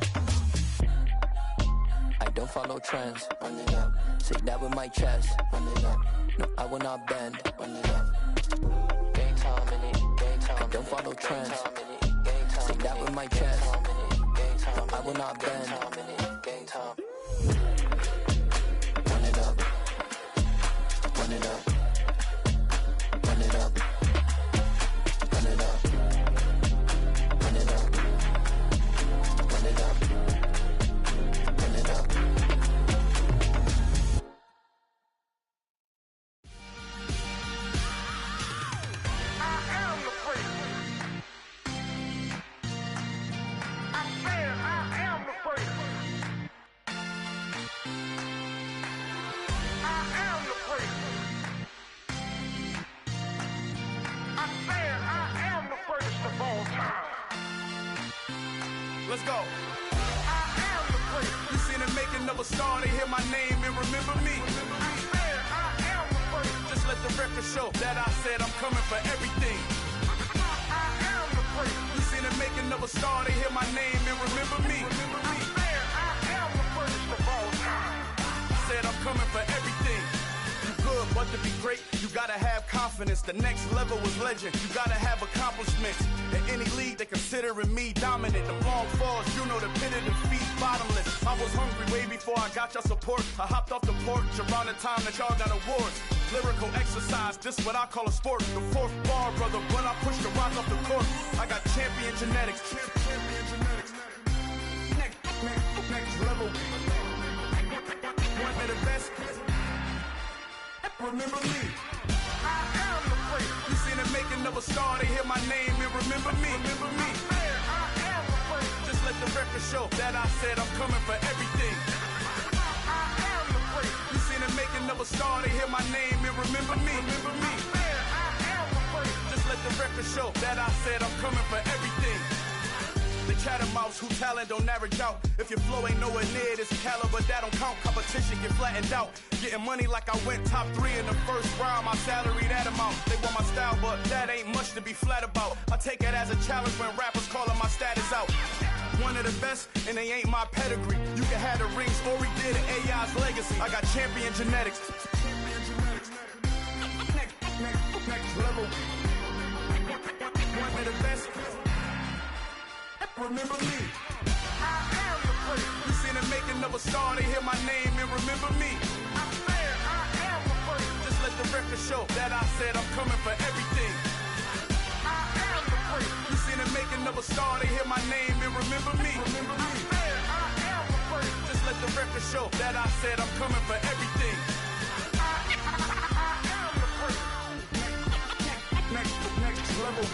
I don't follow trends. Run it up. Say that with my chest. Run it up. No, I will not bend. Run it up. Gang time in it. Gang time. I don't follow trends. Say that with my chest. No, I will not bend. Gang time. Run it up. Run it up. Run it up. Run it up. Run it up. Run it up. Run it up. I am the freak. I said I am the freak. I am the freak. I said I am the greatest of all time. Let's go. I am the freak. You seen the making of a star, they hear my name and remember me. I said I am the freak. Just let the record show that I said I'm coming for everything. I am the freak. You seen the making of a star, they hear my name and remember me. I said I am the greatest of all time. Said I'm coming for everything. You good, but to be great, you gotta have confidence. The next level was legend. You gotta have accomplishments. In any league, they considering me dominant. The long falls, you know the pit of defeat, bottomless. I was hungry way before I got your support. I hopped off the porch around the time that y'all got awards. Lyrical exercise, this what I call a sport. The fourth bar, brother, when I push the rock off the court. I got champion genetics. Champion genetics. Next level. One of the best. Remember me. I am the freak. You seen the making of a star, they hear my name and remember me. Remember me. I said I am the freak. Just let the record show that I said I'm coming for everything. I am the freak. You seen the making of a star, they hear my name and remember me. Remember me. I said I am the record show that I said I'm coming for everything. The catamounts who talent don't average out. If your flow ain't nowhere near this caliber, that don't count. Competition get flattened out. Getting money like I went top 3 in the first round. My salary that amount. They want my style, but that ain't much to be flat about. I take it as a challenge when rappers calling my status out. One of the best, and they ain't my pedigree. You can have the rings, Ori did it, AI's legacy. I got champion genetics. Next level. One of the best. Remember me. I am the first. You seen the making of a star, they hear my name and remember me. I said I am the first. Just let the record show that I said I'm coming for everything. I am the first. You seen the making of a star, they hear my name and remember me. I said I am the first. Just let the record show that I said I'm coming for everything. I am the first. Next level.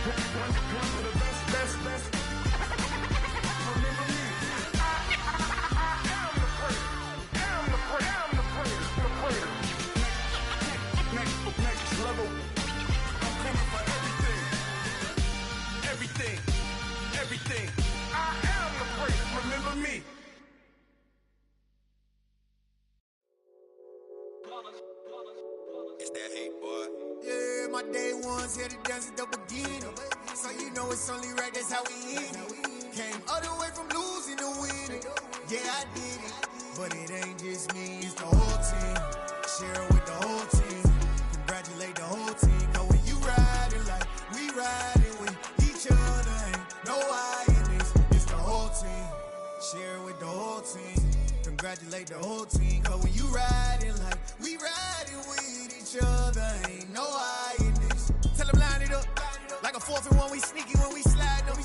One of the best. Remember me. I am the first. Next level. I'm coming for everything. I am the first. Remember me. It's that hate, boy. Yeah, my day ones here to dance at the beginning. So you know it's only right, that's how we end it. Came all the way from losing to winning. Yeah, I did it. But it ain't just me, it's the whole team. Share it with the whole team. Congratulate the whole team. Cause when you riding like we riding with each other, ain't no I in this. It's the whole team. Share it with the whole team. Congratulate the whole team. Cause when you riding like we riding with each other, ain't no I in this. Tell them line it up. Like a 4th and 1, we sneaky when we slide them.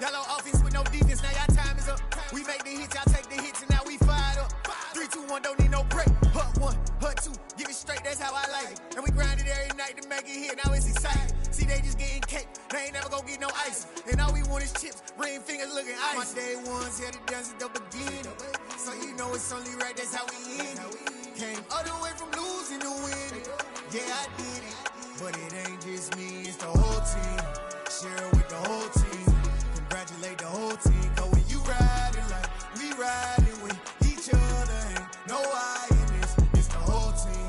Y'all on offense with no defense, now y'all time is up. We make the hits, y'all take the hits, and now we fired up. 3, 2, 1, don't need no break. Hut 1, hut 2, give it straight, that's how I like it. And we grind it every night to make it hit, now it's exciting. See, they just getting cake, they ain't never gonna get no ice. And all we want is chips, ring fingers looking ice. My day ones here to dance at the beginning. So you know it's only right, that's how we end it. Came all the way from losing to winning. Yeah, I did it. But it ain't just me, it's the whole team. Share it with the whole team. Congratulate the whole team. Cause when you riding like we riding with each other, ain't no I in this. It's the whole team.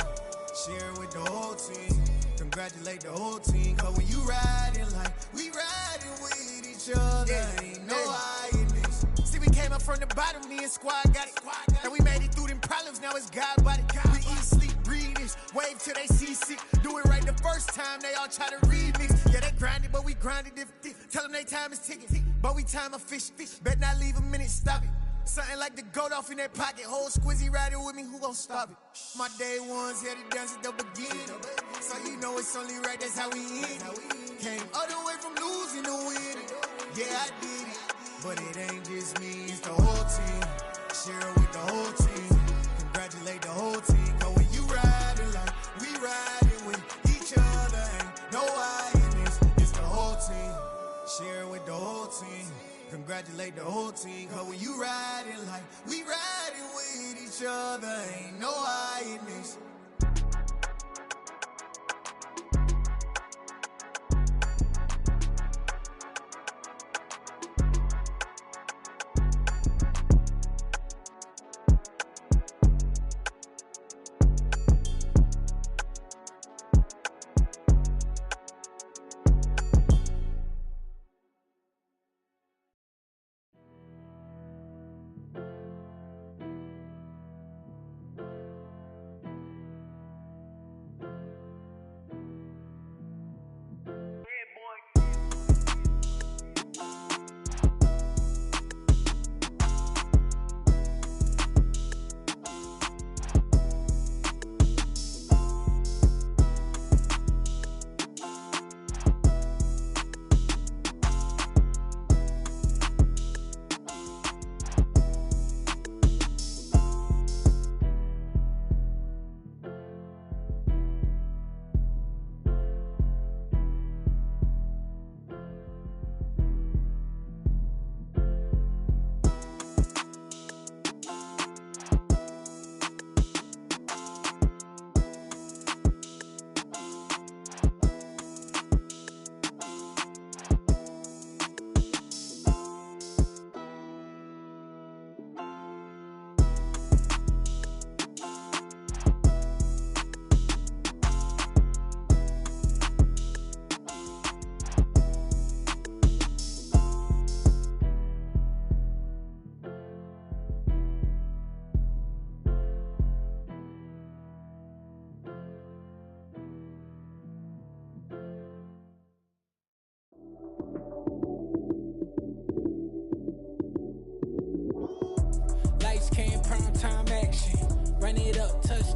Share it with the whole team. Congratulate the whole team. Cause when you riding like we riding with each other, ain't no I in this. See, we came up from the bottom, me and squad got it. And we made it through them problems, now it's God body. We eat, sleep, breathe this. Wave till they see sick. Do it right the first time, they all try to remix. Yeah, they grinded, but we grinded different. Tell them they time is ticking, but we time a fish. Bet not leave a minute, stop it. Something like the goat off in that pocket. Whole squizzy riding with me, who gon' stop it? My day ones here to dance at the beginning. So you know it's only right, that's how we end it. Came all the way from losing to winning. Yeah, I did it. But it ain't just me, it's the whole team. Share it with the whole team. Congratulate the whole team. Cause when you riding like we riding with each other, ain't no I in this. It's the whole team. Share it with the whole team. Congratulate the whole team. Cause when you riding like we riding with each other, ain't no I in this.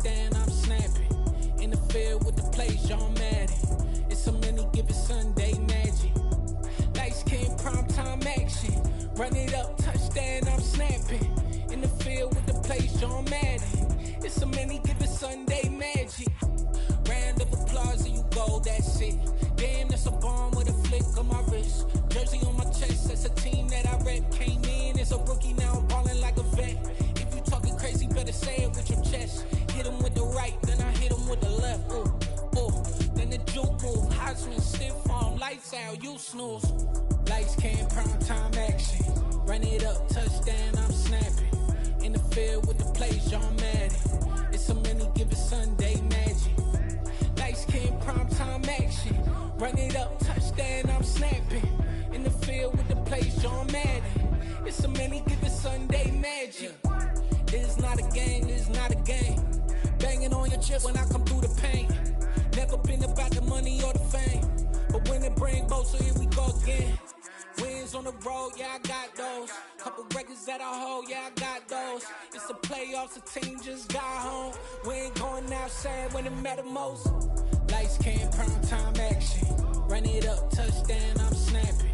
touchdown, I'm snapping. In the field with the plays, John Madden. It's a many given Sunday magic. Lights came primetime action. Run it up, touchdown, I'm snapping. In the field with the plays, John Madden. It's a many given Sunday magic. Round of applause and you go, that's it. Damn, that's a bomb with a flick on my wrist. Jersey on my chest, that's a team that I rep. Came in as a rookie, now I'm ballin' like a vet. If you talking crazy, better say it with your chest. Hit him with the right, then I hit him with the left. Ooh, ooh, then the juke move. Heisman stiff arm, lights out, you snooze. Lights came, prime time action. Run it up, touchdown, I'm snapping. In the field with the plays, John Madden. It's a many given Sunday magic. Lights came, prime time action. Run it up, touchdown, I'm snapping. In the field with the plays, John Madden. It's a many given Sunday magic. This is not a game, this is not a game. Banging on your chip when I come through the paint. Never been about the money or the fame. But when it bring both, so here we go again. Wins on the road, yeah, I got those. Couple records that I hold, yeah, I got those. It's the playoffs, the team just got home. We ain't going outside when it matter most. Lights came, prime time action. Run it up, touchdown, I'm snapping.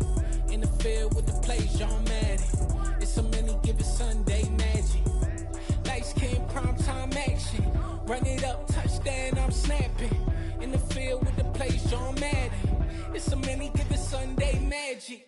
In the field with the plays, John Madden. It's a many given Sunday magic. Lights came, prime time action. Run it up, touchdown, I'm snapping. In the field with the plays, John Madden. It's a many given Sunday magic.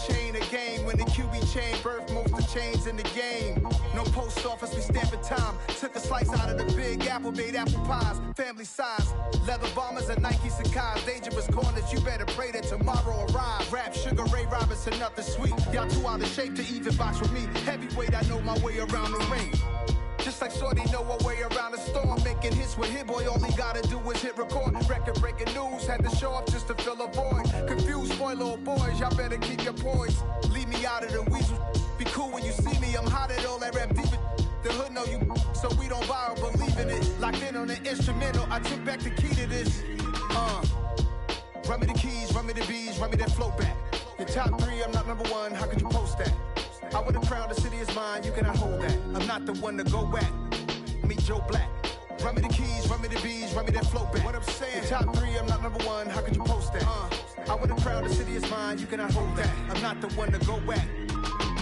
Chain a game when the QB chain birthed most of chains in the game. No post office, we stamping time. Took a slice out of the big apple, made apple pies, family size. Leather bombers and Nike Sacai's. Dangerous corners, you better pray that tomorrow arrives. Rap, Sugar Ray Robinson, nothing sweet. Y'all too out of shape to even box with me. Heavyweight, I know my way around the ring. Just like Shorty know her way around the storm. Making hits with Hit Boy, all he gotta do is hit record. Record-breaking news, had to show up just to fill a void. Confused, spoiled little boys, y'all better keep your poise. Leave me out of the weasel. Be cool when you see me, I'm hot at all that rap deep. The hood know you, so we don't borrow, believe in it. Locked in on the instrumental, I took back the key to this. Run me the keys, run me the bees, run me that flow back. Your top 3, I'm not number 1, how could you post that? I would've crowned the city is mine, you cannot hold that. I'm not the one to go back. Meet Joe Black. Run me the keys, run me the bees, run me that flow back. What I'm saying, top 3, I'm not number 1, how could you post that? I would've crowned the city is mine, you cannot hold that. I'm not the one to go back.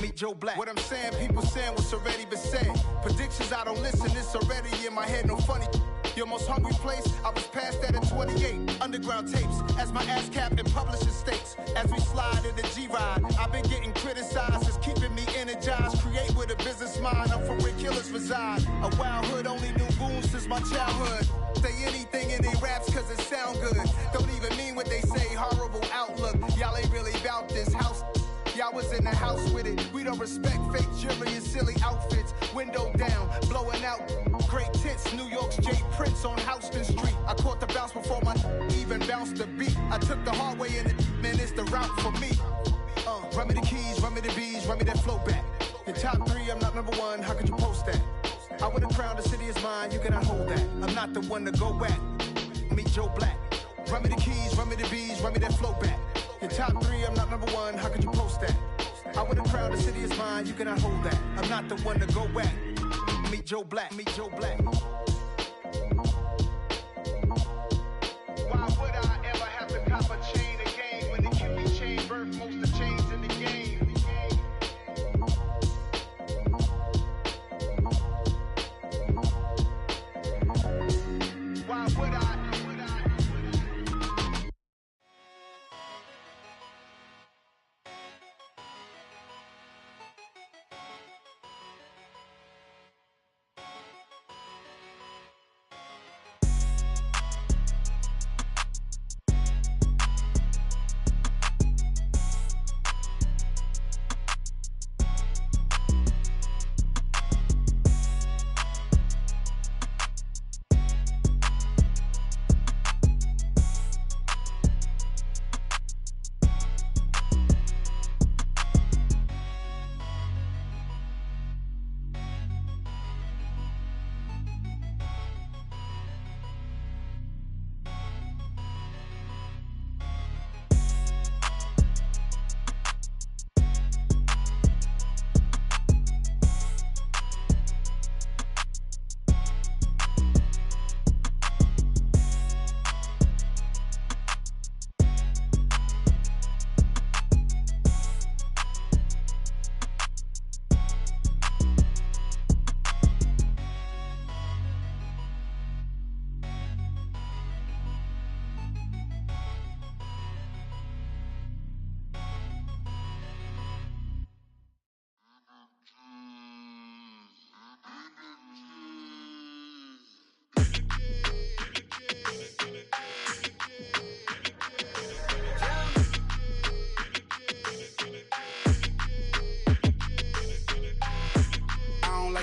Meet Joe Black. What I'm saying, people saying what's already been said. Predictions, I don't listen, it's already in my head, no funny. Your most hungry place, I was past that at 28. Underground tapes, as my ass cap in publishing states. As we slide in the G-Ride, I've been getting criticized, it's keeping me energized. Create with a business mind, I'm from where killers reside. A wild hood, only knew goons since my childhood. Say anything in they raps cause it sound good. Don't even mean what they say, horrible outlook. Y'all ain't really about this house. Y'all I was in the house with it. We don't respect fake jewelry and silly outfits. Window down, blowing out great tits. New York's J. Prince on Houston Street. I caught the bounce before my even bounced the beat. I took the hard way in it, man, it's the route for me. Run me the keys, run me the bees, run me that flow back. In top 3, I'm not number 1, how could you post that? I would have crowned the city is mine, you cannot hold that. I'm not the one to go back. Meet Joe Black. Run me the keys, run me the bees, run me that flow back. In top 3, I'm not number 1, how could you post that? I would have crowned the city is mine, you cannot hold that. I'm not the one to go back. Meet Joe Black, meet Joe Black. Why would I ever have to cop a chain again when the QB chain birthed most of the chains in the game? Why would I?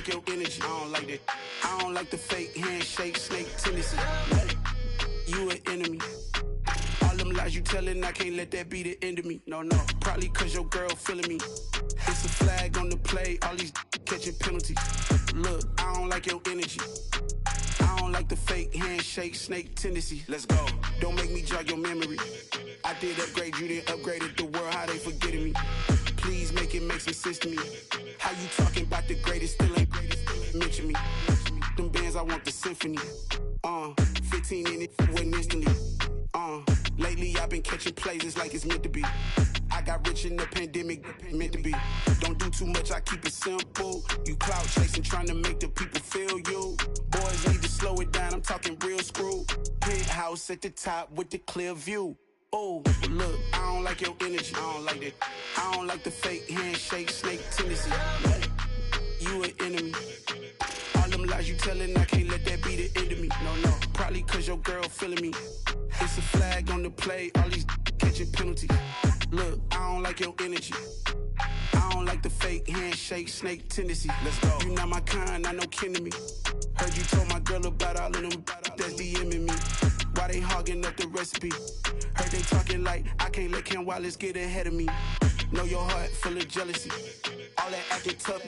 Your energy, I don't like that. I don't like the fake handshake, snake tendency. You an enemy. All them lies you telling, I can't let that be the end of me. No, probably cause your girl feeling me. It's a flag on the play, all these catching penalties. Look, I don't like your energy. I don't like the fake handshake, snake tendency. Let's go. Don't make me jog your memory. I did upgrade, you didn't upgrade it. The world, how they forgetting me. Please make it make some sense to me. How you talking about the greatest, still ain't mention me. Them bands, I want the symphony. 15 in it, wasn't instantly. Lately I've been catching plays, it's like it's meant to be. I got rich in the pandemic, meant to be. Don't do too much, I keep it simple. You clout chasing, trying to make the people feel you. Boys need to slow it down, I'm talking real screw. Penthouse at the top with the clear view. Oh, look, I don't like your energy, I don't like that. I don't like the fake handshake, snake tendency. You an enemy. All them lies you telling, I can't let that be the end of me. No, probably cause your girl feeling me. It's a flag on the play, all these catching penalties. Look, I don't like your energy. I don't like the fake handshake, snake tendency. Let's go. You not my kind, I know kin to me. Heard you told my girl about all of them that's DMing me. Why they hogging up the recipe? Heard they talking like I can't let Ken Wallace get ahead of me. Know your heart full of jealousy. All that acting tough,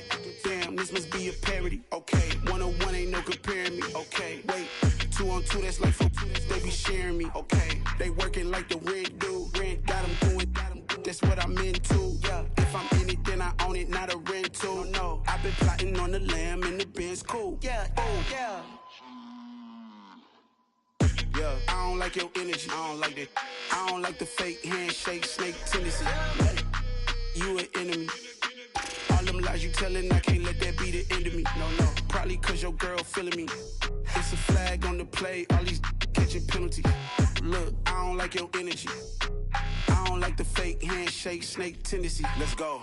damn, this must be a parody. Okay, 1-on-1 ain't no comparing me. Okay, wait, 2-on-2, that's like for they be sharing me. Okay, they working like the rent do. Rent got them doing, that's what I'm into. Yeah, if I'm in it, then I own it, not a rental. No, I've been plotting on the lamb and the Benz cool. Yeah, oh, yeah. Yeah, I don't like your energy, I don't like that. I don't like the fake handshake, snake tendency. You an enemy. All them lies you telling, I can't let that be the end of me. No, probably cause your girl feeling me. It's a flag on the play, all these catching penalties. Look, I don't like your energy. I don't like the fake handshake, snake tendency. Let's go.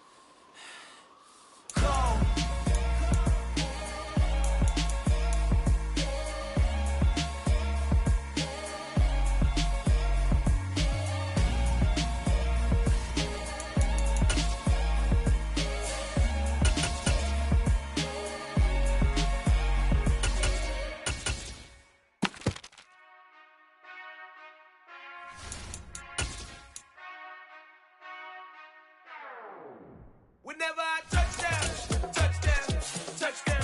Whenever I touchdown, touchdown, touchdown.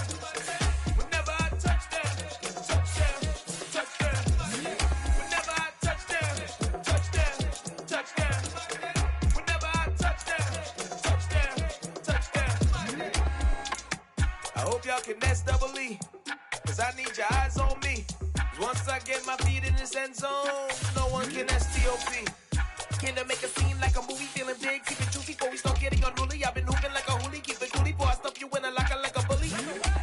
Whenever I touchdown, touchdown, touchdown. Whenever I touchdown, touchdown, touchdown. Whenever I touchdown, touchdown, touchdown. I hope y'all can nest double E, cause I need your eyes on me. Once I get my feet in this end zone, no one can STOP. Can to make a scene like a movie, feeling big, keep it juicy before we start getting unruly. I've been hooping like a hoolie, keep it coolie before I stuff you in a locker like a bully.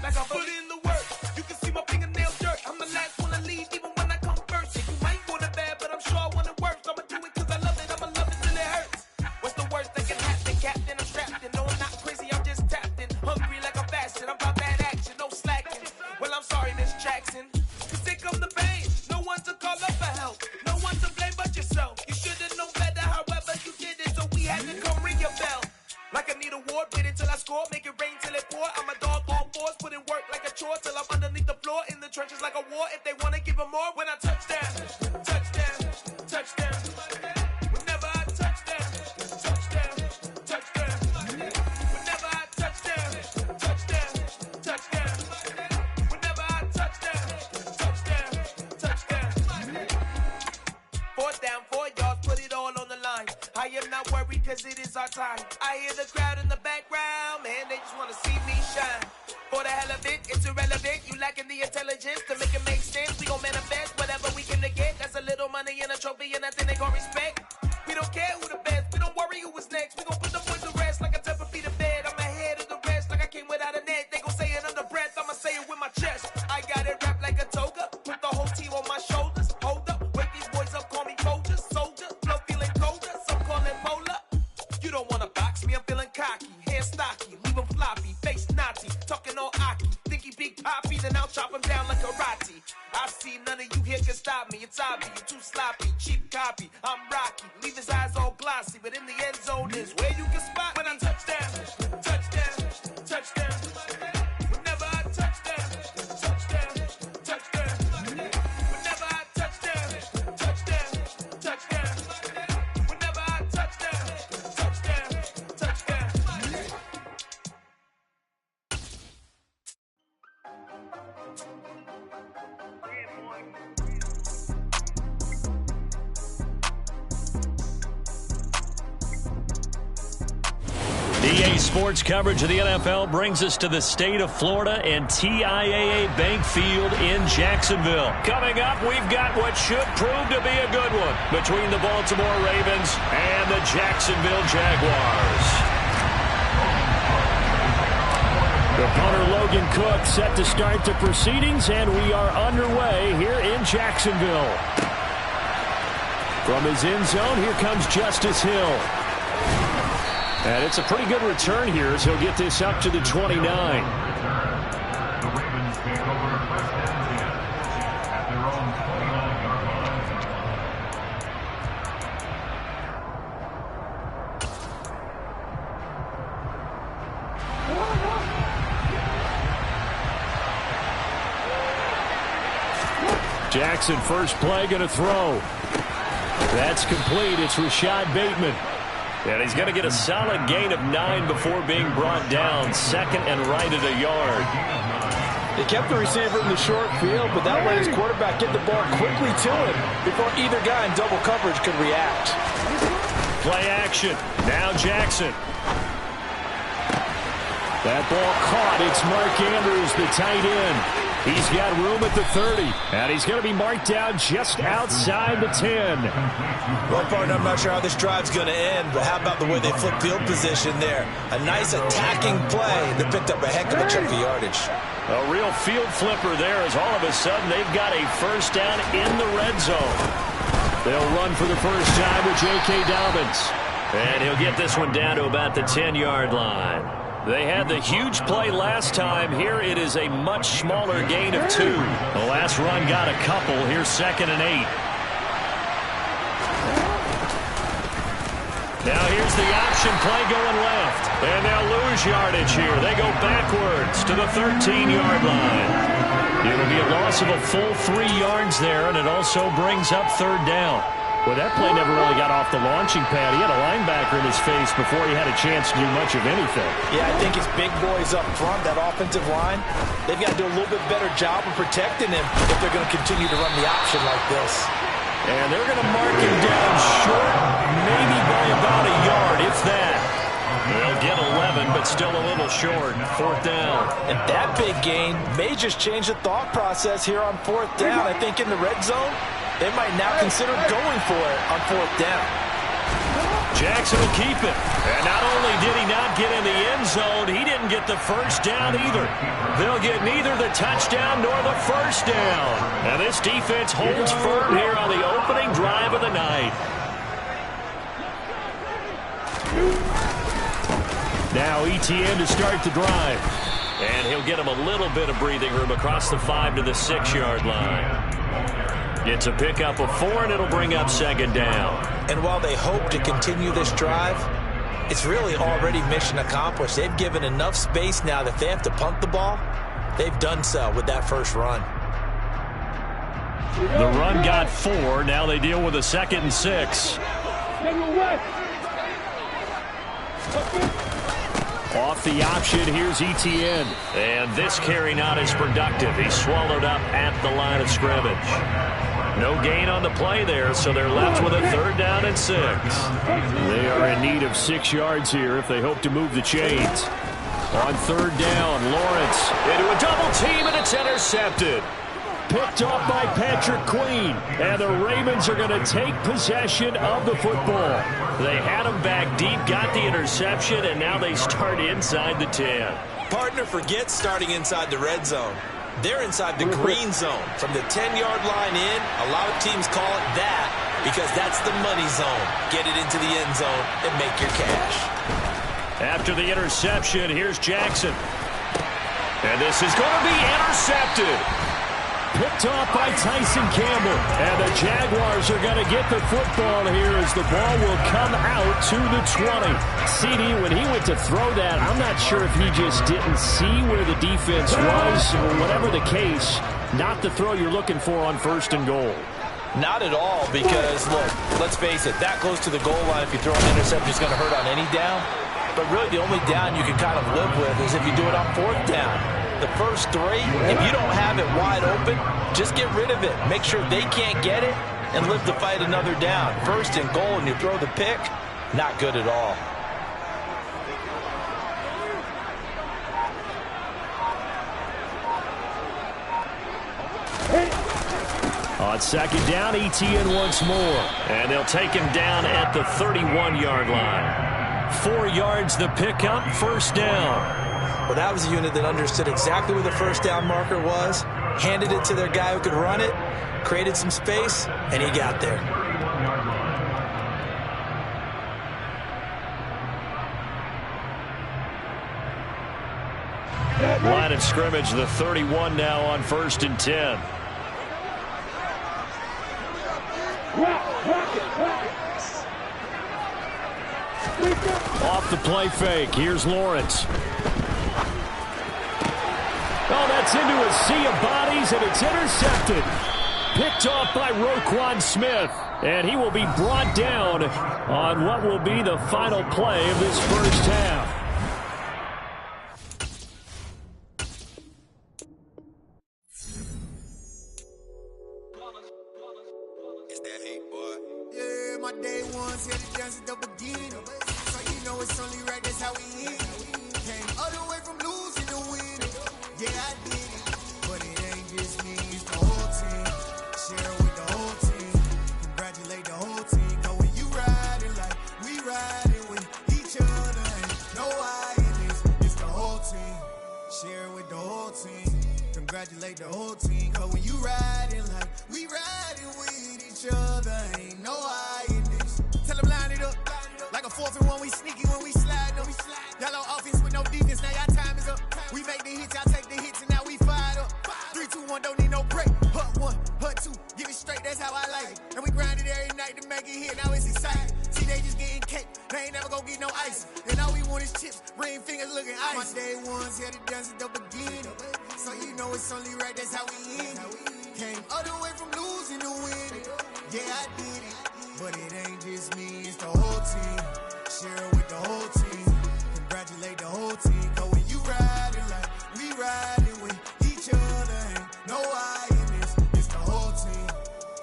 Like I put in the work, you can see my fingernails dirt. I'm the last one to leave, even when I come first. You might want it bad, but I'm sure I want it worse. I'ma do it cause I love it, I'ma love it till it hurts. What's the worst that can happen, Captain? I'm strapped in, no I'm not crazy, I'm just tapped in. Hungry like I'm fasting, I'm about that action, no slacking. Well I'm sorry, Miss Jackson, cause here come the pain. No one to call up for help, no one to blame but yourself. You should've known better, however you did it, so we had to come ring your bell. Like I need a ward, wait until I score, make it rain till it pour. I'm a dog on fours, put in work like a chore till I'm underneath the floor, in the trenches like a war. If they wanna give them more, when I touchdown, touchdown, touchdown. Whenever I touchdown, touchdown, touchdown. Whenever I touchdown, touchdown, touchdown. Whenever I touchdown, touchdown, touchdown. 4th down, 4 yards, put it all on the line. I am not worried cause it is our time. I hear the crowd in the background, man, they just wanna see me shine. For the hell of it, it's irrelevant. You lacking the intelligence to make it make sense. We gon' manifest whatever we can to get. That's a little money and a trophy and nothing they gon' respect. We don't care who the best, we don't worry who was next. We gon' put them boys to rest like a 10 feet of bed. I'm ahead of the rest like I came without a net. They gon' say it under breath, I'ma say it with my chest. I got it wrapped like a toga, put the whole team on my shoulders. Hold up, wake these boys up, call me Folger, soldier. Flow feeling colder, some call it polar. You don't wanna box me, I'm feeling cocky. Hair stocky, leave him floppy, face naughty. Talking all aki, think he big poppy, then I'll chop him down like karate. I see none of you here can stop me. It's obvious, you're too sloppy, cheap copy. I'm Rocky, leave his eyes all glossy, but in the end zone is where you can spot when I touchdown, touchdown, touchdown. Whenever I touchdown, touchdown, touchdown. Whenever I touchdown, touchdown, touchdown. Whenever I touchdown, touchdown, touchdown. EA Sports coverage of the NFL brings us to the state of Florida and TIAA Bank Field in Jacksonville. Coming up, we've got what should prove to be a good one between the Baltimore Ravens and the Jacksonville Jaguars. The punter Logan Cook set to start the proceedings, and we are underway here in Jacksonville. From his end zone, here comes Justice Hill. And it's a pretty good return here as he'll get this up to the 29. The Ravens take over first and 10 at their own 29-yard line. Jackson, first play, going to throw. That's complete. It's Rashad Bateman. And he's going to get a solid gain of 9 before being brought down. Second and right at a yard. They kept the receiver in the short field, but that let his quarterback get the ball quickly to him before either guy in double coverage could react. Play action. Now Jackson. That ball caught. It's Mark Andrews, the tight end. He's got room at the 30, and he's going to be marked down just outside the 10. Well, partner, I'm not sure how this drive's going to end, but how about the way they flip field position there? A nice attacking play that picked up a heck of a chunk of yardage. A real field flipper there as all of a sudden they've got a first down in the red zone. They'll run for the first time with J.K. Dobbins. And he'll get this one down to about the 10-yard line. They had the huge play last time. Here it is a much smaller gain of 2. The last run got a couple. Here's 2nd and 8. Now here's the option play going left. And they'll lose yardage here. They go backwards to the 13-yard line. It'll be a loss of a full 3 yards there, and it also brings up 3rd down. Well, that play never really got off the launching pad. He had a linebacker in his face before he had a chance to do much of anything. Yeah, I think his big boys up front, that offensive line, they've got to do a little bit better job of protecting him if they're going to continue to run the option like this. And they're going to mark him down short, maybe by about a yard, if that. They'll get 11, but still a little short. 4th down. And that big gain may just change the thought process here on 4th down. I think in the red zone, they might now consider going for it on 4th down. Jackson will keep it. And not only did he not get in the end zone, he didn't get the first down either. They'll get neither the touchdown nor the first down. And this defense holds firm here on the opening drive of the night. Now Etienne to start the drive. And he'll get him a little bit of breathing room across the 5 to the 6-yard line. Gets a pickup of 4, and it'll bring up 2nd down. And while they hope to continue this drive, it's really already mission accomplished. They've given enough space now that they have to punt the ball. They've done so with that first run. The run got 4. Now they deal with a 2nd and 6. Off the option, here's Etienne. And this carry not as productive. He's swallowed up at the line of scrimmage. No gain on the play there, so they're left with a 3rd down and 6. They are in need of 6 yards here if they hope to move the chains. On 3rd down, Lawrence into a double team, and it's intercepted. Picked off by Patrick Queen, and the Ravens are going to take possession of the football. They had him back deep, got the interception, and now they start inside the 10. Partner forgets starting inside the red zone. They're inside the green zone. From the 10-yard line in, a lot of teams call it that because that's the money zone. Get it into the end zone and make your cash. After the interception, here's Jackson. And this is going to be intercepted. Picked off by Tyson Campbell. And the Jaguars are going to get the football here as the ball will come out to the 20. CD, when he went to throw that, I'm not sure if he just didn't see where the defense was or whatever the case. Not the throw you're looking for on 1st and goal. Not at all because, look, let's face it, that close to the goal line, if you throw an interception, it's going to hurt on any down. But really the only down you can kind of live with is if you do it on 4th down. The first 3, if you don't have it wide open, just get rid of it. Make sure they can't get it and live to fight another down. 1st and goal and you throw the pick, not good at all. On 2nd down, Etienne once more. And they'll take him down at the 31-yard line. 4 yards the pickup, 1st down. Well, that was a unit that understood exactly where the 1st down marker was, handed it to their guy who could run it, created some space, and he got there. Line of scrimmage, the 31 now on 1st and 10. Off the play fake, here's Lawrence. Oh, that's into a sea of bodies, and it's intercepted. Picked off by Roquan Smith, and he will be brought down on what will be the final play of this first half. It's that hate, boy. Yeah, my day ones here to dance at the beginning. So you know it's only right, that's how we end. Came all the way from losing to winning. Yeah, I did it, but it ain't just me, it's the whole team. Share it with the whole team. Congratulate the whole team. Cause when you riding like we riding with each other, ain't no I in this, it's the whole team. Share it with the whole team. Congratulate the whole team. Cause when you riding like we riding with each other, ain't no I in this. Tell them line it up. Like a 4th and 1, we sneaky when we slide them. Y'all on offense with no defense, now y'all time is up. We make the hits, y'all take the hits, and now we fired up. 3, 2, 1, don't need no break. Hut 1, hut 2, give it straight, that's how I like it. And we grind it every night to make it hit, now it's exciting. See, they just getting cake, they ain't never gonna get no ice. And all we want is chips, ring fingers looking ice. My day ones here to dance at the beginning. So you know it's only right, that's how we end. Came all the way from losing to winning. Yeah, I did it. But it ain't just me, it's the whole team. Share it with the whole team. Congratulate the whole team. Cause when you riding like we riding with each other, ain't no I in this. It's the whole team.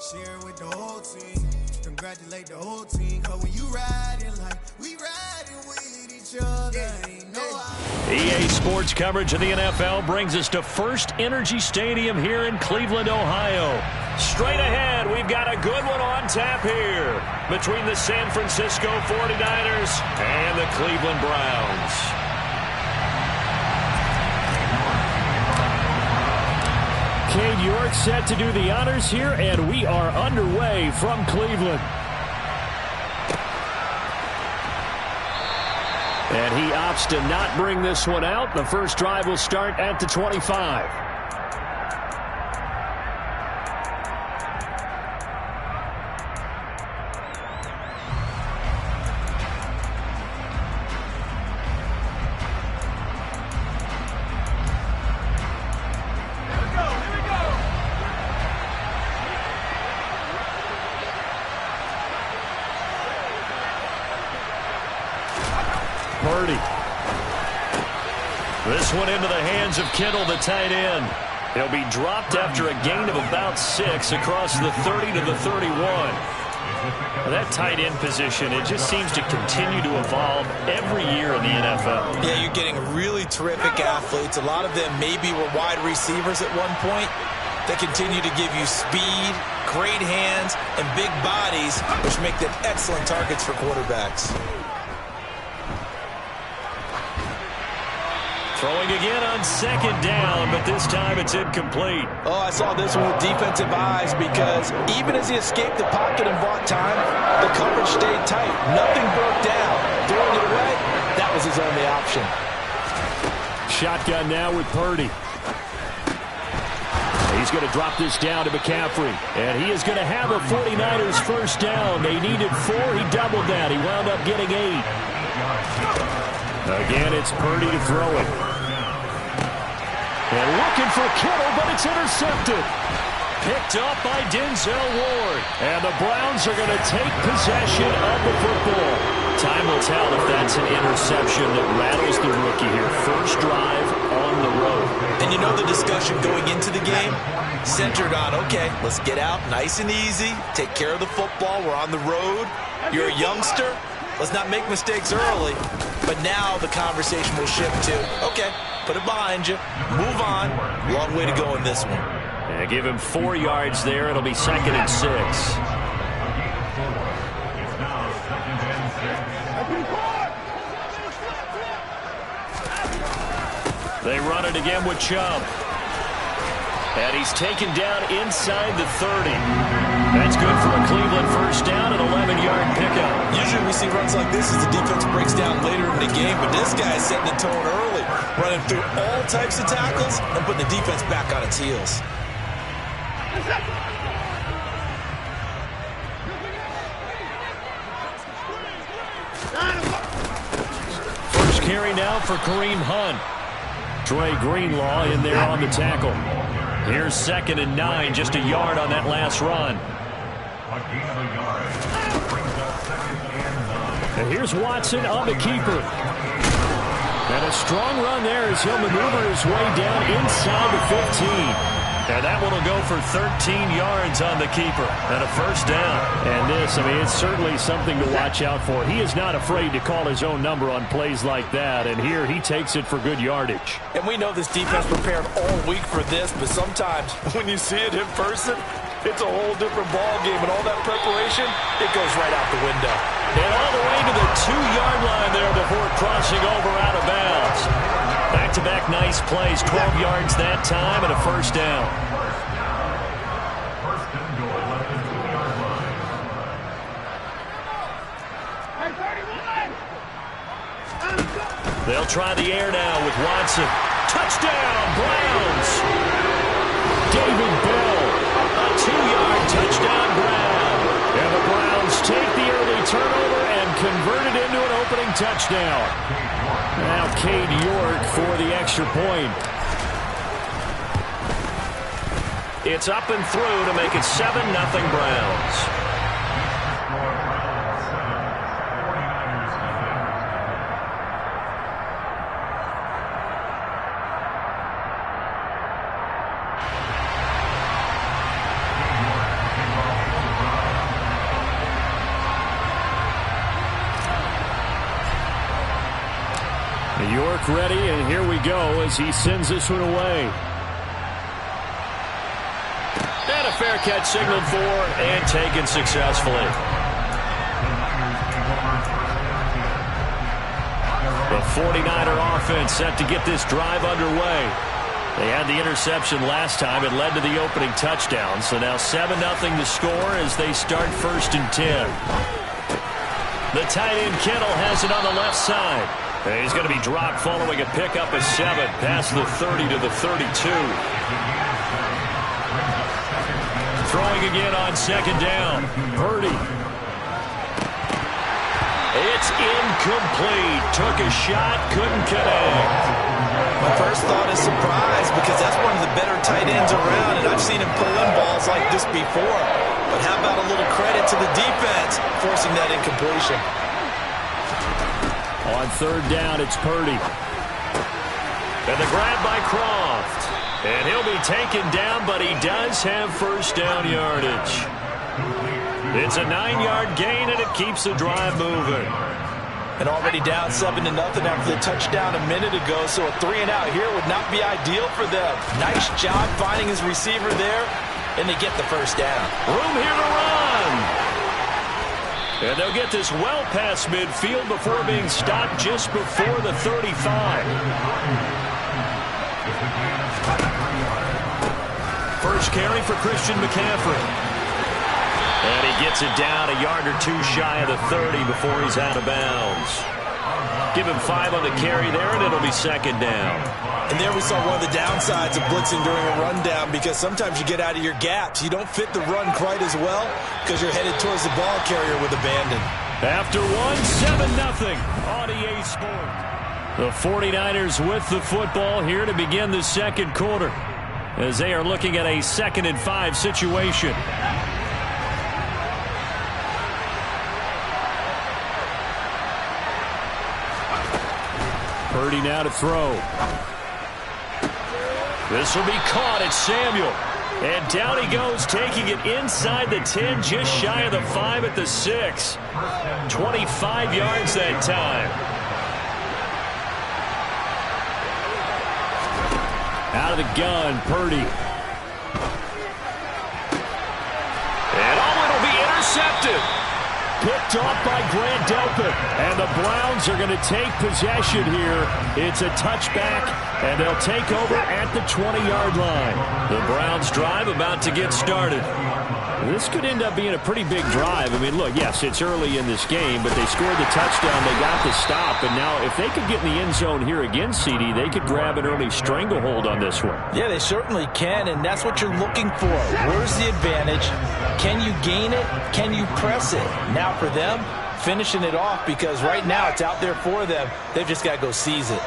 Share it with the whole team. Congratulate the whole team. Cause when you riding like we riding with each other, ain't no I. EA Sports coverage of the NFL brings us to First Energy Stadium here in Cleveland, Ohio. Straight ahead, we've got a good one on tap here between the San Francisco 49ers and the Cleveland Browns. Cade York set to do the honors here, and we are underway from Cleveland. And he opts to not bring this one out. The first drive will start at the 25. This one into the hands of Kittle, the tight end. He'll be dropped after a gain of about 6 across the 30 to the 31. That tight end position, it just seems to continue to evolve every year in the NFL. Yeah, you're getting really terrific athletes. A lot of them maybe were wide receivers at one point. They continue to give you speed, great hands, and big bodies, which make them excellent targets for quarterbacks. Throwing again on second down, but this time it's incomplete. Oh, I saw this one with defensive eyes because even as he escaped the pocket and bought time, the coverage stayed tight. Nothing broke down. Throwing it away, that was his only option. Shotgun now with Purdy. He's going to drop this down to McCaffrey. And he is going to have a 49ers first down. They needed 4. He doubled that. He wound up getting 8. Again, it's Purdy to throw it. And looking for Kittle, but it's intercepted. Picked up by Denzel Ward. And the Browns are going to take possession of the football. Time will tell if that's an interception that rattles the rookie here. First drive on the road. And you know the discussion going into the game? Centered on, okay, let's get out nice and easy. Take care of the football. We're on the road. You're a youngster. Let's not make mistakes early. But now the conversation will shift to, okay, put it behind you, move on. Long way to go in this one. And give him 4 yards there. It'll be 2nd and 6. They run it again with Chubb. And he's taken down inside the 30. That's good for a Cleveland first down, an 11-yard pickup. Usually we see runs like this as the defense breaks down later in the game, but this guy is setting the tone early, running through all types of tackles and putting the defense back on its heels. First carry now for Kareem Hunt. Dre Greenlaw in there on the tackle. Here's 2nd and 9, just a yard on that last run. And here's Watson on the keeper. And a strong run there as he'll maneuver his way down inside the 15. And that one will go for 13 yards on the keeper and a first down. And this, I mean, it's certainly something to watch out for. He is not afraid to call his own number on plays like that. And here he takes it for good yardage. And we know this defense prepared all week for this, but sometimes when you see it in person, it's a whole different ball game. And all that preparation, it goes right out the window. And all the way to the 2-yard line there before crossing over out of bounds. Back-to-back nice plays, 12 yards that time and a first down. They'll try the air now with Watson. Touchdown, Browns! David Bell, a 2-yard touchdown Brown. And the Browns take the early turnover and convert it into an opening touchdown. Now Cade York for the extra point. It's up and through to make it 7-0 Browns. York ready, and here we go as he sends this one away. And a fair catch signaled for and taken successfully. The 49er offense set to get this drive underway. They had the interception last time. It led to the opening touchdown. So now 7-0 to score as they start 1st and 10. The tight end Kittle has it on the left side. And he's going to be dropped following a pickup of 7 past the 30 to the 32. Throwing again on 2nd down. Purdy. It's incomplete. Took a shot, couldn't connect. My first thought is surprise because that's one of the better tight ends around, and I've seen him pull in balls like this before. But how about a little credit to the defense forcing that incompletion? On 3rd down, it's Purdy. And the grab by Croft. And he'll be taken down, but he does have 1st down yardage. It's a 9-yard gain, and it keeps the drive moving. And already down 7-0 after the touchdown a minute ago, so a 3-and-out here would not be ideal for them. Nice job finding his receiver there, and they get the 1st down. Room here to run. And they'll get this well past midfield before being stopped just before the 35. First carry for Christian McCaffrey. And he gets it down a yard or 2 shy of the 30 before he's out of bounds. Give him 5 on the carry there, and it'll be 2nd down. And there we saw one of the downsides of blitzing during a rundown because sometimes you get out of your gaps. You don't fit the run quite as well because you're headed towards the ball carrier with abandon. After 7-0 on EA Sport. The 49ers with the football here to begin the 2nd quarter as they are looking at a 2nd and 5 situation. Purdy now to throw. This will be caught at Samuel. And down he goes, taking it inside the 10, just shy of the 5 at the 6. 25 yards that time. Out of the gun, Purdy. And it'll be intercepted. Picked off by Grant Delpit. And the Browns are going to take possession here. It's a touchback, and they'll take over at the 20-yard line. The Browns drive about to get started. This could end up being a pretty big drive. I mean, look, yes, it's early in this game, but they scored the touchdown. They got the stop. And now if they could get in the end zone here again, CD, they could grab an early stranglehold on this one. Yeah, they certainly can, and that's what you're looking for. Where's the advantage? Can you gain it? Can you press it? Now for them, finishing it off because right now it's out there for them. They've just got to go seize it.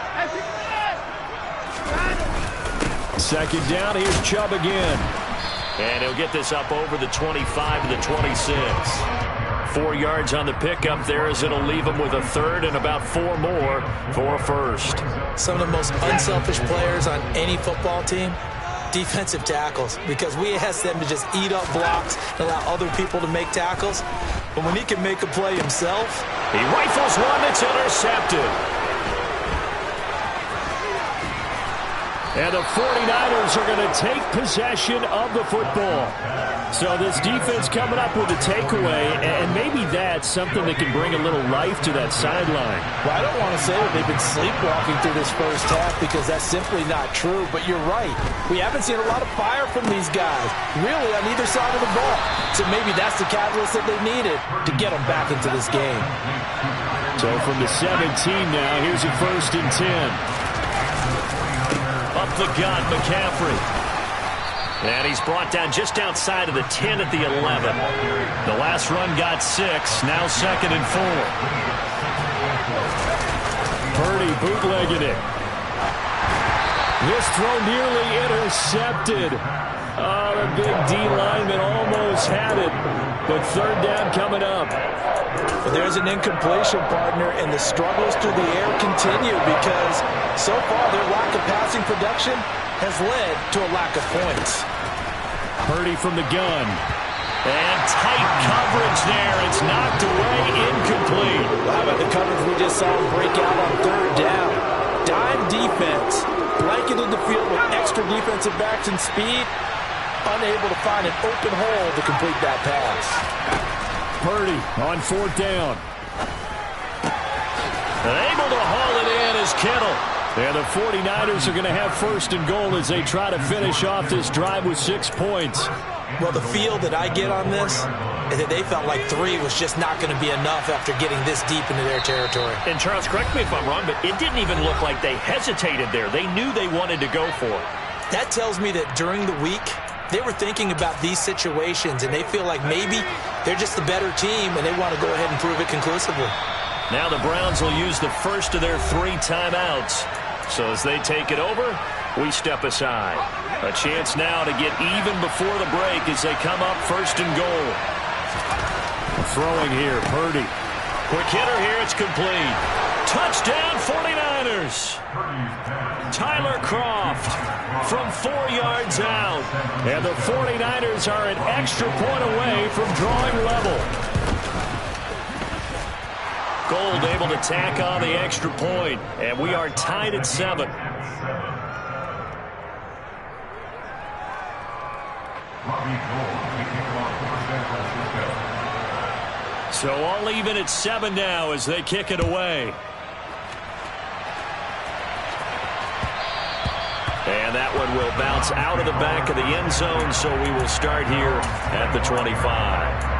2nd down, here's Chubb again. And he'll get this up over the 25 to the 26. 4 yards on the pickup there as it'll leave him with a 3rd and about 4 more for a 1st. Some of the most unselfish players on any football team, defensive tackles, because we ask them to just eat up blocks and allow other people to make tackles. But when he can make a play himself, he rifles one that's intercepted. And the 49ers are going to take possession of the football. So this defense coming up with a takeaway, and maybe that's something that can bring a little life to that sideline. Well, I don't want to say that they've been sleepwalking through this first half because that's simply not true, but you're right. We haven't seen a lot of fire from these guys, really, on either side of the ball. So maybe that's the catalyst that they needed to get them back into this game. So from the 17 now, here's a 1st and 10. Up the gun, McCaffrey. And he's brought down just outside of the 10 at the 11. The last run got 6. Now 2nd and 4. Purdy bootlegging it. This throw nearly intercepted. Oh, the big D lineman almost had it. But 3rd down coming up. But there's an incompletion, partner, and the struggles through the air continue because so far their lack of passing production has led to a lack of points. Purdy from the gun. And tight coverage there. It's knocked away, incomplete. Well, how about the coverage we just saw him break out on 3rd down? dime defense blanketed the field with extra defensive backs and speed, unable to find an open hole to complete that pass. Purdy on 4th down. Able to haul it in is Kittle. And the 49ers are going to have 1st and goal as they try to finish off this drive with 6 points. Well, the feel that I get on this is that they felt like 3 was just not going to be enough after getting this deep into their territory. And Charles, correct me if I'm wrong, but it didn't even look like they hesitated there. They knew they wanted to go for it. That tells me that during the week, they were thinking about these situations, and they feel like maybe they're just the better team, and they want to go ahead and prove it conclusively. Now the Browns will use the first of their 3 timeouts. So as they take it over, we step aside. A chance now to get even before the break as they come up 1st and goal. Throwing here, Purdy. Quick hitter here, it's complete. Touchdown 49ers. Tyler Kroft from 4 yards out. And the 49ers are an extra point away from drawing level. Gold able to tack on the extra point, and we are tied at 7. So all even at 7 now as they kick it away. And that one will bounce out of the back of the end zone, so we will start here at the 25.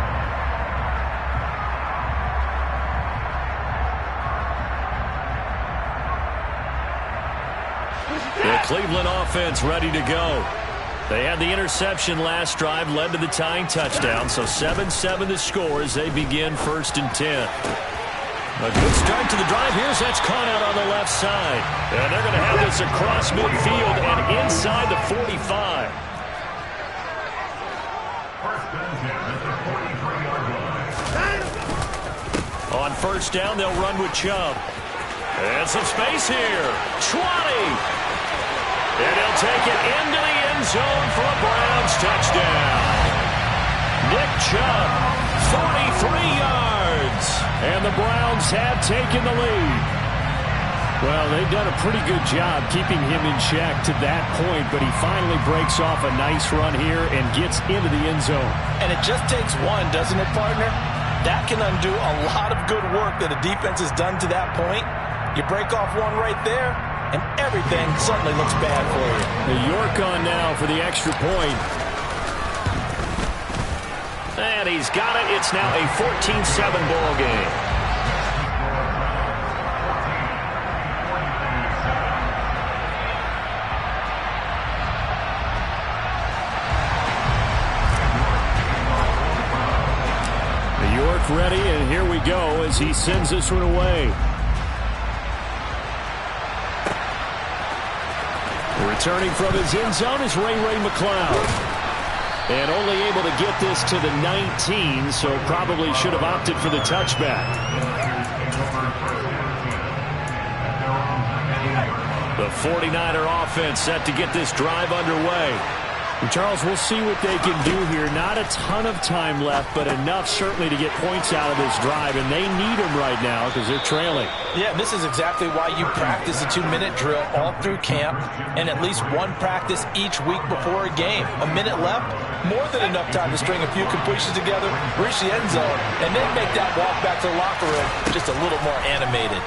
The Cleveland offense ready to go. They had the interception last drive, led to the tying touchdown, so 7-7 the score as they begin 1st and 10. A good start to the drive. Here's that's caught out on the left side. And they're going to have this across midfield and inside the 45. On 1st down, they'll run with Chubb. And some space here. 20. And he'll take it into the end zone for a Browns touchdown. Nick Chubb, 43 yards. And the Browns have taken the lead. Well, they've done a pretty good job keeping him in check to that point, but he finally breaks off a nice run here and gets into the end zone. And it just takes one, doesn't it, partner? That can undo a lot of good work that a defense has done to that point. You break off one right there, and everything suddenly looks bad for you. The York on now for the extra point. And he's got it. It's now a 14-7 ball game. The York ready, and here we go as he sends this one away. Returning from his end zone is Ray McCloud. And only able to get this to the 19, so probably should have opted for the touchback. The 49er offense set to get this drive underway. And Charles, we'll see what they can do here. Not a ton of time left, but enough certainly to get points out of this drive, and they need them right now because they're trailing. Yeah, this is exactly why you practice a 2-minute drill all through camp and at least one practice each week before a game. A minute left, more than enough time to string a few completions together, reach the end zone, and then make that walk back to the locker room just a little more animated.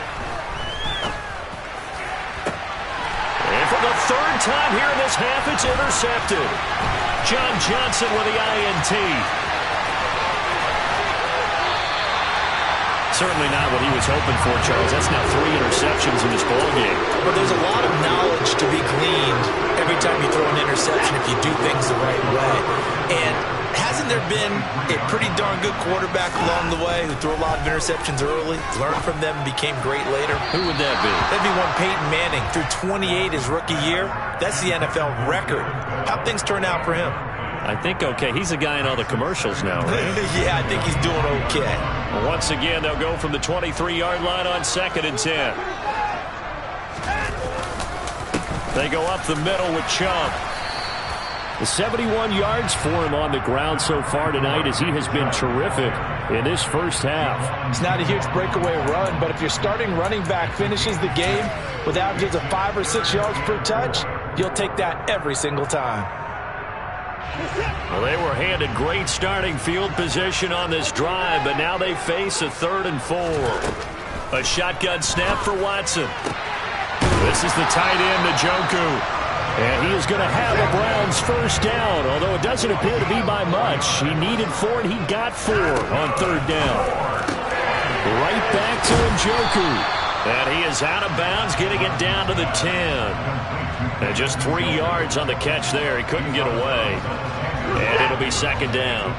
And for the 3rd time here in this half, it's intercepted. John Johnson with the INT. Certainly not what he was hoping for, Charles. That's now 3 interceptions in this ballgame. But there's a lot of knowledge to be gleaned every time you throw an interception if you do things the right way. And hasn't there been a pretty darn good quarterback along the way who threw a lot of interceptions early, learned from them, and became great later? Who would that be? That'd be one Peyton Manning. Threw 28 his rookie year. That's the NFL record. How'd things turn out for him? I think okay. He's the guy in all the commercials now, right? Yeah, I think he's doing okay. Once again, they'll go from the 23-yard line on 2nd and 10. They go up the middle with Chubb. The 71 yards for him on the ground so far tonight as he has been terrific. in this first half. It's not a huge breakaway run, but if your starting running back finishes the game with averages of 5 or 6 yards per touch, you'll take that every single time. Well, they were handed great starting field position on this drive, but now they face a 3rd and 4. A shotgun snap for Watson. This is the tight end, Njoku. And he is going to have a Browns first down, although it doesn't appear to be by much. He needed 4, and he got 4 on 3rd down. Right back to Njoku. And he is out of bounds, getting it down to the 10. And just 3 yards on the catch there. He couldn't get away. And it'll be 2nd down.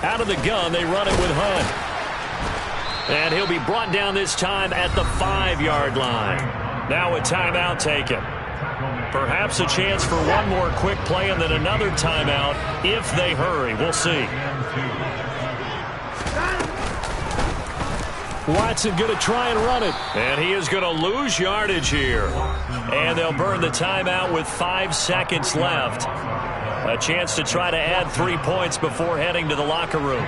Out of the gun, they run it with Hunt. And he'll be brought down this time at the 5-yard line. Now a timeout taken. Perhaps a chance for one more quick play and then another timeout if they hurry. We'll see. Watson going to try and run it. And he is going to lose yardage here. And they'll burn the timeout with 5 seconds left. A chance to try to add 3 points before heading to the locker room.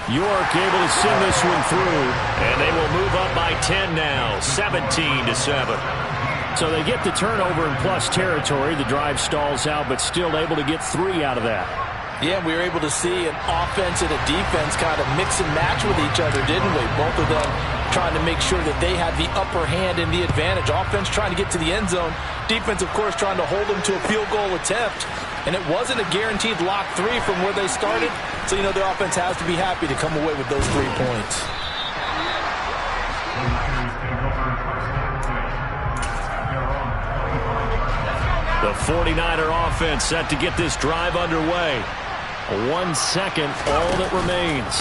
York able to send this one through, and they will move up by 10 now, 17-7. So they get the turnover in plus territory. The drive stalls out, but still able to get 3 out of that. Yeah, we were able to see an offense and a defense kind of mix and match with each other, didn't we? Both of them trying to make sure that they had the upper hand and the advantage. Offense trying to get to the end zone. Defense, of course, trying to hold them to a field goal attempt. And it wasn't a guaranteed lock 3 from where they started. So, you know, the offense has to be happy to come away with those 3 points. The 49er offense set to get this drive underway. 1 second, all that remains.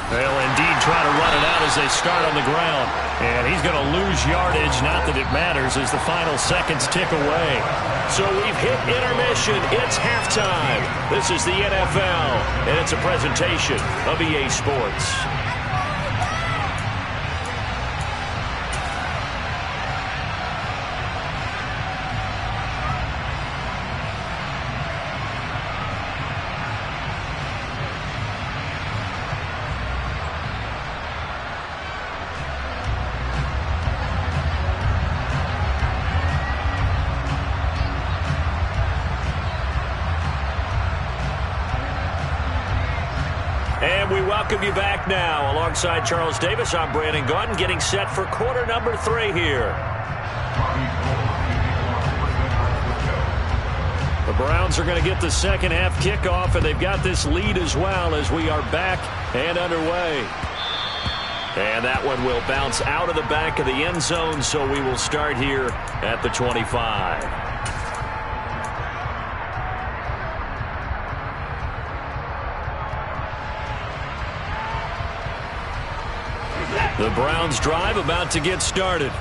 They'll indeed try to run it out as they start on the ground. And he's going to lose yardage, not that it matters, as the final seconds tick away. So we've hit intermission. It's halftime. This is the NFL, and it's a presentation of EA Sports. And we welcome you back now. Alongside Charles Davis, I'm Brandon Gaudin, getting set for quarter number 3 here. The Browns are going to get the second half kickoff, and they've got this lead as well as we are back and underway. And that one will bounce out of the back of the end zone, so we will start here at the 25. The Browns drive about to get started.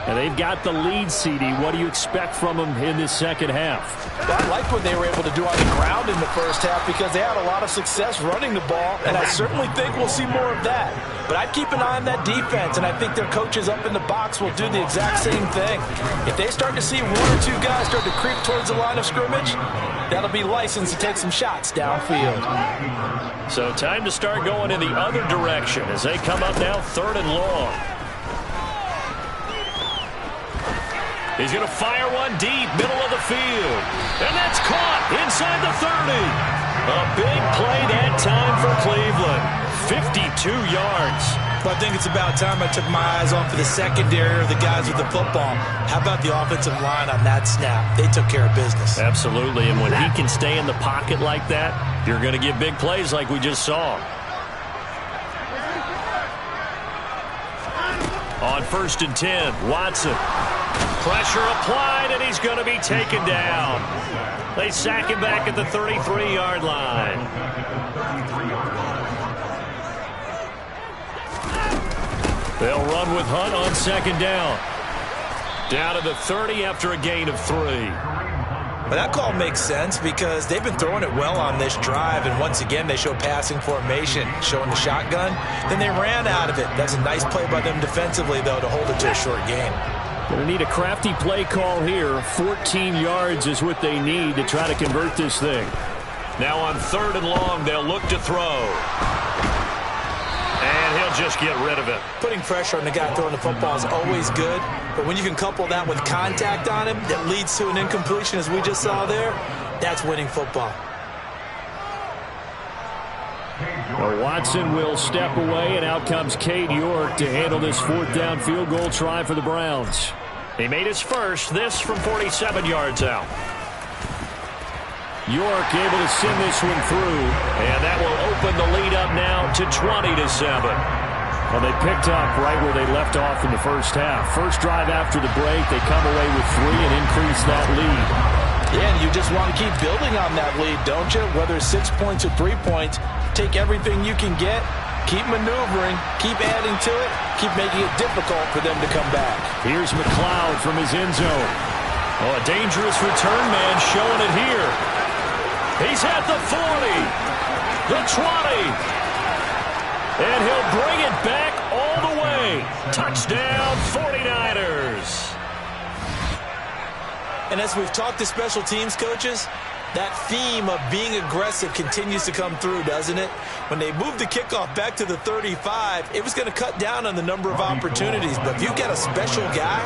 And they've got the lead, CD. What do you expect from them in this second half? Well, I liked what they were able to do on the ground in the first half because they had a lot of success running the ball, and I certainly think we'll see more of that. But I'd keep an eye on that defense, and I think their coaches up in the box will do the exact same thing. If they start to see 1 or 2 guys start to creep towards the line of scrimmage, that'll be licensed to take some shots downfield. So time to start going in the other direction as they come up now 3rd and long. He's going to fire one deep, middle of the field. And that's caught inside the 30. A big play that time for Cleveland. 52 yards. But I think it's about time I took my eyes off of the secondary or the guys with the football. How about the offensive line on that snap? They took care of business. Absolutely, and when he can stay in the pocket like that, you're going to get big plays like we just saw. On 1st and 10, Watson. Pressure applied, and he's going to be taken down. They sack him back at the 33-yard line. They'll run with Hunt on 2nd down. Down to the 30 after a gain of 3. Well, that call makes sense because they've been throwing it well on this drive, and once again they show passing formation, showing the shotgun. Then they ran out of it. That's a nice play by them defensively, though, to hold it to a short gain. Going to need a crafty play call here. 14 yards is what they need to try to convert this thing. Now on 3rd and long, they'll look to throw. And he'll just get rid of it. Putting pressure on the guy throwing the football is always good, but when you can couple that with contact on him that leads to an incompletion, as we just saw there, that's winning football. Well, Watson will step away, and out comes Cade York to handle this 4th down field goal try for the Browns. He made his first, this from 47 yards out. York able to send this one through, and that will open the lead up now to 20-7. Well, they picked up right where they left off in the first half. First drive after the break, they come away with 3 and increase that lead. Yeah, and you just want to keep building on that lead, don't you? Whether it's 6 points or 3 points, take everything you can get, keep maneuvering, keep adding to it, keep making it difficult for them to come back. Here's McLeod from his end zone. Oh, a dangerous return man showing it here. He's at the 40, the 20, and he'll bring it back all the way. Touchdown, 49ers. And as we've talked to special teams coaches, that theme of being aggressive continues to come through, doesn't it? When they moved the kickoff back to the 35, it was going to cut down on the number of opportunities. But if you get a special guy,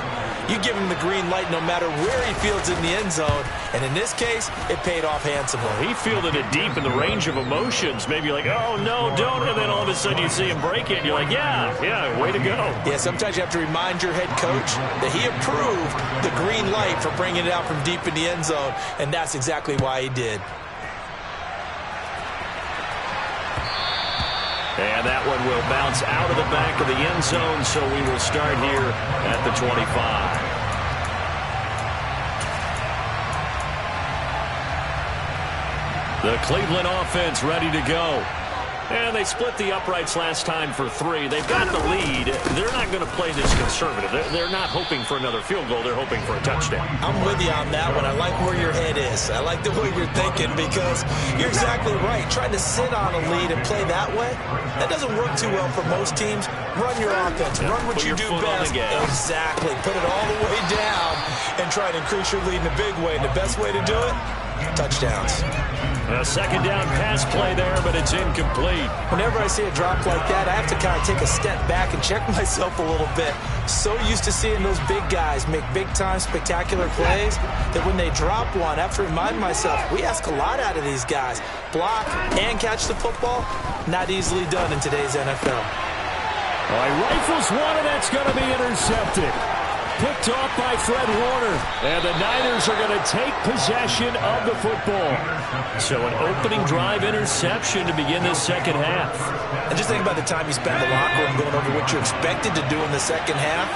you give him the green light no matter where he fields in the end zone. And in this case, it paid off handsomely. He fielded it deep in the range of emotions. Maybe like, oh, no, don't. And then all of a sudden you see him break it. And you're like, yeah, way to go. Yeah, sometimes you have to remind your head coach that he approved the green light for bringing it out from deep in the end zone. And that's exactly why he did. And that one will bounce out of the back of the end zone, so we will start here at the 25. The Cleveland offense ready to go. And they split the uprights last time for 3. They've got the lead. They're not going to play this conservative. They're not hoping for another field goal. They're hoping for a touchdown. I'm with you on that one. I like where your head is. I like the way you're thinking because you're exactly right. Trying to sit on a lead and play that way, that doesn't work too well for most teams. Run your offense. Run what you do best. Exactly. Put it all the way down and try to increase your lead in a big way. And the best way to do it, touchdowns. A 2nd down pass play there, but it's incomplete. Whenever I see a drop like that, I have to kind of take a step back and check myself a little bit. So used to seeing those big guys make big-time spectacular plays that when they drop one, I have to remind myself, we ask a lot out of these guys. Block and catch the football, not easily done in today's NFL. All right, rifles one, and that's going to be intercepted. Picked off by Fred Warner. And the Niners are going to take possession of the football. So an opening drive interception to begin this second half. And just think about the time you spend in the locker room going over what you expected to do in the second half.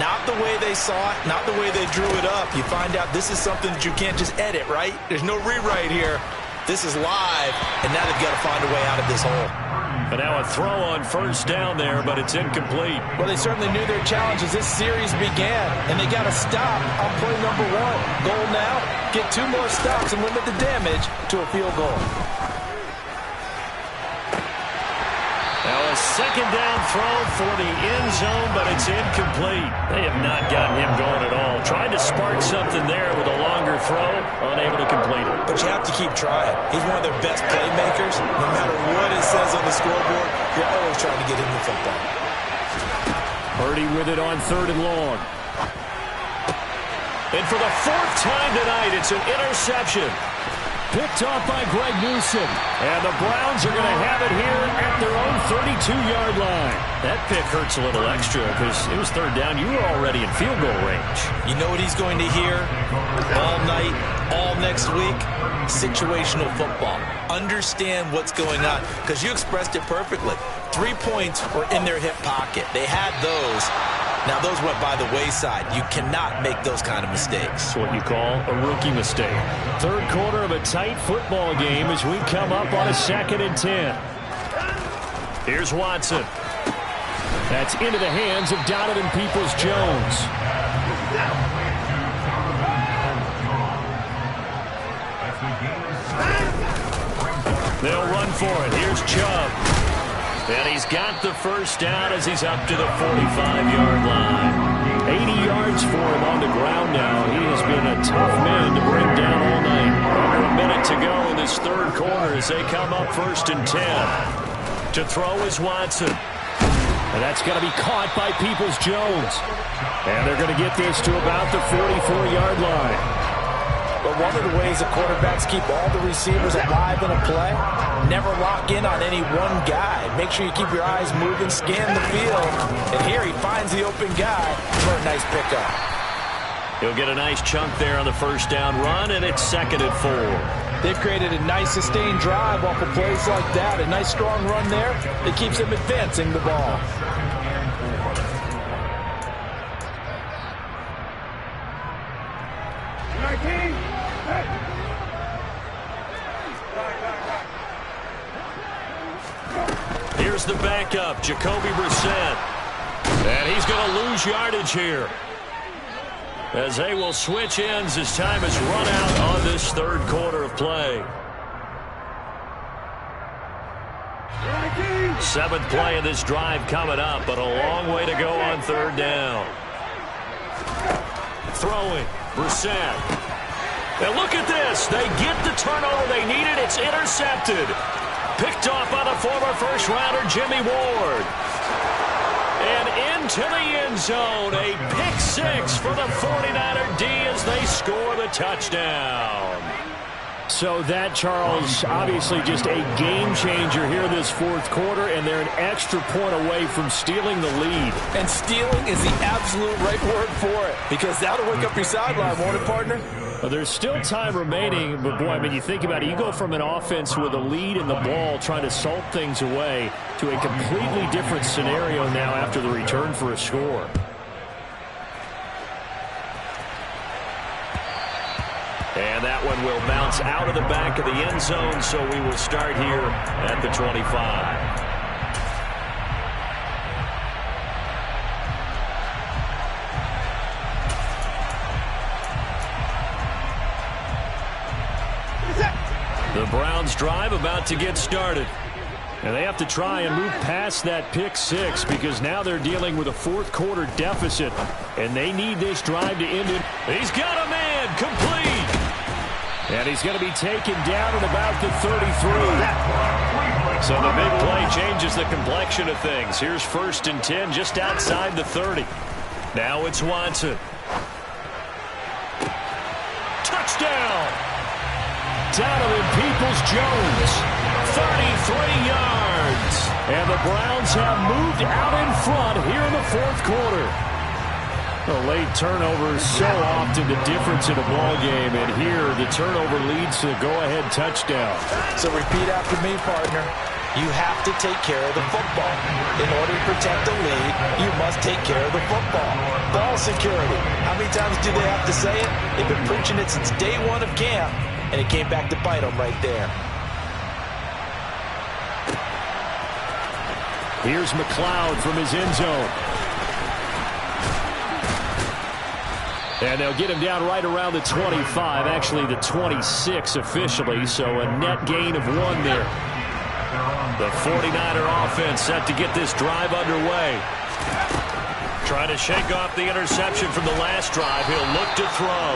Not the way they saw it, not the way they drew it up. You find out this is something that you can't just edit, right? There's no rewrite here. This is live, and now they've got to find a way out of this hole. And now a throw on first down there, but it's incomplete. Well, they certainly knew their challenge as this series began, and they got to stop on play number 1. Goal now, get 2 more stops and limit the damage to a field goal. Now a 2nd down throw for the end zone, but it's incomplete. They have not gotten him going at all. Tried to spark something there with a longer throw, unable to complete it. But you have to keep trying. He's one of their best playmakers. No matter what it says on the scoreboard, you're always trying to get him the football. Purdy with it on 3rd and long. And for the 4th time tonight, it's an interception. Picked off by Greg Newsome. And the Browns are going to have it here at their own 32-yard line. That pick hurts a little extra because it was 3rd down. You were already in field goal range. You know what he's going to hear all night, all next week? Situational football. Understand what's going on because you expressed it perfectly. 3 points were in their hip pocket. They had those. Now, those went by the wayside. You cannot make those kind of mistakes. It's what you call a rookie mistake. 3rd quarter of a tight football game as we come up on a 2nd and 10. Here's Watson. That's into the hands of Donovan Peoples-Jones. They'll run for it. Here's Chubb. And he's got the first down as he's up to the 45-yard line. 80 yards for him on the ground now. He has been a tough man to bring down all night. Under a minute to go in this third quarter as they come up 1st and 10. To throw is Watson. And that's going to be caught by Peoples-Jones. And they're going to get this to about the 44-yard line. But one of the ways the quarterbacks keep all the receivers alive in a play, never lock in on any one guy. Make sure you keep your eyes moving, scan the field. And here he finds the open guy for a nice pickup. He'll get a nice chunk there on the first down run, and it's 2nd and 4. They've created a nice sustained drive off of plays like that. A nice strong run there. It keeps them advancing the ball. Here's the backup, Jacoby Brissett. And he's going to lose yardage here, as they will switch ends as time has run out on this third quarter of play. 7th play of this drive coming up, but a long way to go on 3rd down. Throwing, Brissett. And look at this. They get the turnover they needed. It's intercepted. Picked off by the former first-rounder Jimmy Ward. And into the end zone. A pick 6 for the 49er D as they score the touchdown. So that, Charles, obviously just a game changer here this 4th quarter, and they're an extra point away from stealing the lead. And stealing is the absolute right word for it, because that'll wake up your sideline, won't it, partner? Well, there's still time remaining, but boy, I mean, you think about it, you go from an offense with a lead in the ball trying to salt things away to a completely different scenario now after the return for a score. And that one will bounce out of the back of the end zone, so we will start here at the 25. The Browns drive about to get started. And they have to try and move past that pick 6 because now they're dealing with a 4th quarter deficit, and they need this drive to end it. He's got a man, complete. And he's going to be taken down at about the 33. So the big play changes the complexion of things. Here's 1st and 10 just outside the 30. Now it's Watson. Touchdown! Donovan Peoples-Jones, 33 yards. And the Browns have moved out in front here in the 4th quarter. The late turnover is so often the difference in a ball game, and here the turnover leads to the go-ahead touchdown. So repeat after me, partner. You have to take care of the football. In order to protect the lead, you must take care of the football. Ball security. How many times do they have to say it? They've been preaching it since day 1 of camp, and it came back to bite them right there. Here's McLeod from his end zone. And they'll get him down right around the 25, actually the 26 officially, so a net gain of 1 there. The 49er offense set to get this drive underway. Trying to shake off the interception from the last drive. He'll look to throw.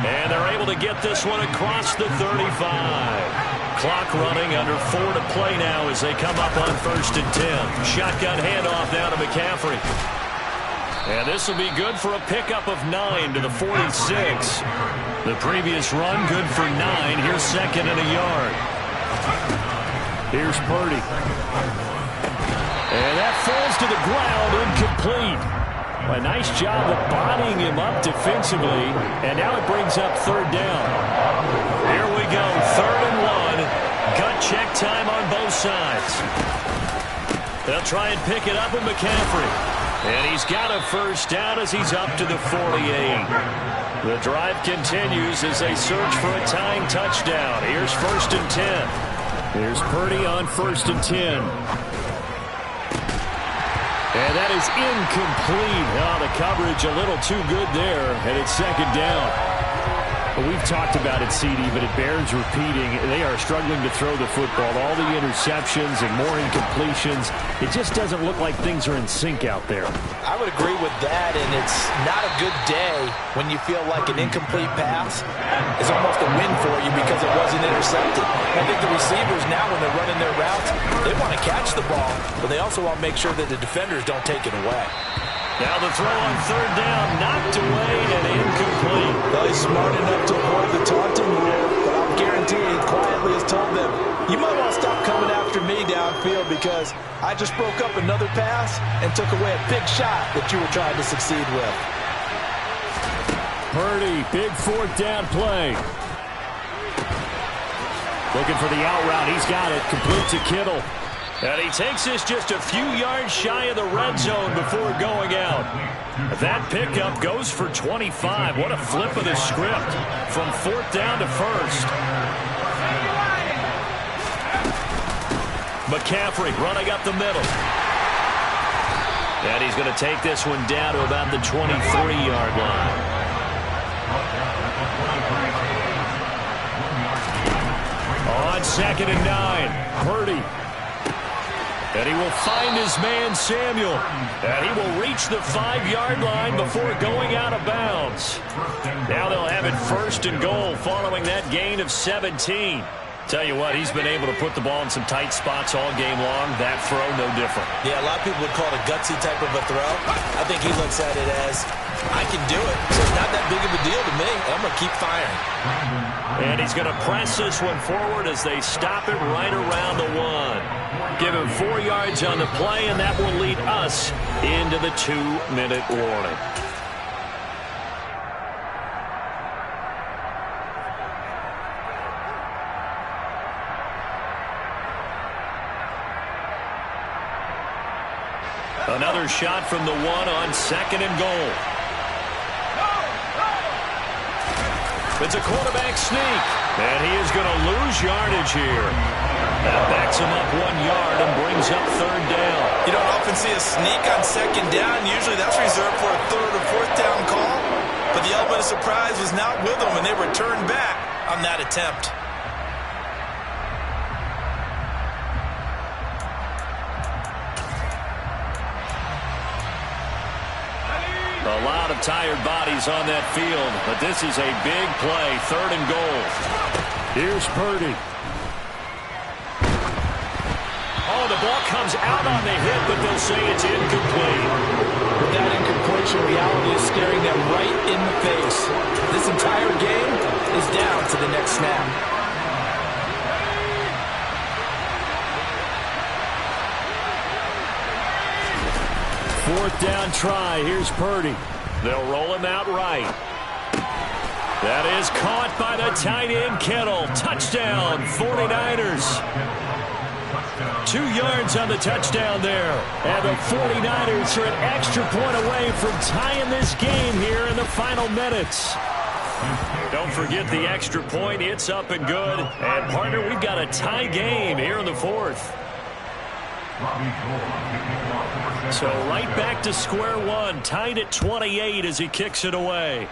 And they're able to get this one across the 35. Clock running, under 4 to play now as they come up on 1st and 10. Shotgun handoff now to McCaffrey. And this will be good for a pickup of 9 to the 46. The previous run good for 9. Here's 2nd and a yard. Here's Purdy. And that falls to the ground, incomplete. A nice job of bodying him up defensively, and now it brings up 3rd down. Here we go, 3rd and 1. Gut check time on both sides. They'll try and pick it up with McCaffrey. And he's got a first down as he's up to the 48. The drive continues as they search for a tying touchdown. Here's 1st and 10. Here's Purdy on 1st and 10. And that is incomplete. Oh, the coverage a little too good there, and it's 2nd down. Well, we've talked about it, CD, but it bears repeating. They are struggling to throw the football. All the interceptions and more incompletions. It just doesn't look like things are in sync out there. I would agree with that, and it's not a good day when you feel like an incomplete pass is almost a win for you because it wasn't intercepted. I think the receivers now, when they're running their routes, they want to catch the ball, but they also want to make sure that the defenders don't take it away. Now the throw on third down, knocked away and incomplete. Well, he's smart enough to avoid the taunting rule, but I'll guarantee he quietly has told them, you might want to stop coming after me downfield because I just broke up another pass and took away a big shot that you were trying to succeed with. Purdy, big fourth down play. Looking for the out route. He's got it. Complete to Kittle. And he takes this just a few yards shy of the red zone before going out. That pickup goes for 25. What a flip of the script from fourth down to first. McCaffrey running up the middle. And he's going to take this one down to about the 23-yard line. On 2nd and 9, Purdy. And he will find his man, Samuel. And he will reach the 5-yard line before going out of bounds. Now they'll have it 1st and goal following that gain of 17. Tell you what, he's been able to put the ball in some tight spots all game long. That throw, no different. Yeah, a lot of people would call it a gutsy type of a throw. I think he looks at it as, I can do it. So it's not that big of a deal to me. I'm going to keep firing. And he's going to press this one forward as they stop it right around the 1. Give him 4 yards on the play, and that will lead us into the 2-minute warning. Another shot from the 1 on 2nd and goal. It's a quarterback sneak, and he is going to lose yardage here. That backs him up 1 yard and brings up 3rd down. You don't often see a sneak on 2nd down. Usually that's reserved for a 3rd or 4th down call. But the element of surprise was not with them, and they returned back on that attempt. A lot of tired bodies on that field, but this is a big play, 3rd and goal. Here's Purdy. Oh, the ball comes out on the hit, but they'll say it's incomplete. But that incompletion reality is staring them right in the face. This entire game is down to the next snap. Fourth down try. Here's Purdy. They'll roll him out right. That is caught by the tight end, Kittle. Touchdown, 49ers. 2 yards on the touchdown there. And the 49ers are an extra point away from tying this game here in the final minutes. Don't forget the extra point. It's up and good. And, partner, we've got a tie game here in the 4th. So right back to square one, tied at 28 as he kicks it away.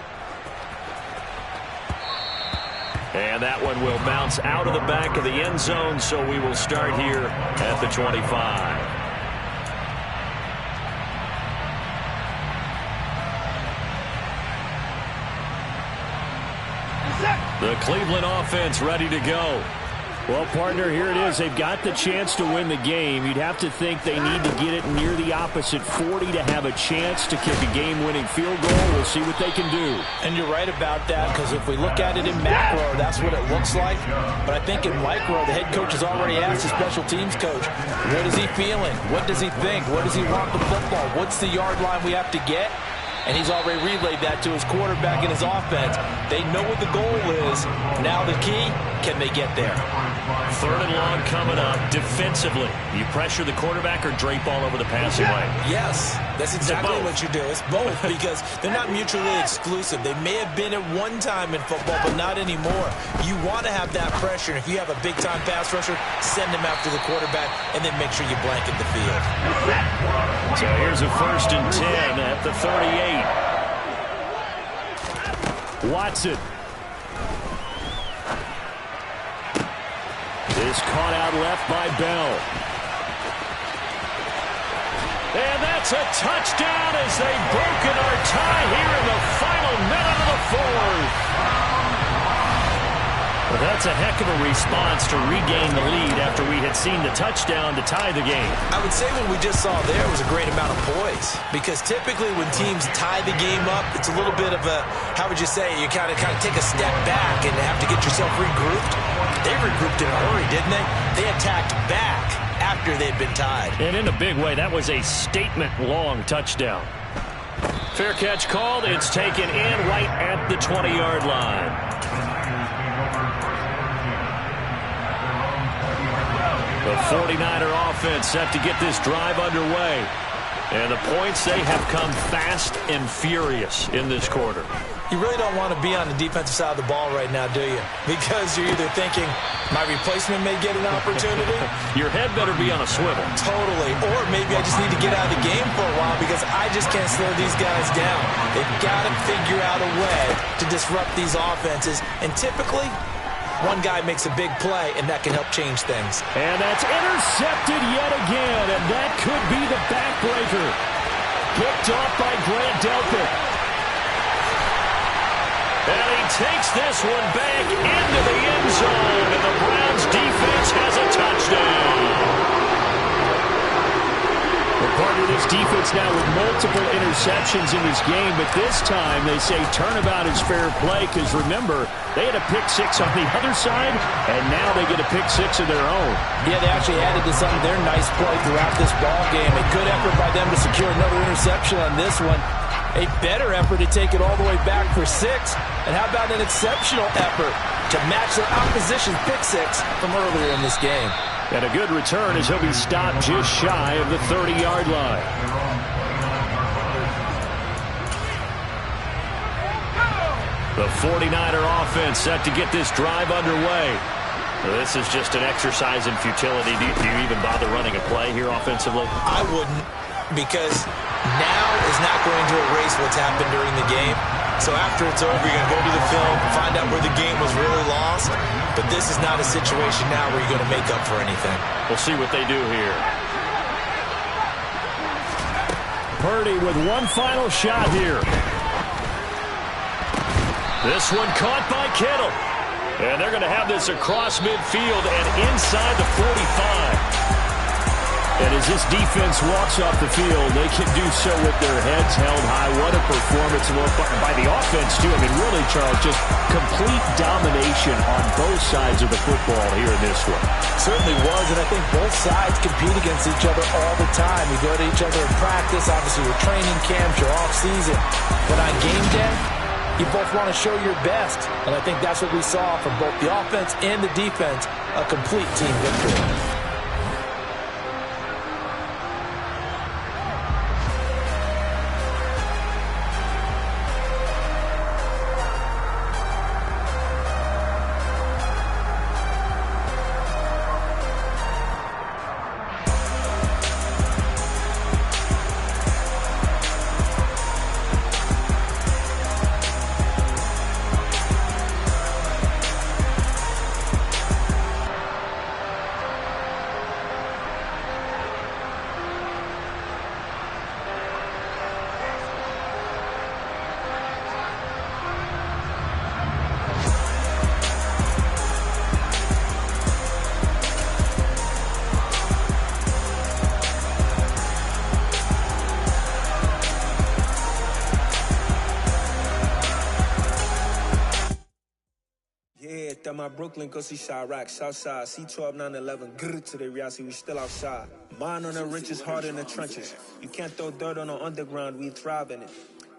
And that one will bounce out of the back of the end zone, so we will start here at the 25. The Cleveland offense ready to go. Well, partner, here it is. They've got the chance to win the game. You'd have to think they need to get it near the opposite 40 to have a chance to kick a game-winning field goal. We'll see what they can do. And you're right about that, because if we look at it in macro, that's what it looks like. But I think in micro, the head coach has already asked the special teams coach, what is he feeling? What does he think? Where does he want the football? What's the yard line we have to get? And he's already relayed that to his quarterback and his offense. They know what the goal is. Now the key, can they get there? 3rd and long coming up. Defensively, you pressure the quarterback or drape all over the passing lane? Yes, that's exactly what you do. It's both, because they're not mutually exclusive. They may have been at one time in football, but not anymore. You want to have that pressure. And if you have a big-time pass rusher, send him after the quarterback, and then make sure you blanket the field. So here's a 1st and 10 at the 38. Watson. is caught out left by Bell. And that's a touchdown as they've broken our tie here in the final minute of the fourth. Well, that's a heck of a response to regain the lead after we had seen the touchdown to tie the game. I would say what we just saw there was a great amount of poise, because typically when teams tie the game up, it's a little bit of a, how would you say, you kind of take a step back and have to get yourself regrouped. They regrouped in a hurry, didn't they? They attacked back after they'd been tied. And in a big way, that was a statement-long touchdown. Fair catch called. It's taken in right at the 20-yard line. The 49er offense set to get this drive underway. And the points, they have come fast and furious in this quarter. You really don't want to be on the defensive side of the ball right now, do you? Because you're either thinking, my replacement may get an opportunity. Your head better be on a swivel. Totally. Or maybe I just need to get out of the game for a while because I just can't slow these guys down. They've got to figure out a way to disrupt these offenses. And typically, one guy makes a big play, and that can help change things. And that's intercepted yet again, and that could be the backbreaker. Picked off by Grant Delpit. And he takes this one back into the end zone, and the Browns defense has a touchdown. We're part of this defense now with multiple interceptions in this game, but this time they say turnabout is fair play because, remember, they had a pick six on the other side, and now they get a pick six of their own. Yeah, they actually added to some of their nice play throughout this ball game. A good effort by them to secure another interception on this one. A better effort to take it all the way back for six. And how about an exceptional effort to match their opposition's pick six from earlier in this game. And a good return as he'll be stopped just shy of the 30-yard line. The 49er offense set to get this drive underway. This is just an exercise in futility. Do you even bother running a play here offensively? I wouldn't, because now is not going to erase what's happened during the game. So after it's over, you're going to go to the film, find out where the game was really lost. But this is not a situation now where you're going to make up for anything. We'll see what they do here. Purdy with one final shot here. This one caught by Kittle. And they're going to have this across midfield and inside the 45. And as this defense walks off the field, they can do so with their heads held high. What a performance by the offense, too. I mean, really, Charles, just complete domination on both sides of the football here in this one. Certainly was, and I think both sides compete against each other all the time. You go to each other in practice, obviously your training camps, your off-season. But on game day, you both want to show your best. And I think that's what we saw from both the offense and the defense, a complete team victory. My Brooklyn, go see Chirac, Southside, C12, 911, grrr to the reality, we still outside. Mine on the richest, heart in the trenches. You can't throw dirt on the underground, we thrive in it.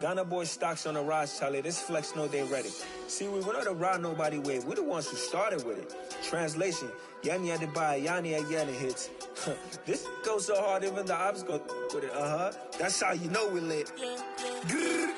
Ghana boys stocks on the rise, Charlie, this flex know they ready. See, we're not the ride nobody with, we're the ones who started with it. Translation, Yami had to buy Yanni again it hits. This goes so hard, even the ops go with it, That's how you know we lit. Grrr,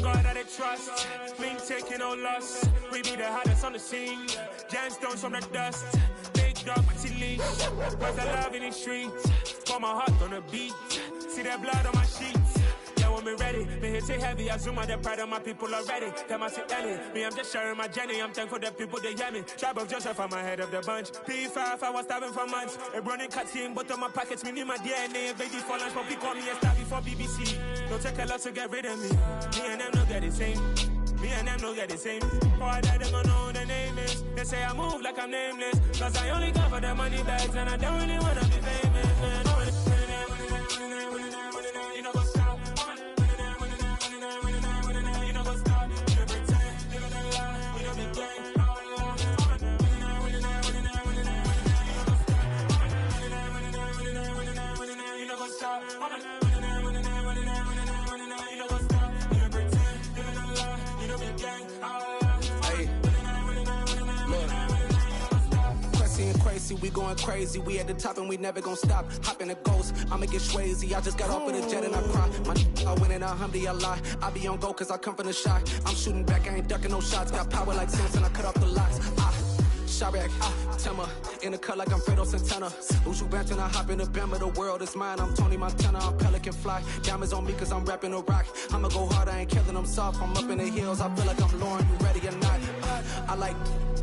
God that I trust. Clean taking no loss. We be the hottest on the scene. Gemstones from the dust. Big dog, but leash. Where's the love in the streets? Pour my heart on the beat. See that blood on my sheets. Yeah, when me ready, me hit it heavy. I zoom out the pride of my people already. Them I see Ellie. Me, I'm just sharing my journey. I'm thankful the people they hear me. Tribe of Joseph, I'm ahead of the bunch. P5, I was starving for months. A running cut in, but on my pockets, me need my DNA. Baby for lunch, but call me a star before BBC. Don't take a lot to get rid of me. Me and them no get the same. Me and them no get the same. For I die, they gon' know who the name is. They say I move like I'm nameless. Cause I only go for the money bags. And I don't really wanna be famous, man. You know what's up? You know what's up? You pretend, you know the lie. You know the game. You know what's up? Crazy, we going crazy. We at the top and we never gon' stop. Hop in a ghost, I'ma get swayzy. I just got off with a jet and I cry. I win in a Humvee, I lie. I be on go cause I come from the shot. I'm shooting back, I ain't ducking no shots. Got power like Samson, I cut off the locks. Chirac, Tema, in the cut like I'm Fredo Santana. Ushu Banton, I hop in the Bama, the world is mine. I'm Tony Montana, I'm Pelican Fly. Diamonds on me cause I'm rapping a rock. I'ma go hard, I ain't killing them soft. I'm up in the hills, I feel like I'm Lauren, you ready or not? I like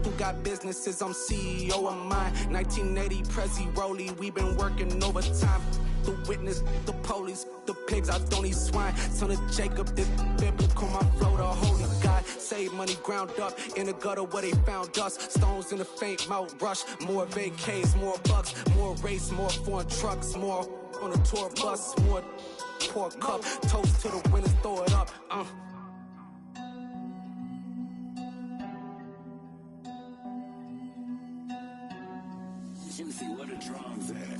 who got businesses, I'm CEO of mine. 1980 Prezi Rolly, we been working overtime. The witness, the police, the pigs, I don't eat swine. Son of Jacob, this biblical, my flow, the holy God. Save money ground up in the gutter where they found us. Stones in the faint mouth rush. More vacays, more bucks, more race, more foreign trucks, more on a tour bus, more pork cup. Toast to the winners, throw it up. Let me see where the drums at.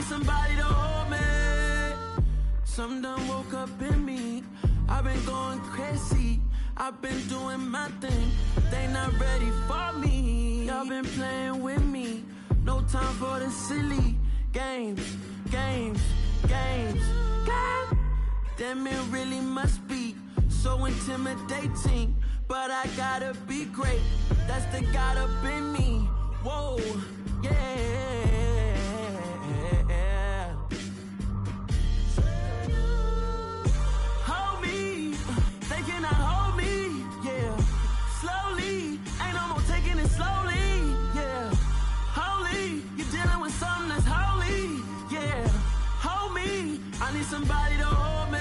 Somebody to hold me. Something done woke up in me. I've been going crazy. I've been doing my thing. They not ready for me. Y'all been playing with me. No time for the silly games. Damn, it really must be so intimidating. But I gotta be great. That's the God up in me. Whoa, yeah. Somebody to hold me.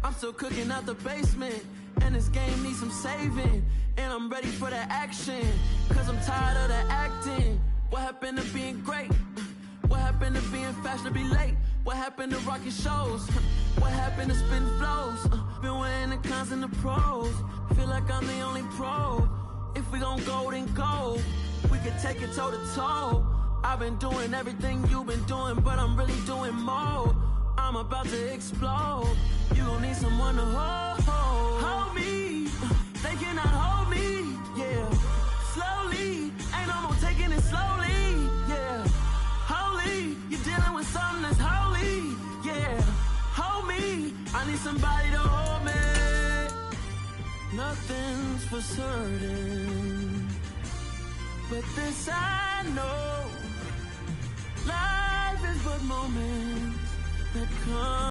I'm still cooking out the basement, and this game needs some saving. And I'm ready for the action, cause I'm tired of the acting. What happened to being great? What happened to being fashionably late? What happened to rocking shows? What happened to spin flows? Been weighing the cons and the pros. Feel like I'm the only pro. If we gon' go, then go. We could take it toe to toe. I've been doing everything you've been doing, but I'm really doing more. I'm about to explode. You gon' need someone to hold me. They cannot hold me, yeah. Slowly, ain't no more taking it slowly, yeah. Holy, you're dealing with something that's holy, yeah. Hold me, I need somebody to hold me. Nothing's for certain, but this I know. Life is but moments that come.